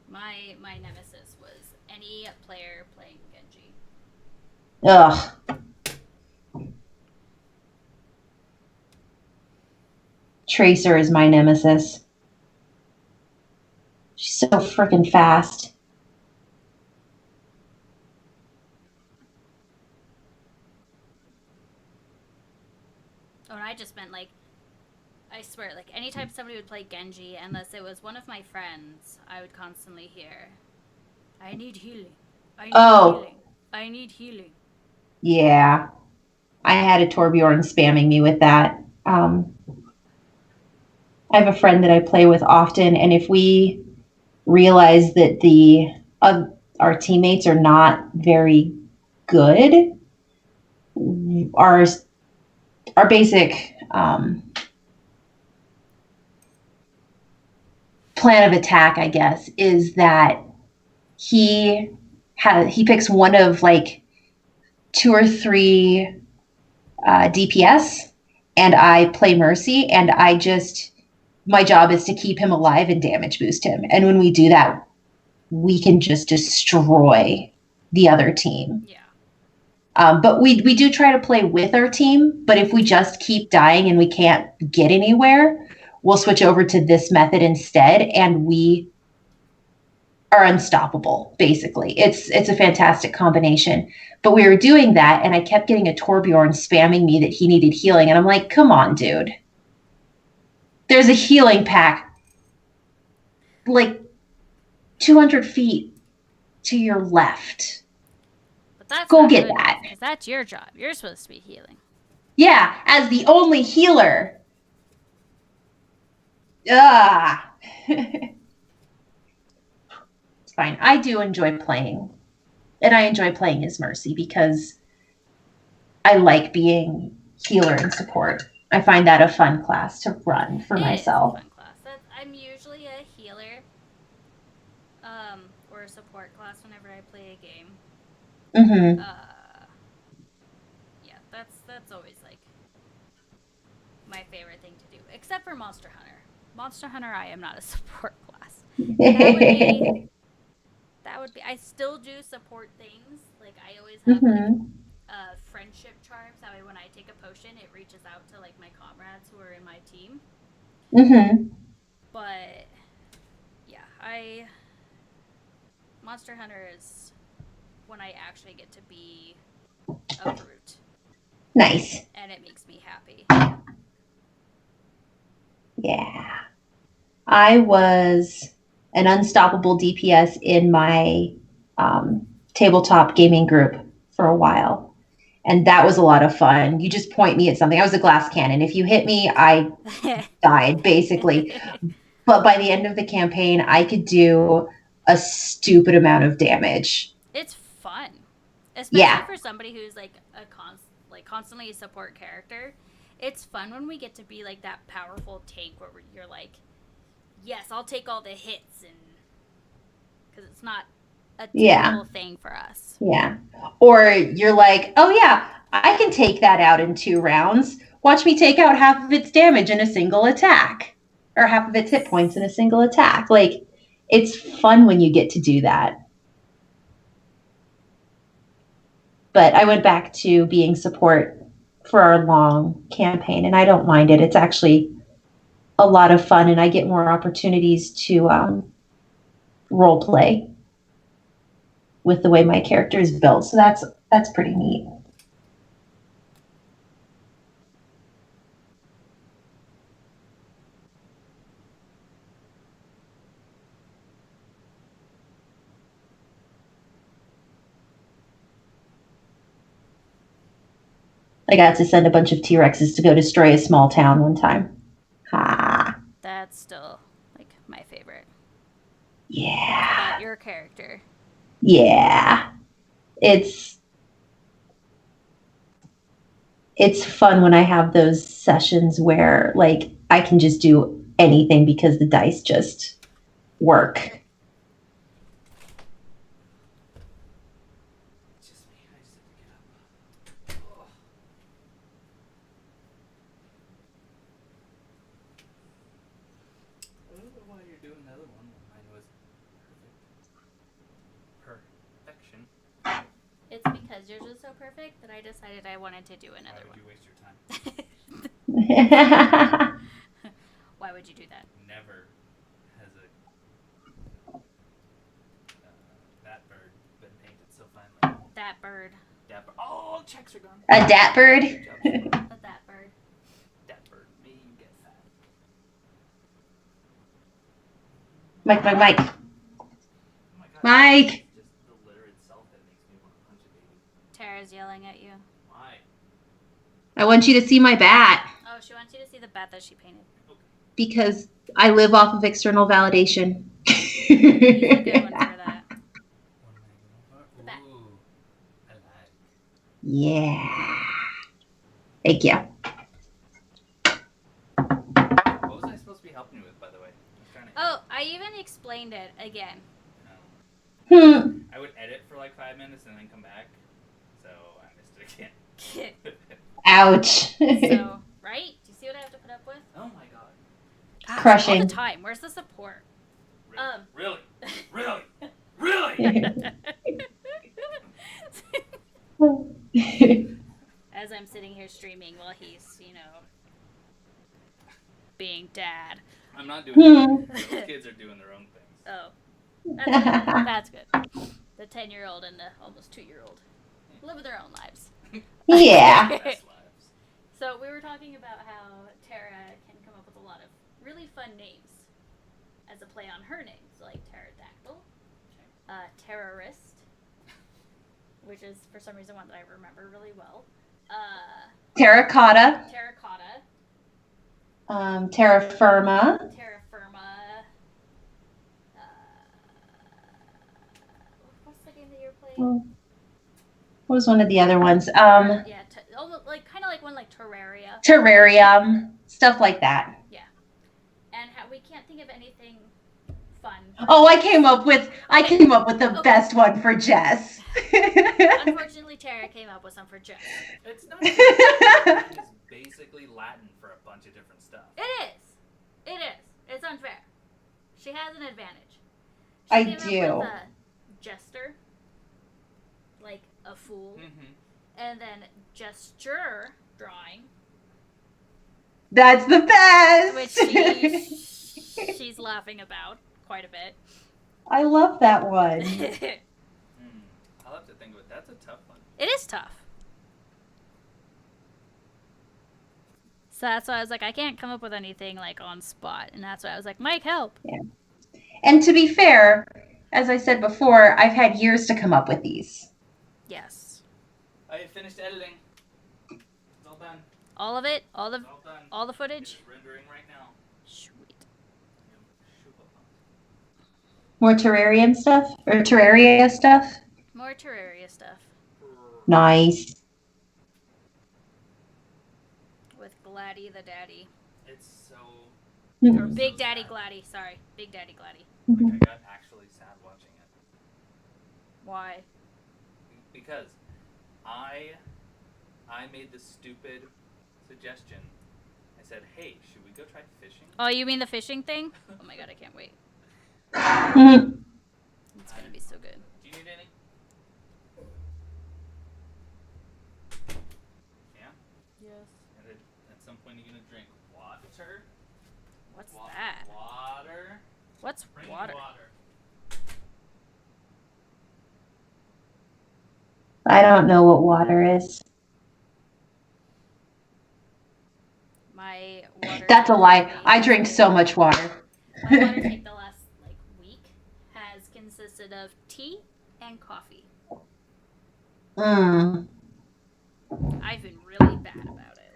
My nemesis was any player playing Genji. Ugh. Tracer is my nemesis. She's so freaking fast. Oh, and I just meant like, I swear, like anytime somebody would play Genji, unless it was one of my friends, I would constantly hear, I need healing. I need healing. I need healing. Yeah. I had a Torbjorn spamming me with that. I have a friend that I play with often, and if we realize that our teammates are not very good, our basic plan of attack, I guess, is that he picks one of like 2 or 3 DPS, and I play Mercy, and my job is to keep him alive and damage boost him. And when we do that, we can just destroy the other team. Yeah. But we do try to play with our team, but if we just keep dying and we can't get anywhere, we'll switch over to this method instead, and we are unstoppable, basically. It's a fantastic combination. But we were doing that, and I kept getting a Torbjorn spamming me that he needed healing, and I'm like, come on, dude. There's a healing pack like 200 feet to your left. But that's go get that. Because that's your job. You're supposed to be healing. Yeah, as the only healer. Ah. It's fine. I do enjoy playing. And I enjoy playing as Mercy because I like being healer and support. I find that a fun class to run for myself. It is a fun class. I'm usually a healer or a support class whenever I play a game. Mm-hmm. Yeah, that's always like my favorite thing to do, except for Monster Hunter. Monster Hunter, I am not a support class. That would be. I still do support things. Like I always have like friendship charms. That way, when I take a potion, it reaches out to like my comrades who are in my team. Mm-hmm. But yeah, Monster Hunter is when I actually get to be a brute. Nice. And it makes me happy. Yeah. I was an unstoppable DPS in my tabletop gaming group for a while. And that was a lot of fun. You just point me at something. I was a glass cannon. If you hit me, I died, basically. But by the end of the campaign, I could do a stupid amount of damage. It's fun. Especially for somebody who's like constantly a support character. It's fun when we get to be like that powerful tank where you're like, yes, I'll take all the hits, and because it's not a typical thing for us. Yeah. Or you're like, oh yeah, I can take that out in 2 rounds. Watch me take out half of its damage in a single attack. or half of its hit points in a single attack. Like, it's fun when you get to do that. But I went back to being support for our long campaign, and I don't mind it. It's actually a lot of fun, and I get more opportunities to role play with the way my character is built. So that's pretty neat. I got to send a bunch of T-Rexes to go destroy a small town one time. Ha. That's still like my favorite. Yeah. About your character. Yeah. It's fun when I have those sessions where like I can just do anything because the dice just work. It's just me. I just have to get up. Oh. I don't know why you're doing another one. Mine was perfection. It's because yours was so perfect that I decided I wanted to do another Why would one. you waste your time? Why would you do that? Never has that bird been painted so finely. That bird. That bird. Oh, checks are gone. A dat bird. Good job, Shane. That bird. That bird. Me, you get fat. Mike. Oh my god. Mike. It's just the litter itself that makes me want to punch a baby. Tara's yelling at you. Why? I want you to see my bat Oh, she wants you to see the bat that she painted. because I live off of external validation. He's a good one for that. The bat. Ooh, I like. Yeah. Thank you. What was I supposed to be helping you with, by the way? I was trying to. Oh, I even explained it again. I would edit for like 5 minutes and then come back, so I missed it again. Ouch. So, right? Do you see what I have to put up with? Oh my god. Gosh, Crushing. all the time. Where's the support? Really? Really? Really? As I'm sitting here streaming while he's, being dad. I'm not doing anything. Those kids are doing their own things. Oh. That's good. The 10-year-old and the almost 2-year-old live their own lives. Yeah. Best lives. So we were talking about how Tara can come up with a lot of really fun names as a play on her names, like Pterodactyl, Terrorist, which is for some reason one that I remember really well. Terracotta. Terracotta. Terra firma. Terra firma. What's the game that you're playing? What was one of the other ones? Yeah, almost kind of like one like Terraria. Terrarium. Stuff like that. Yeah. And we can't think of anything fun. Oh, I came up with the best one for Jess. Unfortunately, Tara came up with some for Jess. It's not. It's basically Latin for a bunch of different stuff. It is. It is. It's unfair. She has an advantage. She I came do. up with a jester, like a fool, and then gesture drawing, That's the best. which she's laughing about quite a bit. I love that one. I'll have to think of it. That's a tough one. It is tough. So that's why I was like, I can't come up with anything like on spot, and that's why I was like, Mike, help. Yeah. And to be fair, as I said before, I've had years to come up with these. Yes. I finished editing. It's all done. All of it? It's all done. All the footage? It's rendering right now. Sweet. More terrarium stuff? Or Terraria stuff? More Terraria stuff. Nice. With Gladdy the Daddy. It's so. Or Big Daddy Gladdy, sorry. Big Daddy Gladdy. Like, I got actually sad watching it. Why? Because I made the stupid suggestion I said, hey, should we go try fishing? Oh, you mean the fishing thing? Oh my god, I can't wait. Mhm. It's gonna be so good. Do you need any? Yeah? Yes. And then at some point you're gonna drink water. What's that? Water. What's Bring water? me water. I don't know what water is. My water. That's a take lie. lately I has drink been- so much water. My water take the last week has consisted of tea and coffee. Mm. I've been really bad about it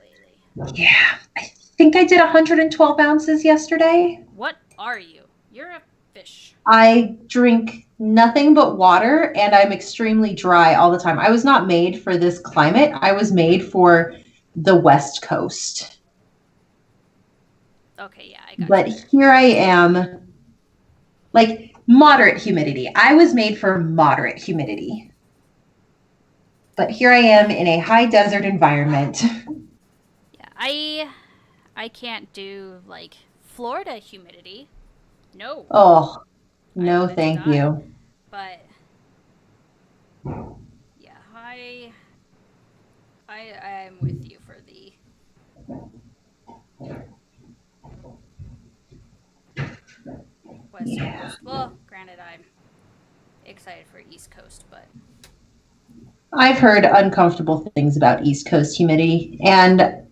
lately. Yeah, I think I did 112 ounces yesterday. What are you? You're a fish. I drink nothing but water, and I'm extremely dry all the time. I was not made for this climate. I was made for the West Coast. Okay, yeah, I got But you. here I am, like moderate humidity. I was made for moderate humidity. But here I am in a high desert environment. Yeah, I can't do like Florida humidity. No. Oh, I no, wanted to thank die. you. But yeah, I'm with you for the West Coast. Well, granted, I'm excited for East Coast, but I've heard uncomfortable things about East Coast humidity. And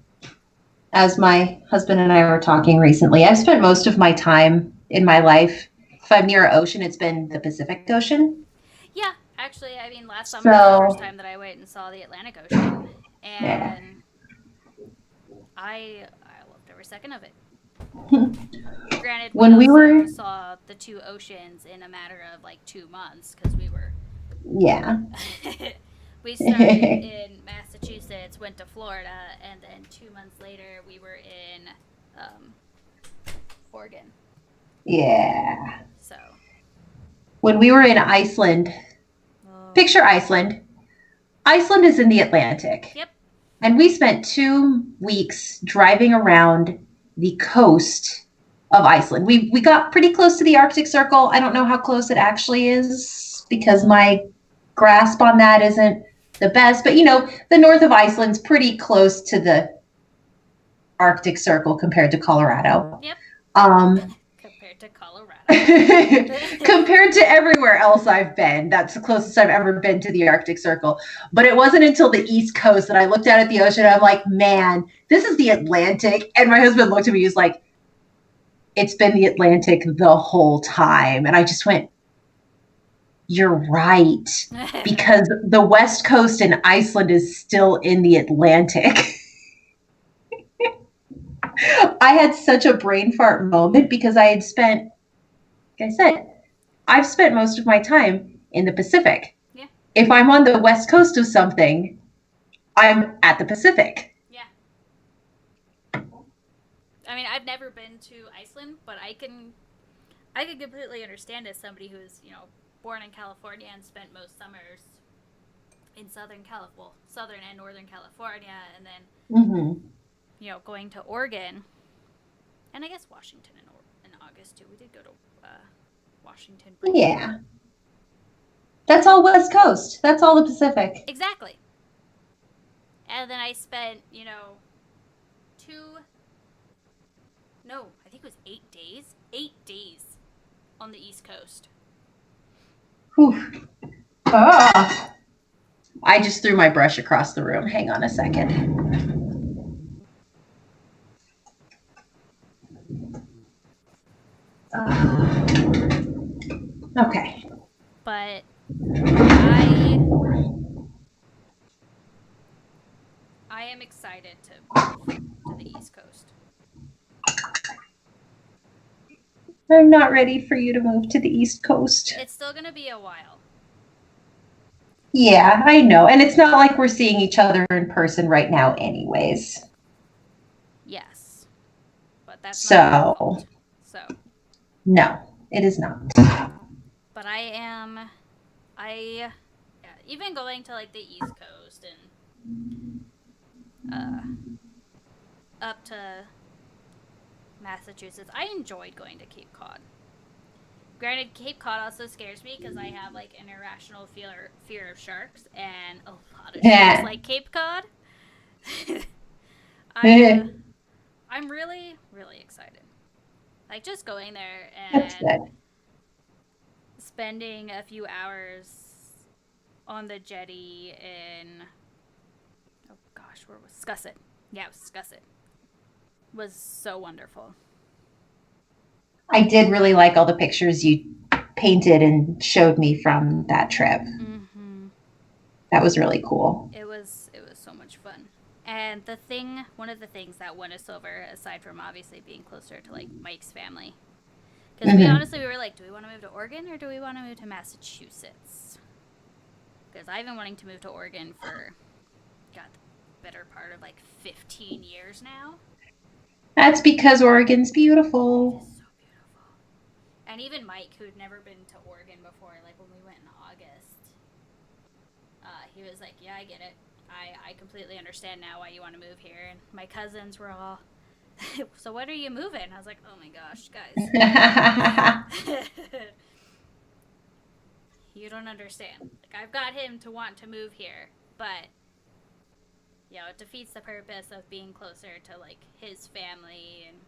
as my husband and I were talking recently, I've spent most of my time in my life, if I'm near an ocean, it's been the Pacific Ocean. yeah, actually, I mean, last summer was the first time that I went and saw the Atlantic Ocean, and I loved every second of it. Granted, When we also were- saw the two oceans in a matter of like 2 months because we were Yeah. we started in Massachusetts, went to Florida, and then 2 months later we were in Oregon. Yeah. So When we were in Iceland, picture Iceland. Iceland is in the Atlantic. Yep. And we spent 2 weeks driving around the coast of Iceland. We got pretty close to the Arctic Circle. I don't know how close it actually is because my grasp on that isn't the best. But, you know, the north of Iceland's pretty close to the Arctic Circle compared to Colorado. Yep. Um, Compared to Colorado. compared to everywhere else I've been, that's the closest I've ever been to the Arctic Circle. But it wasn't until the East Coast that I looked out at the ocean and I'm like, man, this is the Atlantic. And my husband looked at me, he was like, it's been the Atlantic the whole time. And I just went, you're right. Because the West Coast in Iceland is still in the Atlantic. I had such a brain fart moment because I had spent, like I said, I've spent most of my time in the Pacific. Yeah. If I'm on the West Coast of something, I'm at the Pacific. Yeah. I mean, I've never been to Iceland, but I can completely understand as somebody who's, you know, born in California and spent most summers in Southern and Northern California, and then you know, going to Oregon, and I guess Washington in August too. We did go to Washington. Yeah. That's all West Coast. That's all the Pacific. Exactly. And then I spent, you know, I think it was 8 days. 8 days on the East Coast. Whew. Ah. I just threw my brush across the room. Hang on a second. Okay. But I am excited to move to the East Coast. I'm not ready for you to move to the East Coast. It's still going to be a while. Yeah, I know. And it's not like we're seeing each other in person right now anyways. Yes. But that's not my So, fault. So, no, it is not. but yeah, even going to like the East Coast and up to Massachusetts. I enjoyed going to Cape Cod. Granted, Cape Cod also scares me because I have like an irrational fear of sharks, and a lot of sharks like Cape Cod. I'm really, really excited. Like just going there and spending a few hours on the jetty in, oh gosh, where was Scusset? Yeah, it was Scusset. Was so wonderful. I did really like all the pictures you painted and showed me from that trip. Mm-hmm. That was really cool. It was so much fun. And one of the things that won us over, aside from obviously being closer to like Mike's family, because we were like, do we want to move to Oregon or do we want to move to Massachusetts? Because I've been wanting to move to Oregon for, God, the better part of like 15 years now. That's because Oregon's beautiful. It is so beautiful. And even Mike, who'd never been to Oregon before, like when we went in August, he was like, yeah, I get it. I completely understand now why you want to move here. And my cousins were all, so when are you moving? I was like, oh my gosh, guys. You don't understand. Like, I've got him to want to move here, but, you know, it defeats the purpose of being closer to, like, his family. And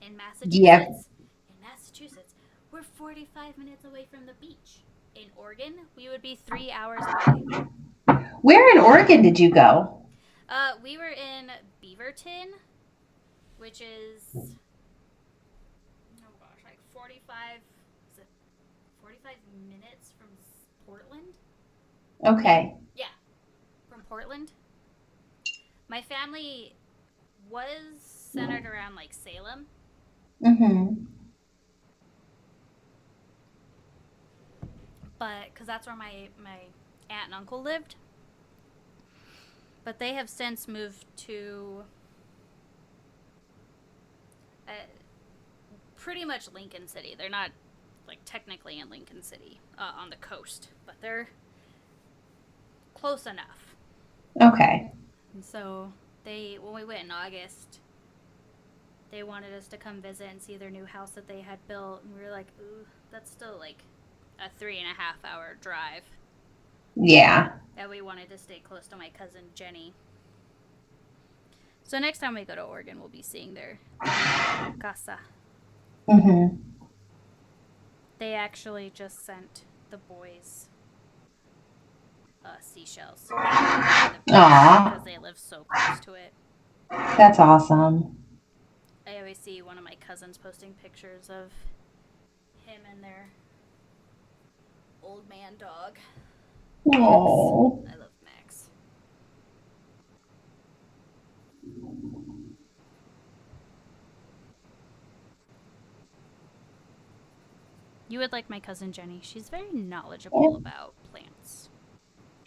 in Massachusetts, we're 45 minutes away from the beach. In Oregon, we would be 3 hours away. Where in Oregon did you go? We were in Beaverton, which is, oh gosh, like 45 minutes from Portland. Okay. Yeah, from Portland. My family was centered around like Salem. Mm-hmm. But, because that's where my aunt and uncle lived. But they have since moved to pretty much Lincoln City. They're not, like, technically in Lincoln City on the coast, but they're close enough. Okay. And so, when we went in August, they wanted us to come visit and see their new house that they had built. And we were like, ooh, that's still, like, a 3.5-hour drive. Yeah. That we wanted to stay close to my cousin Jenny. So next time we go to Oregon, we'll be seeing their casa. Mm-hmm. They actually just sent the boys seashells. Aww. Because they live so close to it. That's awesome. I always see one of my cousins posting pictures of him and their old man dog. Oh. I love Max. You would like my cousin Jenny. She's very knowledgeable about plants.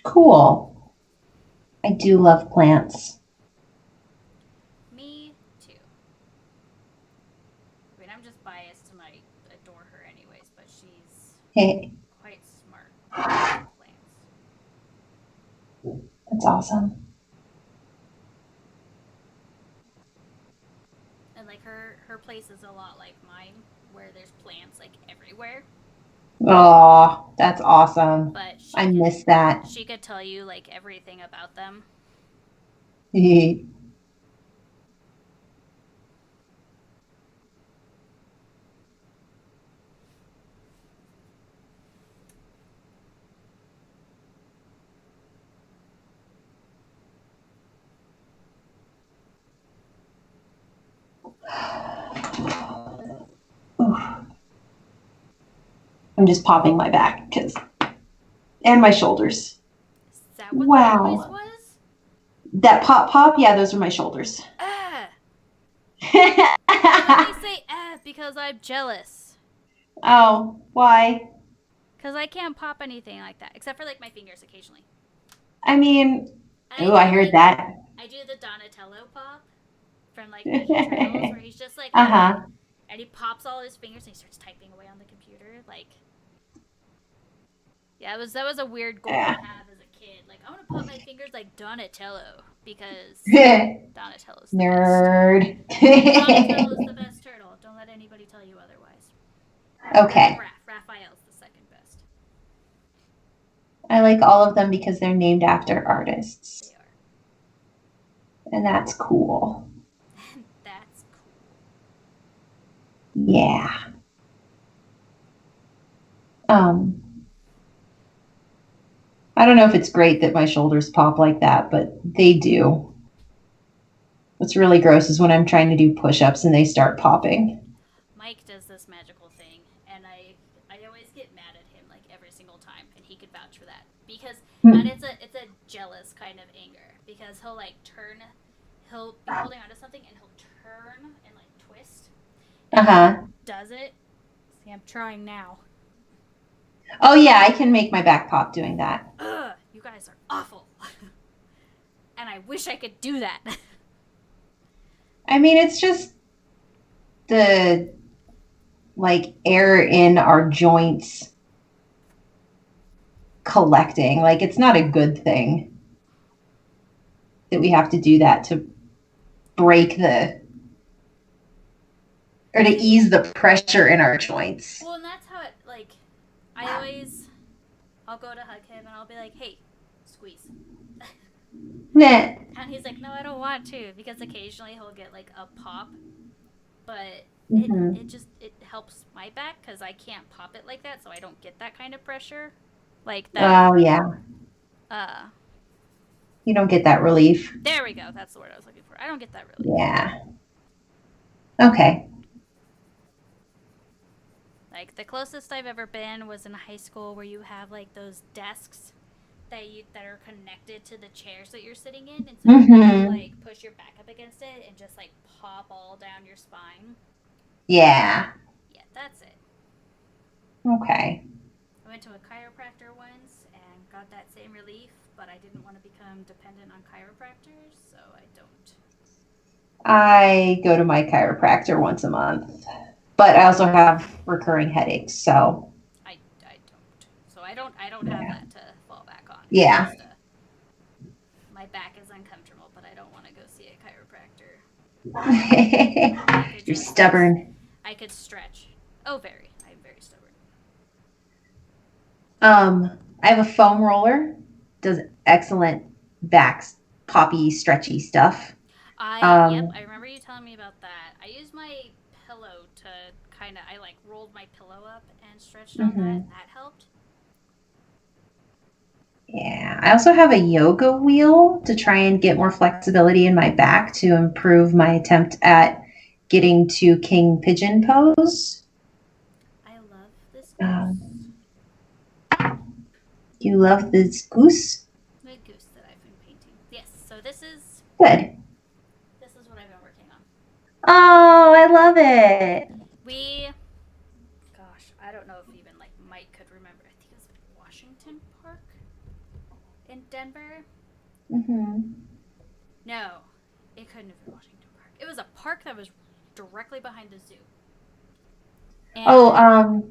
Cool. I do love plants. Me too. I mean, I'm just biased and I adore her anyways, but she's quite smart about plants. That's awesome. And like her place is a lot like mine, where there's plants like everywhere. Oh, that's awesome. But I miss that. She could tell you like everything about them. I'm just popping my back and my shoulders. Is that what that noise was? That pop, yeah, those are my shoulders. I only say because I'm jealous. Oh, why? Because I can't pop anything like that, except for like my fingers occasionally. I mean, I heard that. I do the Donatello pop from like Ninja Turtles, where he's just like, and he pops all his fingers and he starts typing away on the computer. Like, yeah, that was a weird goal to have as a kid. Like, I want to pop my fingers like like Donatello because Donatello's the Nerd. best. Donatello's the best turtle. Don't let anybody tell you otherwise. Okay. Raphael's the second best. I like all of them because they're named after artists. They are. And that's cool. That's cool. Yeah. I don't know if it's great that my shoulders pop like that, but they do. What's really gross is when I'm trying to do push-ups and they start popping. Mike does this magical thing, and I always get mad at him like every single time, and he could vouch for that because and it's a jealous kind of anger because he'll be holding onto something and he'll turn and like twist. And does it? See, I'm trying now. Oh yeah, I can make my back pop doing that. Ugh, you guys are awful. And I wish I could do that. I mean, it's just the like air in our joints collecting. Like it's not a good thing that we have to do that to break or to ease the pressure in our joints. Well, and that's how it like I'll go to hug him and I'll be like, "Hey, squeeze." Nah. And he's like, "No, I don't want to," because occasionally he'll get like a pop, but it helps my back because I can't pop it like that, so I don't get that kind of pressure, like that. Oh yeah. You don't get that relief. There we go. That's the word I was looking for. I don't get that relief. Yeah. Okay. Like the closest I've ever been was in high school, where you have like those desks that are connected to the chairs that you're sitting in, and so you can like push your back up against it and just like pop all down your spine. Yeah. Yeah, that's it. Okay. I went to a chiropractor once and got that same relief, but I didn't want to become dependent on chiropractors, so I don't. I go to my chiropractor once a month, but I also have recurring headaches, so I don't. So I don't have that to fall back on. Yeah. Just, my back is uncomfortable, but I don't want to go see a chiropractor. You're stubborn. I could stretch. Oh, very. I'm very stubborn. I have a foam roller. Does excellent back poppy stretchy stuff. Yep, I remember you telling me about that. I used my pillow to I like rolled my pillow up and stretched on that, and that helped. Yeah, I also have a yoga wheel to try and get more flexibility in my back to improve my attempt at getting to king pigeon pose. I love this goose. You love this goose? The goose that I've been painting. Yes, so this is Good. This is what I've been working on. Oh, I love it. Gosh, I don't know if even like Mike could remember. I think it was Washington Park in Denver. No, it couldn't have been Washington Park. It was a park that was directly behind the zoo. And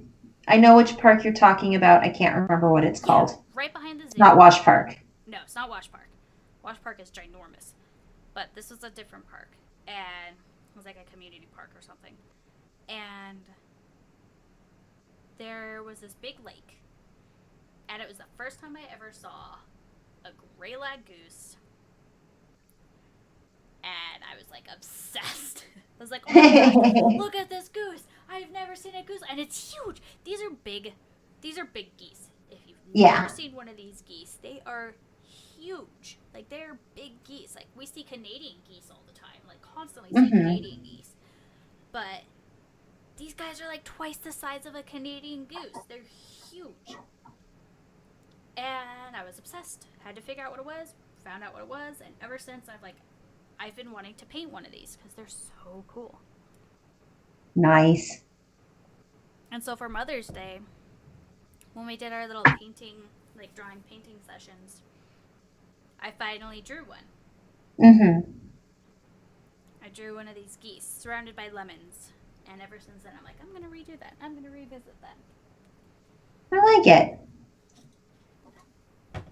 I know which park you're talking about. I can't remember what it's called. Right behind the zoo. Not Wash Park. No, it's not Wash Park. Wash Park is ginormous. But this was a different park. And it was like a community park or something. And there was this big lake. And it was the first time I ever saw a gray lag goose. And I was like obsessed. I was like, oh my gosh, look at this goose. I've never seen a goose. And it's huge. These are big geese. If you've never seen one of these geese, they are huge. Like, they're big geese. Like, we see Canadian geese all the time. Like, constantly see Canadian geese. But these guys are like twice the size of a Canadian goose. They're huge. And I was obsessed. Had to figure out what it was. Found out what it was. And ever since, I've been wanting to paint one of these because they're so cool. Nice. And so for Mother's Day, when we did our little painting, like drawing painting sessions, I finally drew one. I drew one of these geese surrounded by lemons. And ever since then, I'm like, I'm going to redo that. I'm going to revisit that. I like it.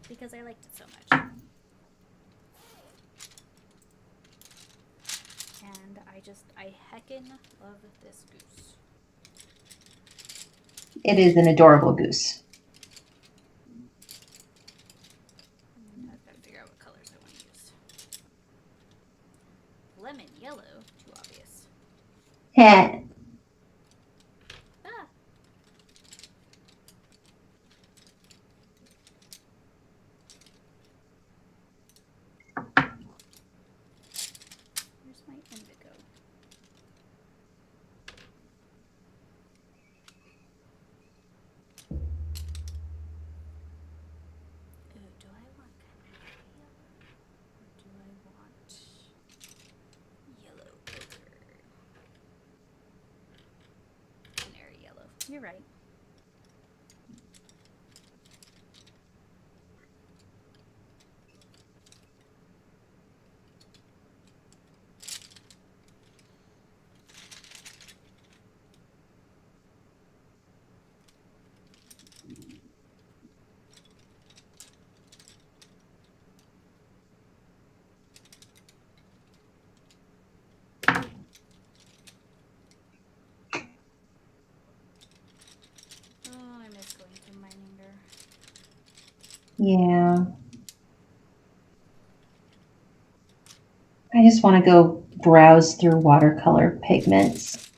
Because I liked it so much. I heckin' love this goose. It is an adorable goose. I've got to figure out what colors I want to use. Lemon yellow, too obvious. Heh. Ah. Where's my indigo? Ooh, do I want canary yellow? Or do I want yellow ochre? Canary yellow. You're right. Oh, I miss going to Mininger. Yeah. I just want to go browse through watercolor pigments.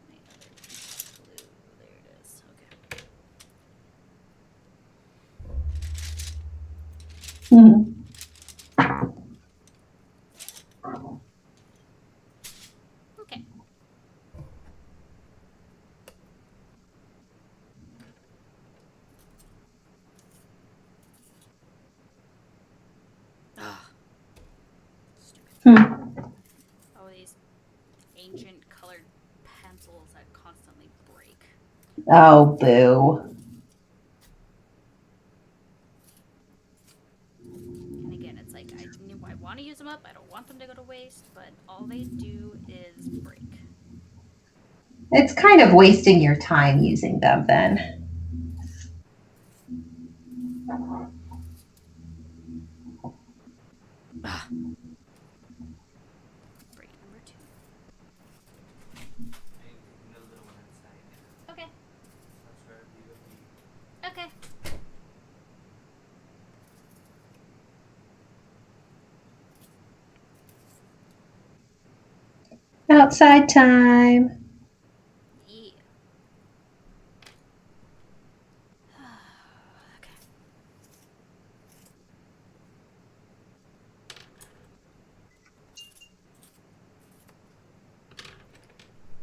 My other blue. There it is. Okay. Mhm. Okay. Ah. Stupid. Hmm. Oh, these ancient colored pencils that constantly break. Oh, boo. And again, it's like I want to use them up. I don't want them to go to waste, but all they do is break. It's kind of wasting your time using them then. Ah. Break number 2. I need to take another little one outside. Okay. That's where I'll leave it be. Okay. Outside time. Yeah. Okay.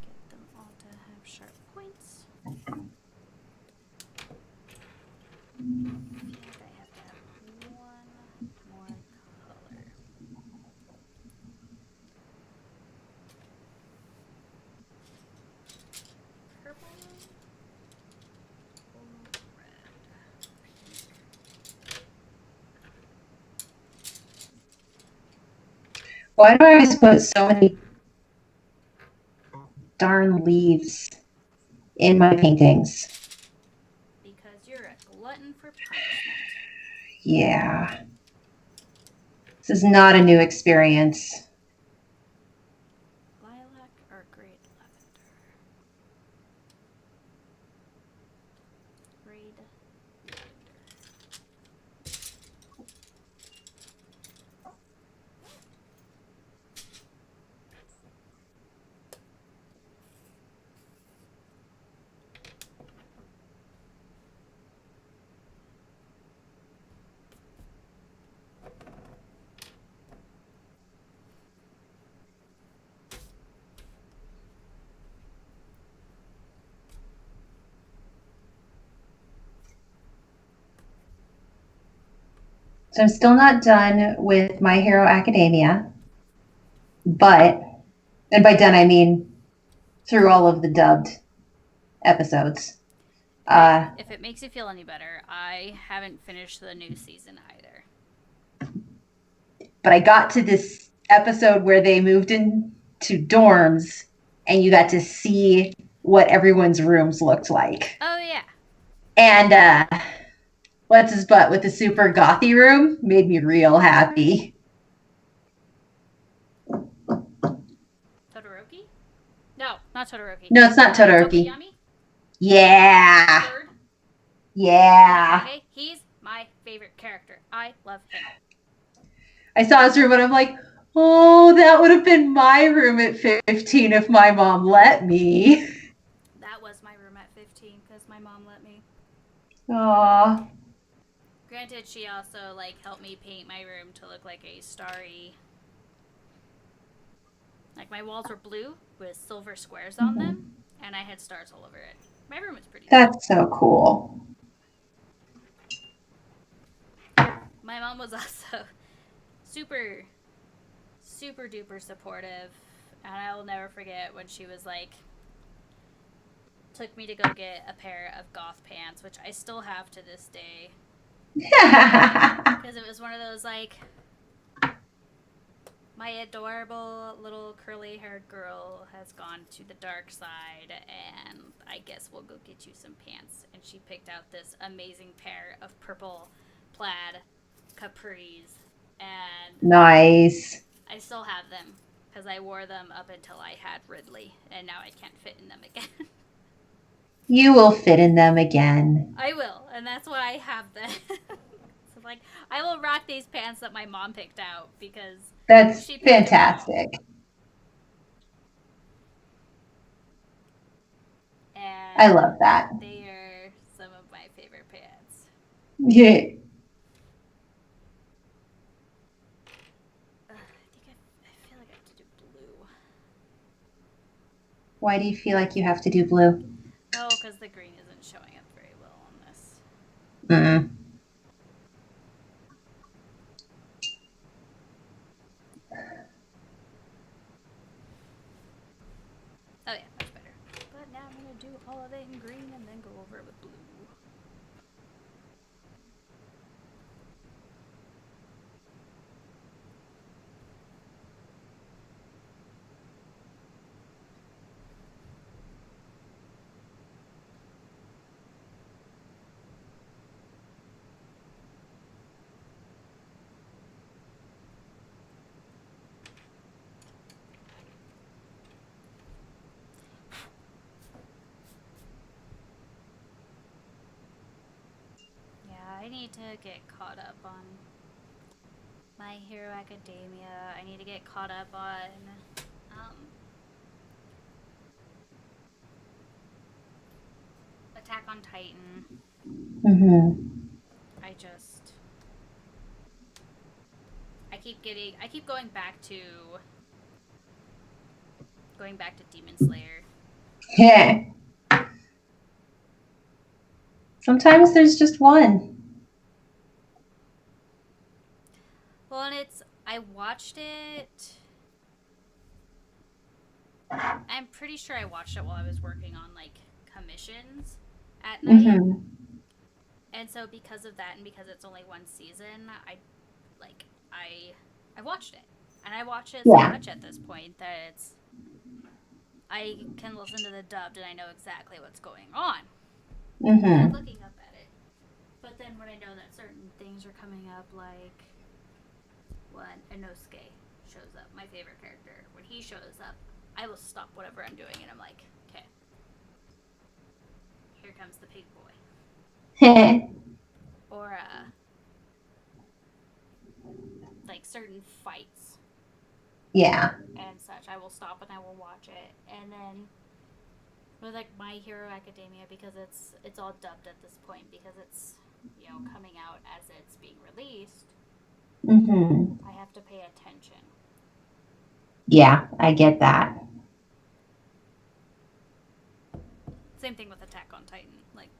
Get them all to have sharp points. I feel like I have to have one more color. Purple or red? Why do I always put so many darn leaves in my paintings? Because you're a glutton for punishment. Yeah. This is not a new experience. Lilac or great lavender? Great lavender. So I'm still not done with My Hero Academia, but, and by done I mean through all of the dubbed episodes. If it makes you feel any better, I haven't finished the new season either. But I got to this episode where they moved into dorms and you got to see what everyone's rooms looked like. Oh, yeah. And what's his butt with the super gothy room made me real happy. Todoroki? No, not Todoroki. No, it's not Todoroki. Tokiyami? Yeah. Third? Yeah. Kage? He's my favorite character. I love him. I saw his room and I'm like, oh, that would have been my room at 15 if my mom let me. That was my room at 15 because my mom let me. Aw. Granted, she also like helped me paint my room to look like a starry. Like my walls were blue with silver squares on them, and I had stars all over it. My room was pretty. That's so cool. My mom was also super, super duper supportive, and I will never forget when she was like, took me to go get a pair of goth pants, which I still have to this day. Because it was one of those like, my adorable little curly haired girl has gone to the dark side, and I guess we'll go get you some pants. And she picked out this amazing pair of purple plaid capris, and Nice. I still have them because I wore them up until I had Ridley, and now I can't fit in them again. You will fit in them again. I will, and that's why I have them. So like, I will rock these pants that my mom picked out because That's she picked them out. fantastic. And I love that. they are some of my favorite pants. Yeah. I feel like I have to do blue. Why do you feel like you have to do blue? Oh, because the green isn't showing up very well on this. Mm. Oh yeah, much better. But now I'm going to do all of it in green and then go over it with blue. Yeah, I need to get caught up on My Hero Academia. I need to get caught up on Attack on Titan. Mm-hmm. I keep going back to Demon Slayer. Yeah. Sometimes there's just one. Well, and I watched it. I'm pretty sure I watched it while I was working on like commissions at night. Mm-hmm. And so because of that and because it's only one season, I watched it. And I watch it so much at this point that I can listen to the dubbed and I know exactly what's going on. Mm-hmm. I'm looking up at it. But then when I know that certain things are coming up, like when Inosuke shows up, my favorite character, when he shows up, I will stop whatever I'm doing and I'm like, okay, here comes the pig boy. Or like certain fights. Yeah. And such, I will stop and I will watch it. And then with like My Hero Academia, because it's all dubbed at this point because it's coming out as it's being released. Mm-hmm. I have to pay attention. Yeah, I get that. Same thing with Attack on Titan. Like,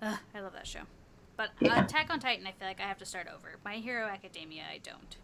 I love that show. But Attack on Titan, I feel like I have to start over. My Hero Academia, I don't.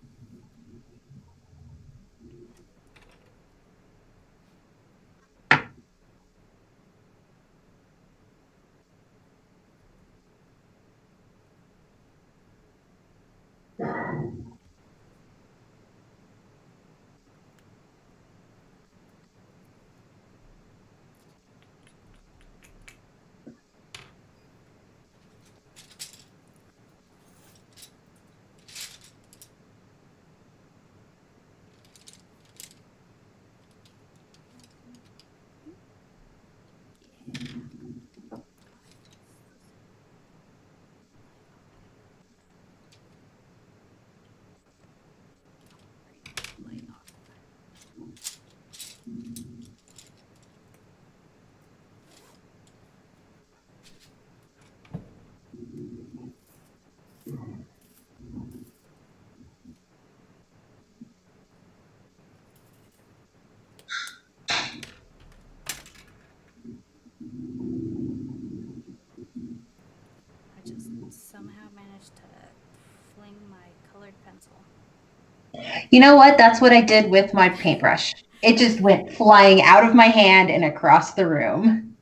You know what? That's what I did with my paintbrush. It just went flying out of my hand and across the room.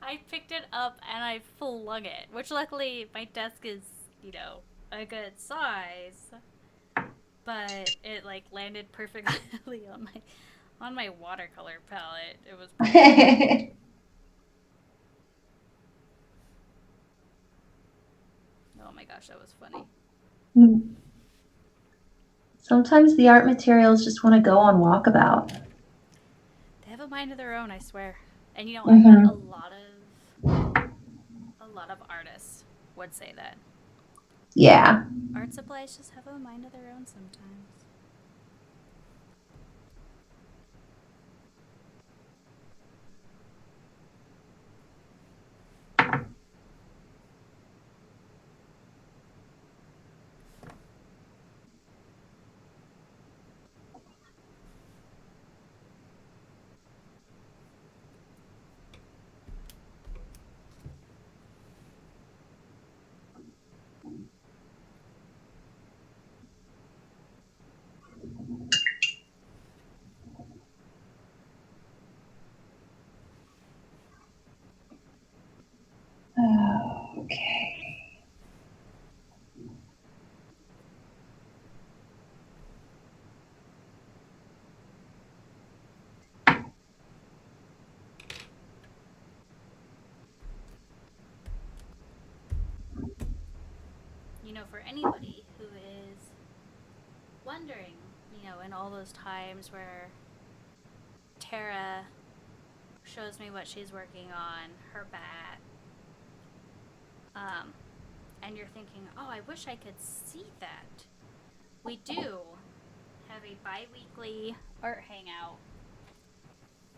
I picked it up and I flung it, which luckily my desk is, a good size, but it like landed perfectly on my watercolor palette. It was pretty Oh my gosh, that was funny. Sometimes the art materials just want to go on walkabout. They have a mind of their own, I swear. And I bet Mm-hmm. a lot of artists would say that. Yeah. Art supplies just have a mind of their own sometimes. Okay. For anybody who is wondering, in all those times where Tara shows me what she's working on, her bat, and you're thinking, oh, I wish I could see that. We do have a bi-weekly art hangout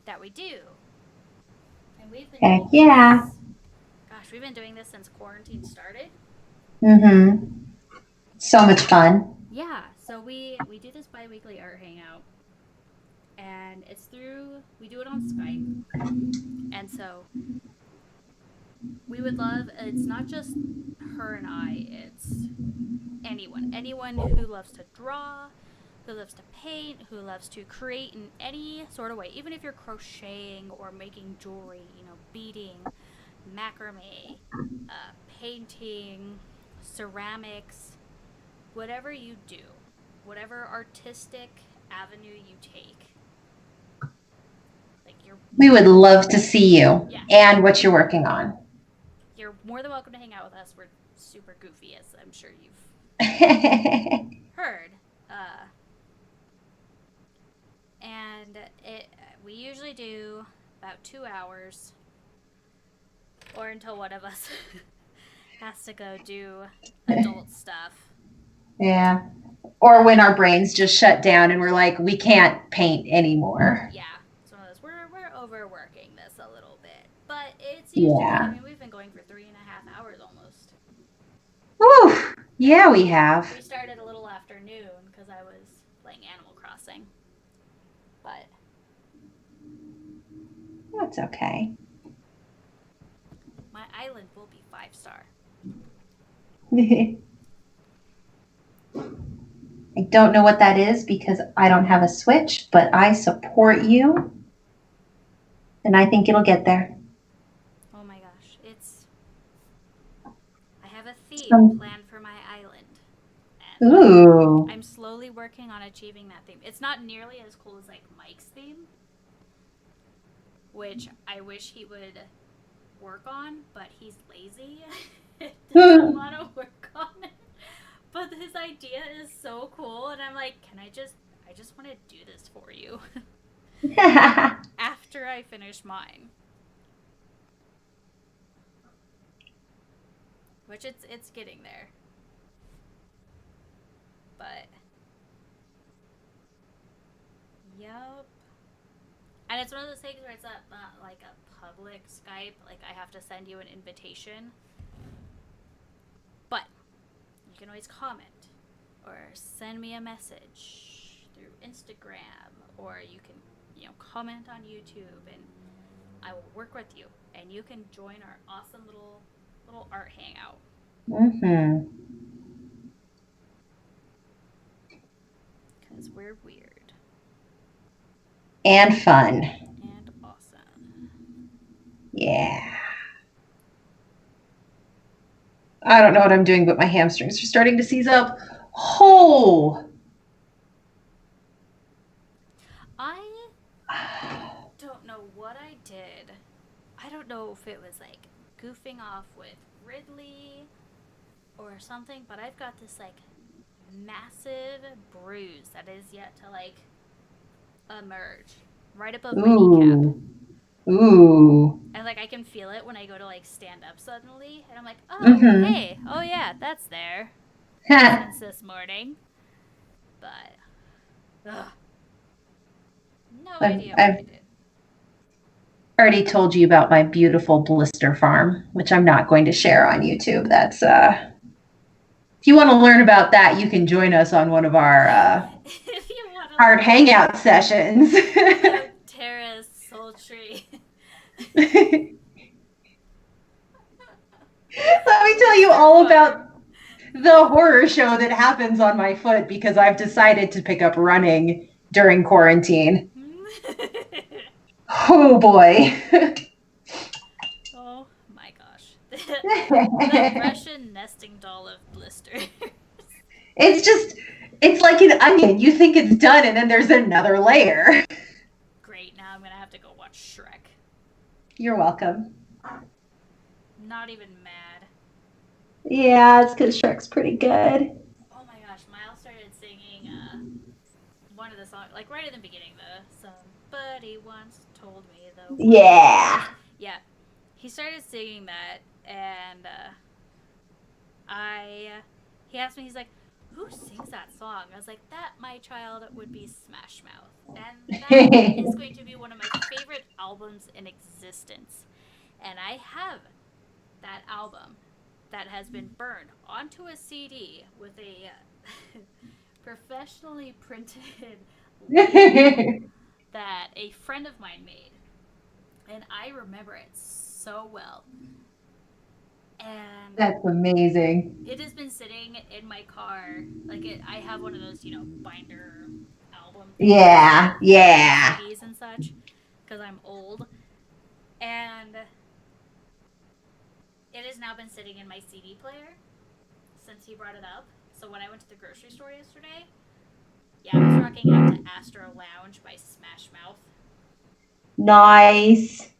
that we do. And we've been Heck doing yeah. this. Gosh, we've been doing this since quarantine started. Mm-hmm. So much fun. Yeah, so we do this bi-weekly art hangout. And we do it on Skype. And so we would love, it's not just her and I, it's anyone who loves to draw, who loves to paint, who loves to create in any sort of way, even if you're crocheting or making jewelry, beading, macrame, painting, ceramics, whatever you do, whatever artistic avenue you take. We would love to see you Yeah. and what you're working on. You're more than welcome to hang out with us. We're super goofy, as I'm sure you've heard. And we usually do about 2 hours, or until one of us has to go do adult stuff. Yeah. Or when our brains just shut down and we're like, we can't paint anymore. Yeah. Some of us, we're overworking this a little bit. But it's usually, we've been going for 3.5 hours almost. Woo! Yeah, we have. We started a little after noon because I was playing Animal Crossing. But that's okay. My island will be 5-star. I don't know what that is because I don't have a Switch, but I support you. And I think it'll get there. Oh my gosh. I have a theme planned for my island. And ooh. I'm slowly working on achieving that theme. It's not nearly as cool as like Mike's theme, which I wish he would work on, but he's lazy. Doesn't want to work on it. But his idea is so cool, and I'm like, I just want to do this for you. After I finish mine. Which it's getting there. But yep. And it's one of those things where it's not like a public Skype, like I have to send you an invitation. But you can always comment or send me a message through Instagram, or you can, comment on YouTube, and I will work with you, and you can join our awesome little art hangout. Mm-hmm. Because we're weird. And fun. And awesome. Yeah. I don't know what I'm doing, but my hamstrings are starting to seize up. Oh. I don't know what I did. I don't know if it was like goofing off with Ridley or something, but I've got this like massive bruise that is yet to like emerge right above my kneecap. Ooh. And like I can feel it when I go to like stand up suddenly, and I'm like, oh hey, oh yeah, that's there since this morning. But no idea what I did. Already told you about my beautiful blister farm, which I'm not going to share on YouTube. That's if you want to learn about that, you can join us on one of our Art Hangout sessions. Tara's sultry. Let me tell you all about the horror show that happens on my foot because I've decided to pick up running during quarantine. Oh boy. Oh my gosh. The Russian nesting doll of blisters. It's like an onion. You think it's done and then there's another layer. Great, now I'm gonna have to go watch Shrek. You're welcome. Not even mad. Yeah, it's because Shrek's pretty good. Oh my gosh, Miles started singing one of the songs, like right in the beginning, somebody once told me the world. Yeah. Yeah. He started singing that, and he asked me, he's like, who sings that song? I was like, that, my child, would be Smash Mouth. And that is going to be one of my favorite albums in existence. And I have that album that has been burned onto a CD with a professionally printed label that a friend of mine made. And I remember it so well. And that's amazing. It has been sitting in my car. I have one of those, binder album things. Yeah. CDs and such, because I'm old. And it has now been sitting in my CD player since he brought it up. So when I went to the grocery store yesterday, I was rocking out to Astro Lounge by Smash Mouth. Nice.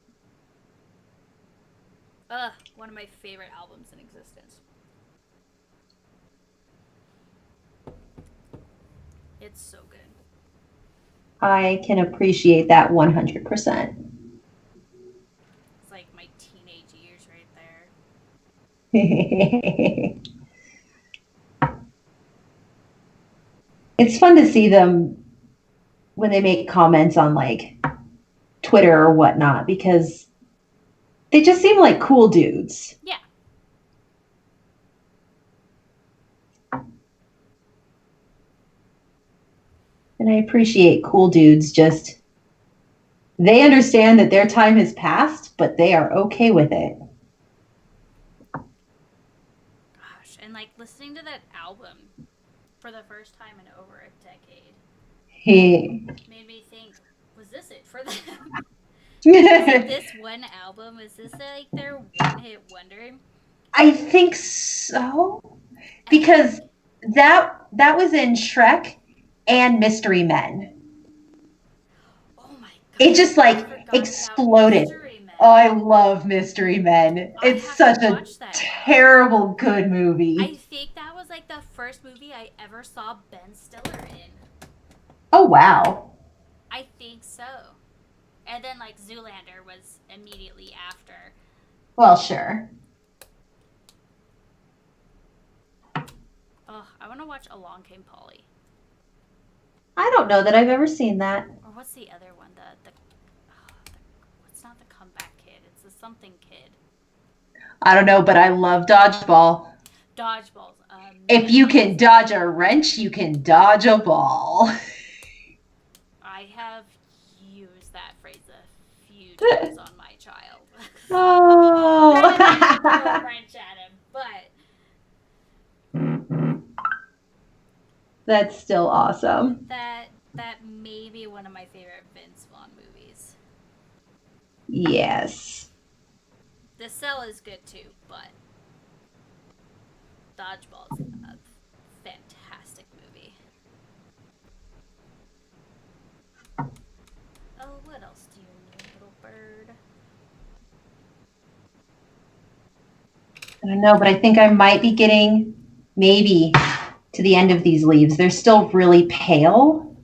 One of my favorite albums in existence. It's so good. I can appreciate that 100%. It's like my teenage years right there. It's fun to see them when they make comments on like Twitter or whatnot because they just seem like cool dudes. Yeah. And I appreciate cool dudes they understand that their time has passed, but they are okay with it. Gosh, and like listening to that album for the first time in over a decade made me think, was this it for them? This one album, is this like their one-hit wonder? I think so. Because that was in Shrek and Mystery Men. Oh my god. It just like exploded. Oh, I love Mystery Men. It's such a terrible good movie. I think that was like the first movie I ever saw Ben Stiller in. Oh, wow. I think so. And then like Zoolander was immediately after. Well, sure. Oh, I want to watch Along Came Polly. I don't know that I've ever seen that. Or what's the other one? It's not the Comeback Kid. It's the something kid. I don't know, but I love Dodgeball. Dodgeball's if you can dodge a wrench, you can dodge a ball. I have used that phrase a few times on my child. Oh. Throw a wrench at him, but that's still awesome. That Yes. The Cell is good too, but Dodgeball's a fantastic movie. Oh, what else do you need, little bird? I don't know, but I think I might be getting maybe to the end of these leaves. They're still really pale,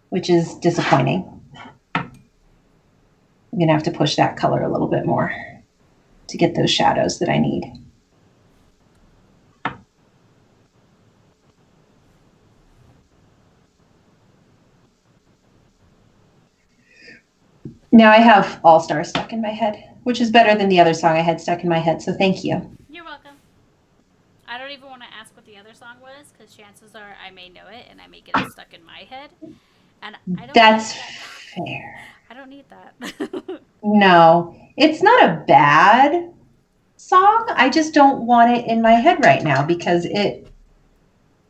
which is disappointing. I'm going to have to push that color a little bit more to get those shadows that I need. Now I have All Star stuck in my head, which is better than the other song I had stuck in my head, so thank you. You're welcome. I don't even want to ask what the other song was, because chances are I may know it and I may get it stuck in my head. And I don't That's need that. fair. I don't need that. No, it's not a bad song. I just don't want it in my head right now because it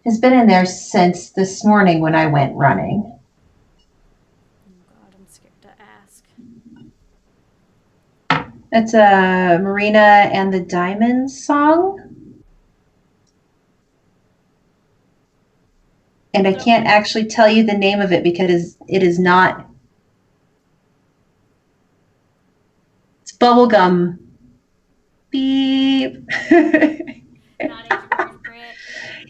has been in there since this morning when I went running. Oh God, I'm scared to ask. It's a Marina and the Diamonds song. And I can't actually tell you the name of it because it is not. It's bubblegum. Beep. Not age appropriate.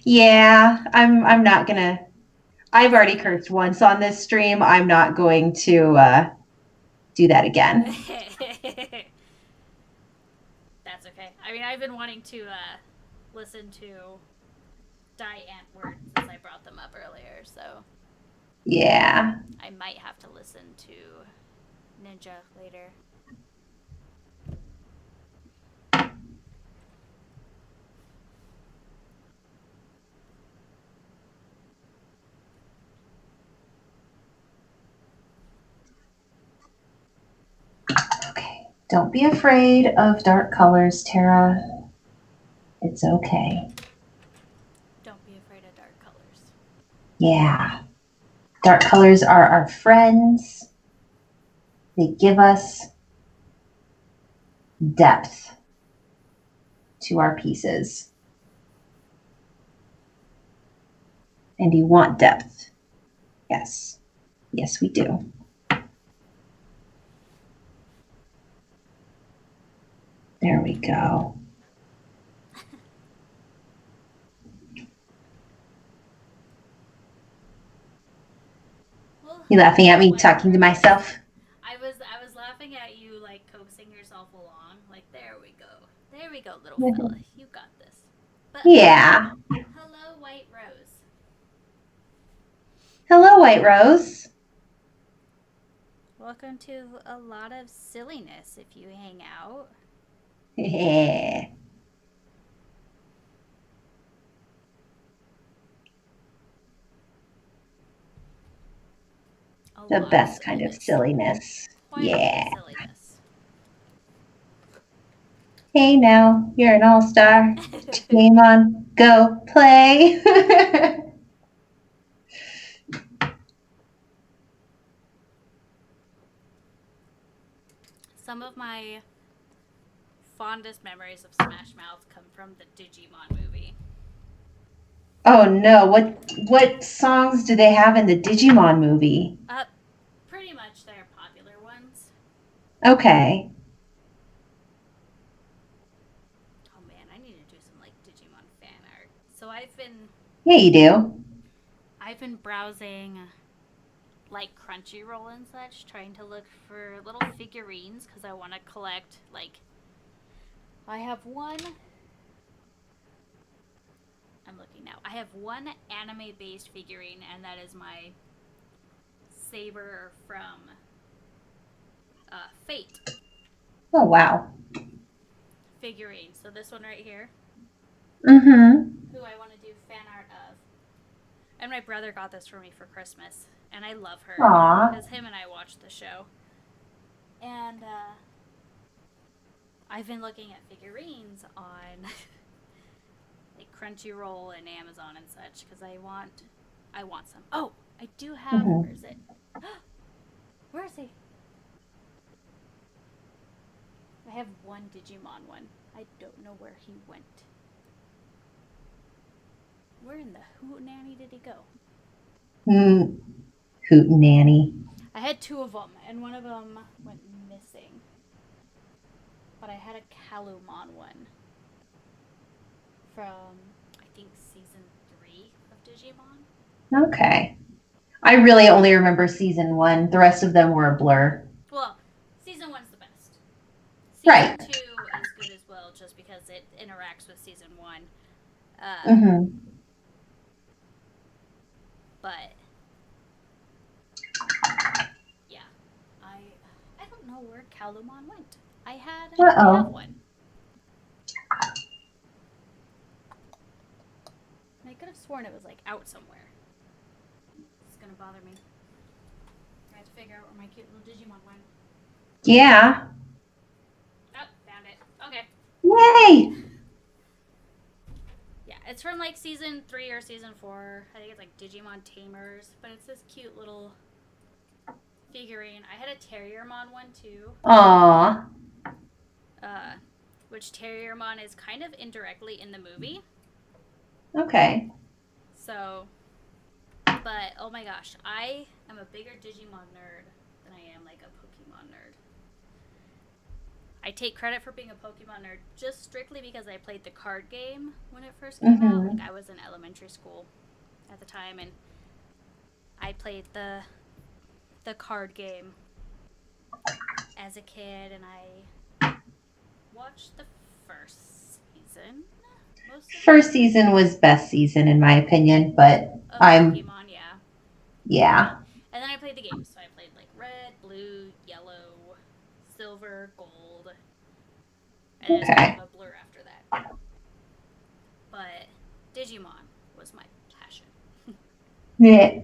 Yeah, I'm not gonna. I've already cursed once on this stream. I'm not going to do that again. That's okay. I mean, I've been wanting to listen to Die Antwoord since I brought them up earlier, so Yeah. I might have to listen to Ninja later. Okay. Don't be afraid of dark colors, Tara. It's okay. Don't be afraid of dark colors. Yeah. Dark colors are our friends. They give us depth to our pieces. And you want depth. Yes. Yes, we do. There we go. Well, You laughing at me talking to myself? I was laughing at you, like coaxing yourself along. Like, there we go, little fella, you got this. But Yeah. hello, White Rose. Hello, White Rose. Welcome to a lot of silliness if you hang out. Yeah. The best kind of silliness. Quite Yeah. silliness. Hey now, you're an all-star. Game on, go play. Some of my fondest memories of Smash Mouth come from the Digimon movie. Oh no, what songs do they have in the Digimon movie? Pretty much their popular ones. Okay. Oh man, I need to do some like Digimon fan art. So I've Yeah, you been browsing like Crunchyroll and such, trying to look for little figurines because I want to collect like. I have one. I'm looking now. I have one anime-based figurine, and that is my Saber from Fate. Oh wow. Figurine. So this one right here. Mm-hmm. Who I want to do fan art of. And my brother got this for me for Christmas, and I love her. Aww. Because him and I watched the show. And I've been looking at figurines on like Crunchyroll and Amazon and such because I want some. Oh, I do have. Mm-hmm. Where is it? Where is he? I have one Digimon one. I don't know where he went. Where in the hootenanny did he go? Hootenanny. I had two of them, and one of them went missing. But I had a Kalumon one from, I think, season 3 of Digimon. Okay. I really only remember season 1. The rest of them were a blur. Well, season 1's the best. Season Right. 2 is good as well, just because it interacts with season 1. But yeah, I don't know where Kalumon went. I have one. I could have sworn it was like out somewhere. This is gonna bother me. I have to figure out where my cute little Digimon went. Yeah. Oh, found it. Okay. Yay! Yeah, it's from like season 3 or season 4. I think it's like Digimon Tamers, but it's this cute little figurine. I had a Terriermon one too. Aww. Which Terriermon is kind of indirectly in the movie. Okay. So, but oh my gosh, I am a bigger Digimon nerd than I am like a Pokemon nerd. I take credit for being a Pokemon nerd just strictly because I played the card game when it first came out. Like, I was in elementary school at the time, and I played the card game as a kid, and I watched the first season. First season was best season in my opinion, but Pokemon, yeah. And then I played the games, so I played like red, blue, yellow, silver, gold, and it's kind of a blur after that. But Digimon was my passion. Yeah.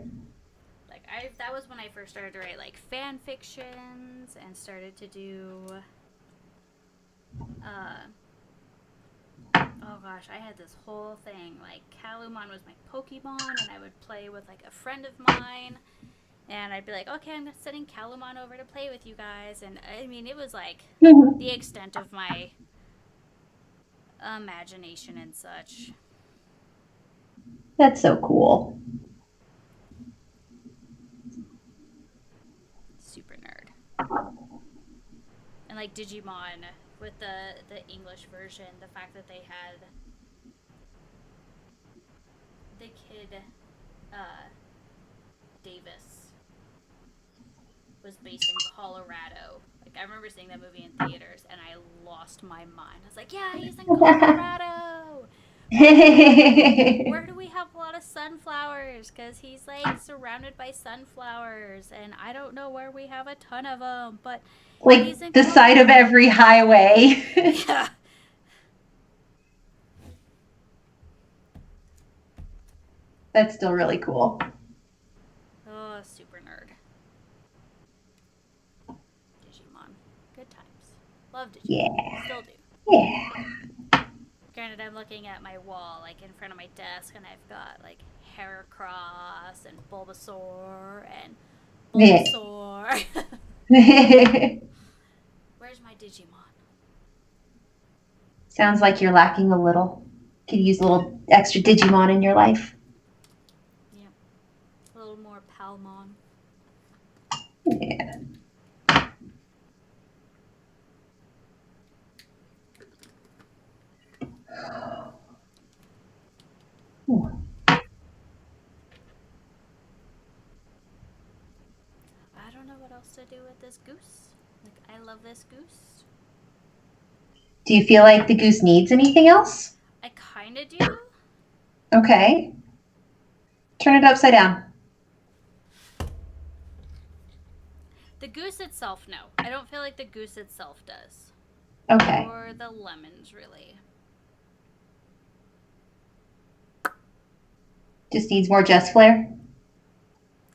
Like that was when I first started to write like fan fictions and started to do. Oh gosh, I had this whole thing. Like Kalumon was my Pokemon, and I would play with like a friend of mine. And I'd be like, okay, I'm sending Kalumon over to play with you guys. And I mean, it was like the extent of my imagination and such. That's so cool. Super nerd. And like Digimon, with the English version, the fact that they had the kid, Davis, was based in Colorado. Like, I remember seeing that movie in theaters, and I lost my mind. I was like, yeah, he's in Colorado! Where do we have a lot of sunflowers? Because he's, like, surrounded by sunflowers, and I don't know where we have a ton of them, but like he's in the Colorado. side of every highway. Yeah. That's still really cool. Oh, super nerd. Digimon. Good times. Love Digimon. Yeah. Still do. Yeah. Granted, I'm looking at my wall, like, in front of my desk, and I've got, like, Heracross and Bulbasaur and Bulbasaur. Where's my Digimon? Sounds like you're lacking a little. Could use a little extra Digimon in your life. Yep. A little more Palmon. Yeah. I don't know what else to do with this goose. Like, I love this goose. Do you feel like the goose needs anything else? I kind of do. Okay. Turn it upside down. The goose itself, no. I don't feel like the goose itself does. Okay. Or the lemons, really. Just needs more Jess Flare?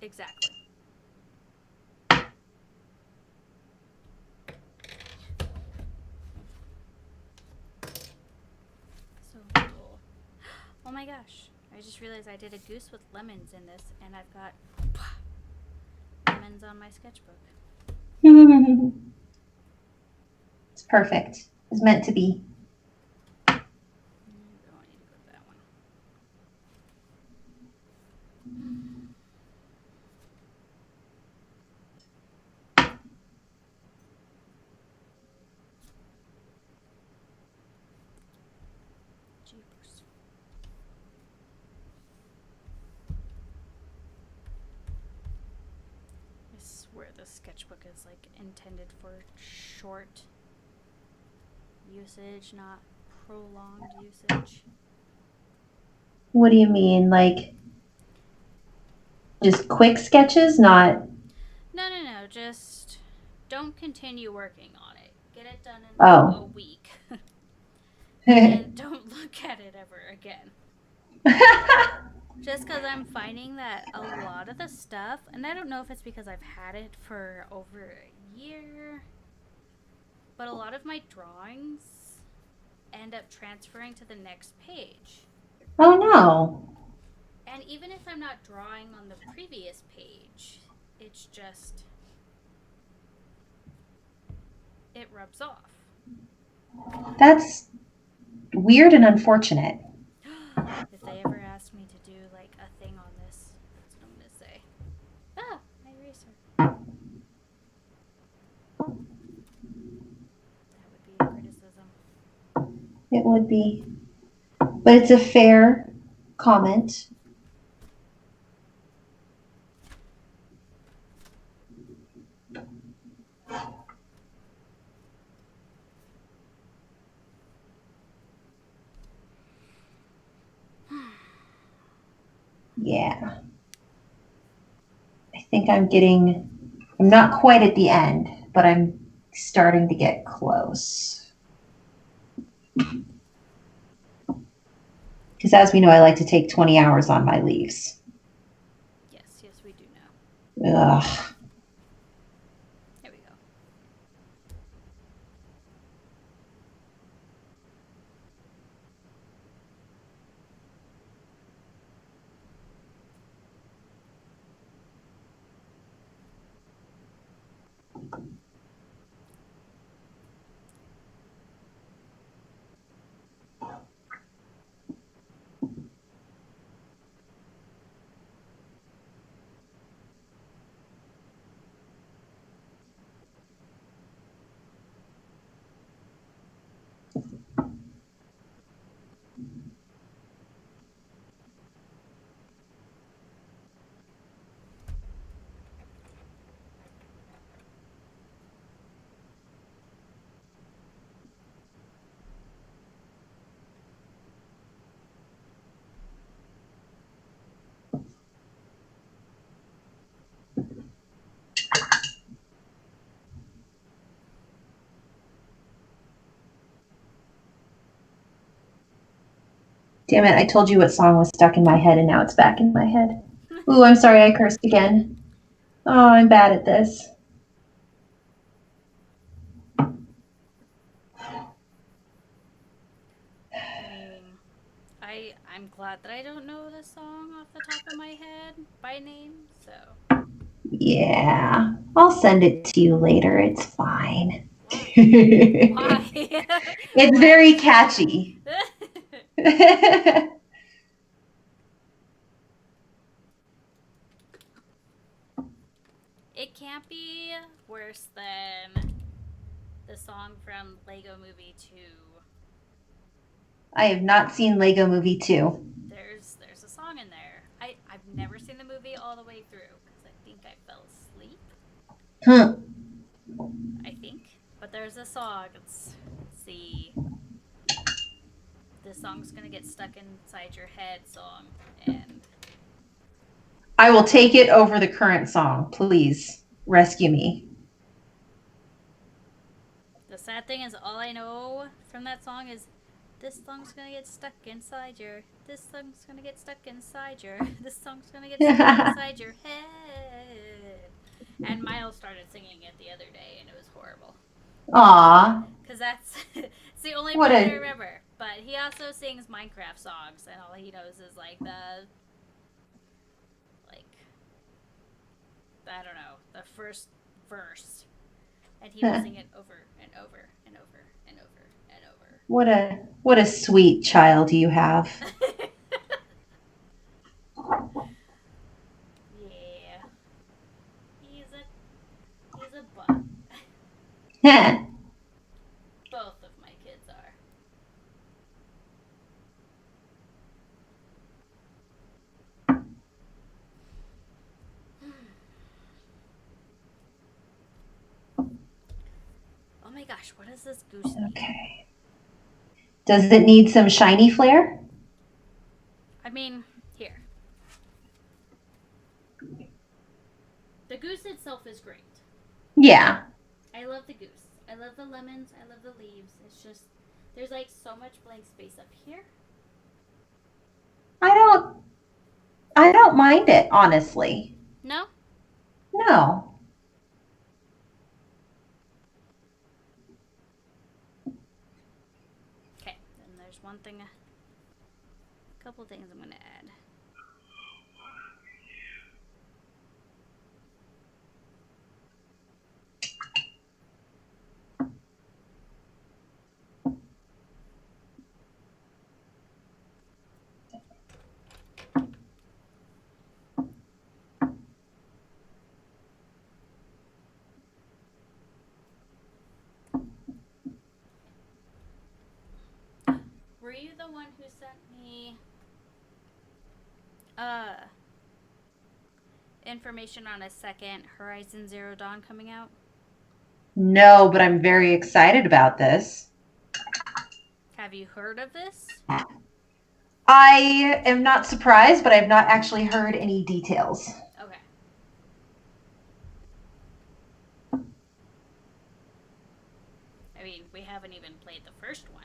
Exactly. So cool. Oh my gosh. I just realized I did a goose with lemons in this, and I've got lemons on my sketchbook. It's perfect. It's meant to be. We don't need to go to that one. Jeepers. I swear this sketchbook is like intended for short usage, not prolonged usage. What do you mean? Like, just quick sketches, not. No. Just don't continue working on it. Get it done in Oh. a week. And don't look at it ever again. Just because I'm finding that a lot of the stuff, and I don't know if it's because I've had it for over a year, but a lot of my drawings end up transferring to the next page. Oh no. And even if I'm not drawing on the previous page, it's just, it rubs off. That's weird and unfortunate. If they ever ask me to do like a thing on this, that's what I'm going to say. Ah, my eraser. That would be a criticism. It would be. But it's a fair comment. Yeah. I think I'm not quite at the end, but I'm starting to get close. Because as we know, I like to take 20 hours on my leaves. Yes, we do know. Ugh. There we go. Damn it, I told you what song was stuck in my head and now it's back in my head. Ooh, I'm sorry I cursed again. Oh, I'm bad at this. I'm glad that I don't know the song off the top of my head by name, so. Yeah, I'll send it to you later. It's fine. Why? It's very catchy. It can't be worse than the song from Lego Movie 2. I have not seen Lego Movie 2. There's a song in there. I've never seen the movie all the way through because I think I fell asleep. Huh. I think. But there's a song. Let's see. This song's gonna get stuck inside your head song. And I will take it over the current song. Please rescue me. the sad thing is all I know from that song is this song's gonna get stuck inside your. This song's gonna get stuck inside your. This song's gonna get stuck inside your head. And Miles started singing it the other day, and it was horrible. Aw. Because that's it's the only What part a- I remember. But he also sings Minecraft songs, and all he knows is like I don't know, the first verse. And he will sing it over and over and over and over and over. What a sweet child you have. Yeah. He's a butt. Both of my kids are. Oh my gosh, what does this goose need? Okay. Does it need some shiny flair? I mean, here. The goose itself is great. Yeah. I love the goose. I love the lemons. I love the leaves. It's just, there's like so much blank space up here. I don't mind it, honestly. No? No. Okay, then there's one thing, a couple things I'm going to add. Were you the one who sent me information on a second Horizon Zero Dawn coming out? No, but I'm very excited about this. Have you heard of this? I am not surprised, but I've not actually heard any details. Okay. I mean, we haven't even played the first one.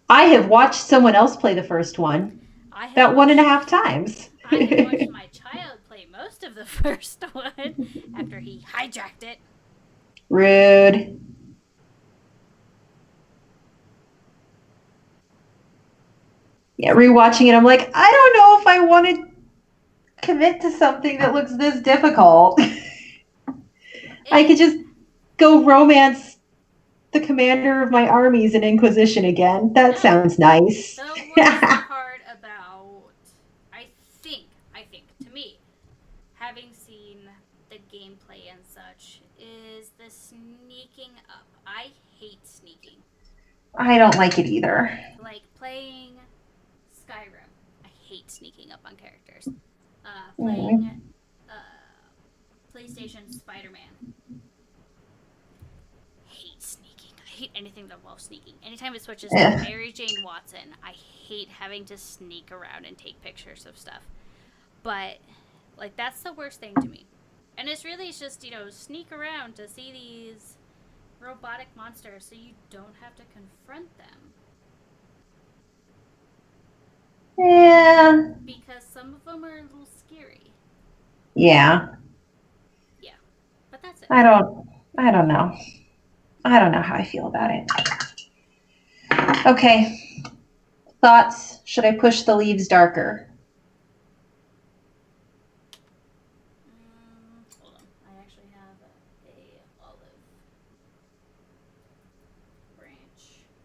I have watched someone else play the first one. About 1.5 times. I have watched my child play most of the first one after he hijacked it. Rude. Yeah, rewatching it, I'm like, I don't know if I want to commit to something that looks this difficult. I could just go romance the commander of my armies in Inquisition again. That sounds nice. The worst part about, I think, to me, having seen the gameplay and such, is the sneaking up. I hate sneaking. I don't like it either. Like playing Skyrim, I hate sneaking up on characters. Playing PlayStation Spider-Man, hate sneaking. I hate anything that involves sneaking. Anytime it switches to Mary Jane Watson, I hate having to sneak around and take pictures of stuff. But, like, that's the worst thing to me. And it's really just, sneak around to see these robotic monsters so you don't have to confront them. Yeah. Because some of them are a little scary. Yeah. Yeah. But that's it. I don't know. I don't know how I feel about it. Okay. Thoughts? Should I push the leaves darker? Hold on. I actually have a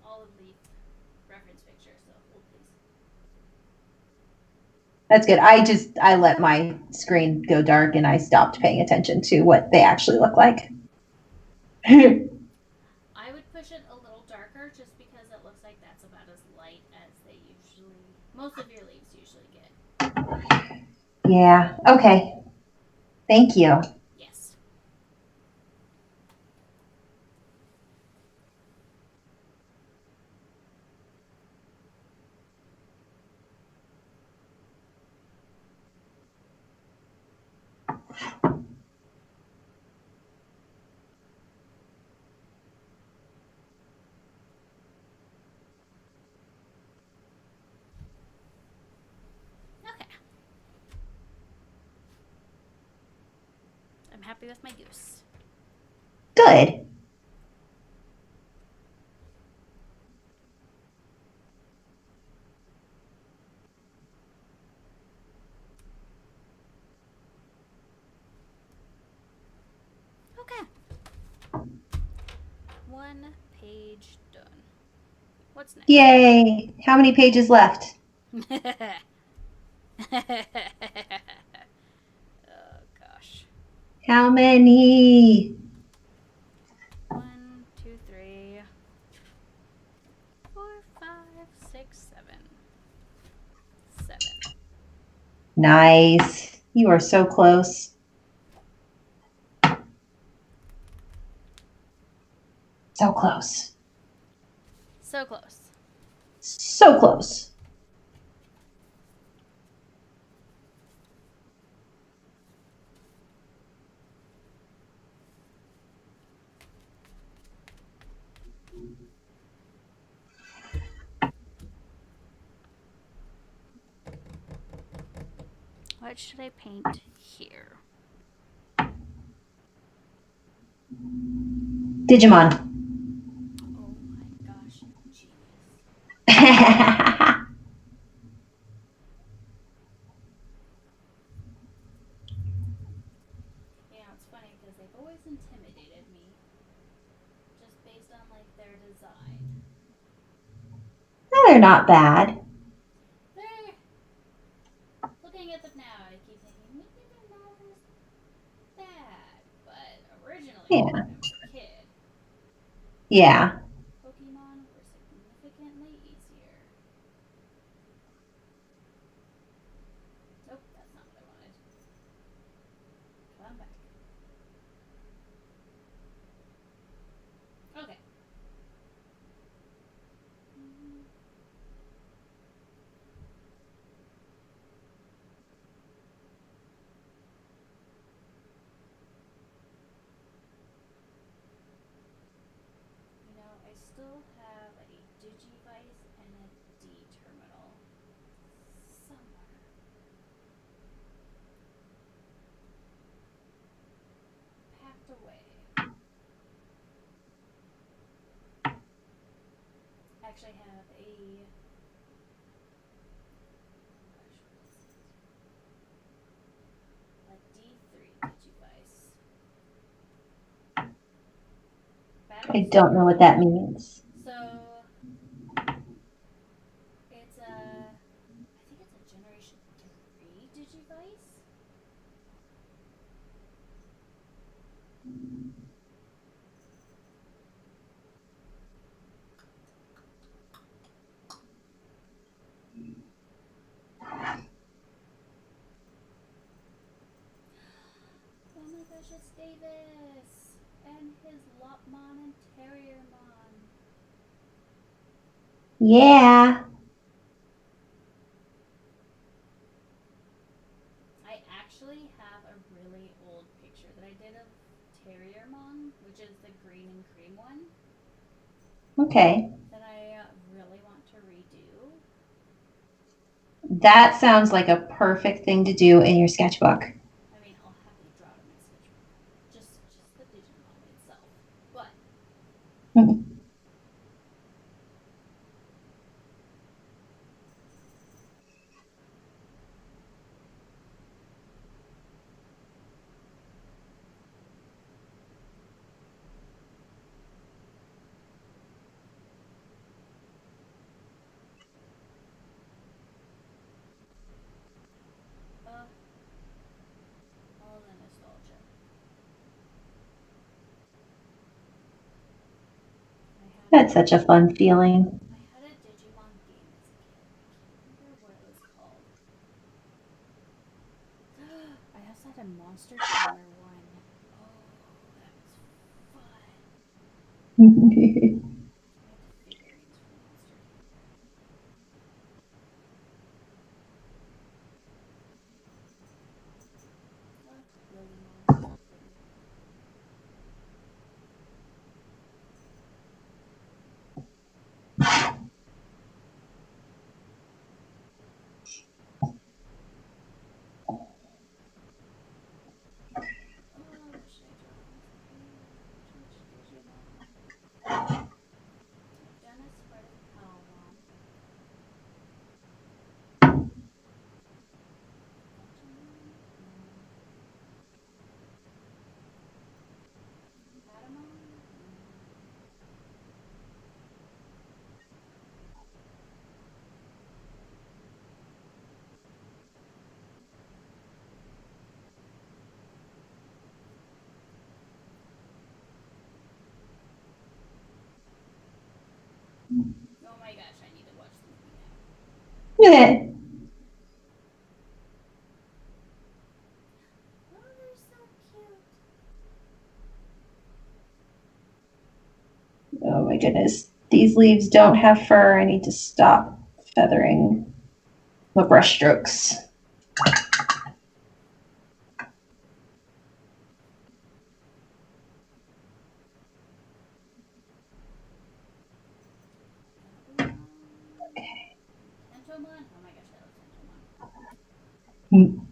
olive leaf reference picture, so hold please. That's good. I let my screen go dark and I stopped paying attention to what they actually look like. I would push it a little darker just because it looks like that's about as light as most of your leaves usually get. Yeah. Okay. Thank you. Yes. Okay. I'm happy with my goose. Good. Okay. page done. What's next? Yay! How many pages left? Oh gosh. How many? 1, 2, 3, 4, 5, 6, 7. 7. Nice. You are so close. So close. So close. So close. What should I paint here? Digimon. Oh my gosh, genius. Yeah, it's funny because they've always intimidated me just based on like their design. They're not bad. They're looking at them now, I keep thinking maybe they're not as bad, but originally Yeah. when I was a kid, Yeah. Pokemon were significantly easier. Nope, that's not what I wanted. Come back. Okay. You know, I still have a Digivice and a D terminal somewhere. Packed away. I actually have a. Oh gosh, what is it? A D3 Digivice. I don't know what that means. So it's a, I think it's a Generation 3 Digivice. Oh my gosh, it's Davis and his Lopmon and Terriermon. Yeah. I actually have a really old picture that I did of Terriermon, which is the green and cream one, Okay. that I really want to redo. That sounds like a perfect thing to do in your sketchbook. I mean, I'll happily draw it in my sketchbook. Just the Digimon itself. But all the nostalgia. That's such a fun feeling. I had a Digimon game as a kid. I can't remember what it was called. I also had a Monster Tamer one. Oh, that was fun. I had the figurines for Monster Tamer. Lilymon, so pretty. Oh, what should I draw on this page? Which Digimon? Oh my gosh, I need to watch this movie now. Yeah. Oh, they're so cute. Oh my goodness. These leaves don't have fur. I need to stop feathering the brush strokes. Tentomon? Oh my gosh, I love Tentomon.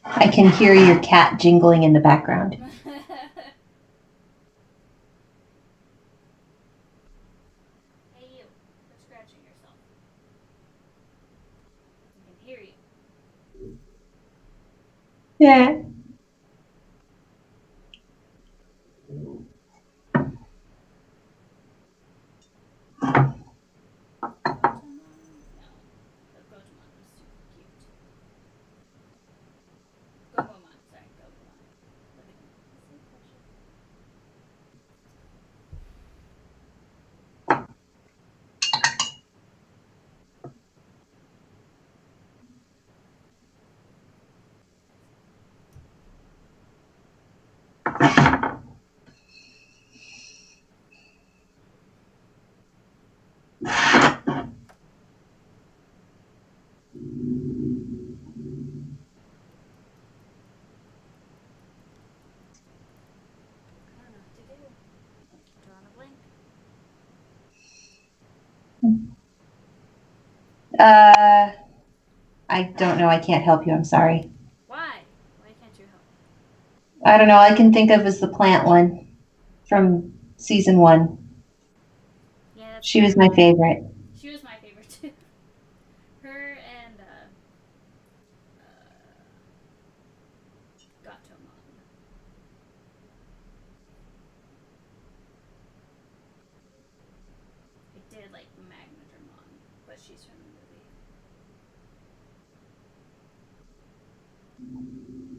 I can hear your cat jingling in the background. Hey you, quit scratching yourself. I can hear you. Yeah. Gotemon? No. The Gotemon was super cute. Gomamon, sorry, Gomamon. Look at him. He's so precious. I don't know what to do. Drawing a blank. I don't know. I can't help you. I'm sorry. Why? Why can't you help? I don't know. All I can think of is the plant one from season 1. Yeah, that's She was my favorite. She was my favorite too. Her and Gatomon. I did like Magnadramon, but she's from the movie.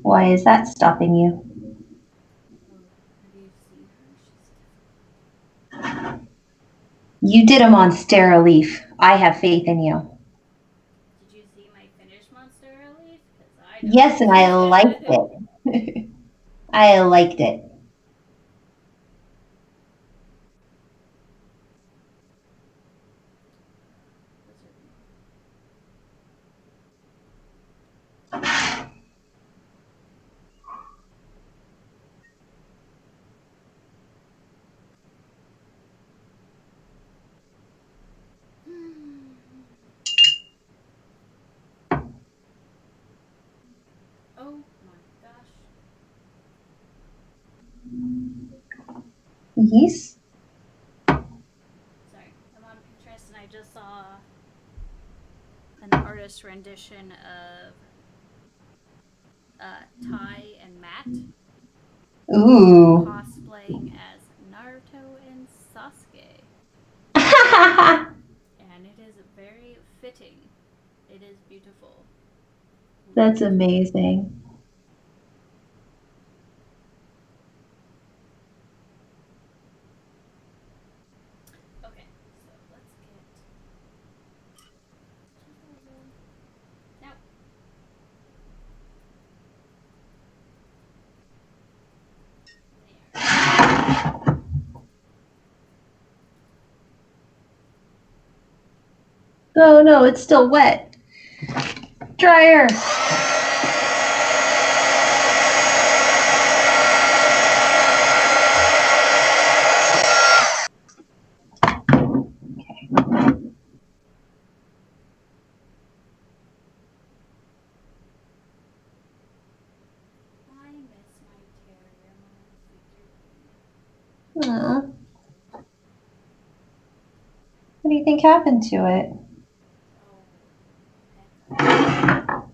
Why is that stopping you? Oh, have you seen her? She's You did them on Leaf. I have faith in you. Did you see my finished Monster Relief? Because I don't. Yes, and I liked it. I liked it. Oh my gosh. Yes. Sorry, I'm on Pinterest and I just saw an artist rendition of Ty and Matt Ooh. cosplaying as Naruto and Sasuke. And it is very fitting. It is beautiful. That's amazing. Okay, so let's get 2000. Now. Oh no, it's still wet. Dryer. I miss my Terriermon figurine. Aw. What do you think happened to it? Oh, Pekka.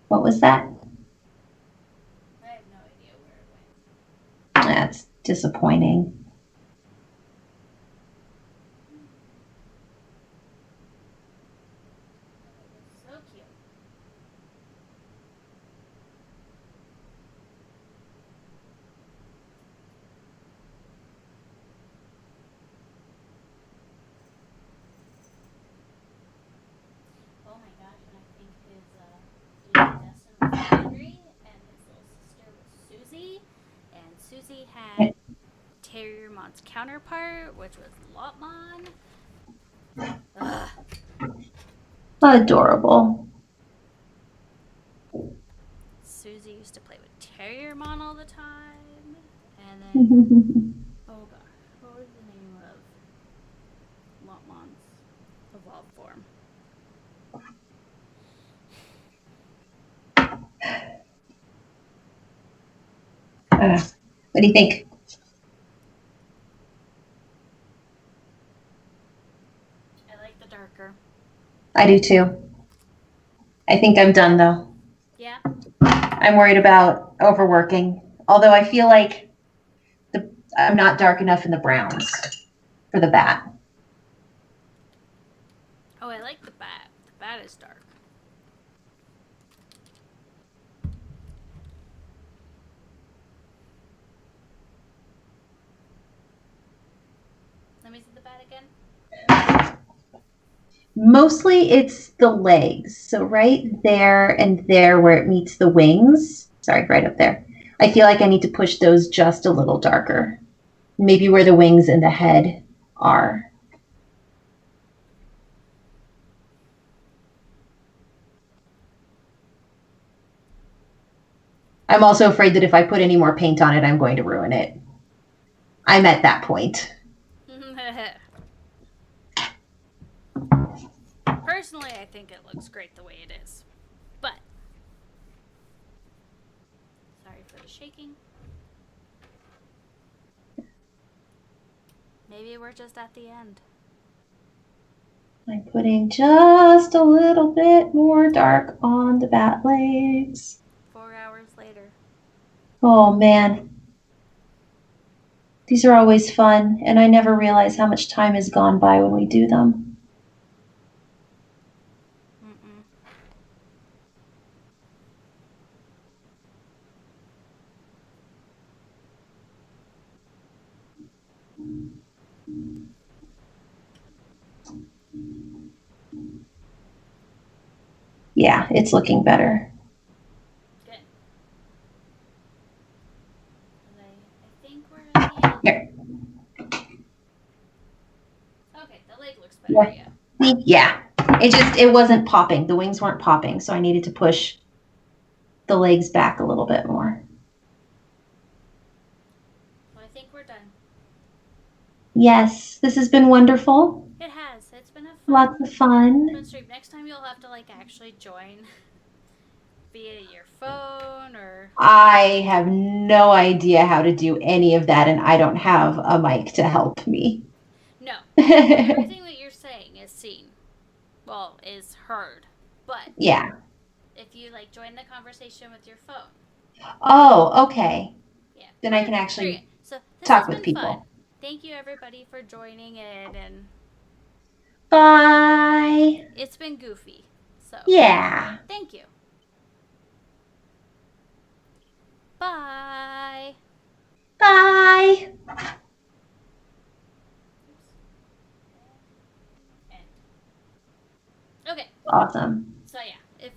What was that? I have no idea where it went. disappointing. So cute. Oh my gosh, and I think his baby Dustin was Henry, and his little sister was Susie, and Susie had Terriermon's counterpart, which was Lotmon. Ugh. Adorable. Susie used to play with Terriermon all the time, and then oh gosh, what was the name of Lotmon's evolved form? What do you think? I like the darker. I do too. I think I'm done though. Yeah. I'm worried about overworking. Although I feel like I'm not dark enough in the browns for the bat. Oh, I like the bat. The bat is dark. Let me see the bat again. Mostly it's the legs. So right there and there where it meets the wings. Sorry, right up there. I feel like I need to push those just a little darker. Maybe where the wings and the head are. I'm also afraid that if I put any more paint on it, I'm going to ruin it. I'm at that point. Personally, I think it looks great the way it is. But, sorry for the shaking. Maybe we're just at the end. I'm putting just a little bit more dark on the bat legs. 4 hours later. Oh man. These are always fun, and I never realize how much time has gone by when we do them. Mm-mm. Yeah, it's looking better. Good. I think we're at the end. Here. Okay, the leg looks better, yeah. Yeah. It wasn't popping. The wings weren't popping, so I needed to push the legs back a little bit more. Well, I think we're done. Yes, this has been wonderful. It has. It's been a fun, Lots of fun. stream. Next time you'll have to actually join via your phone or. I have no idea how to do any of that, and I don't have a mic to help me. No. Everything that you're saying is seen. Well, is heard. But yeah. If you join the conversation with your phone. Oh, okay. Yeah. Then I can actually so talk with people. Fun. Thank you everybody for joining in and bye. It's been goofy. So yeah. Thank you. Bye. Bye. Okay. Awesome. So yeah, if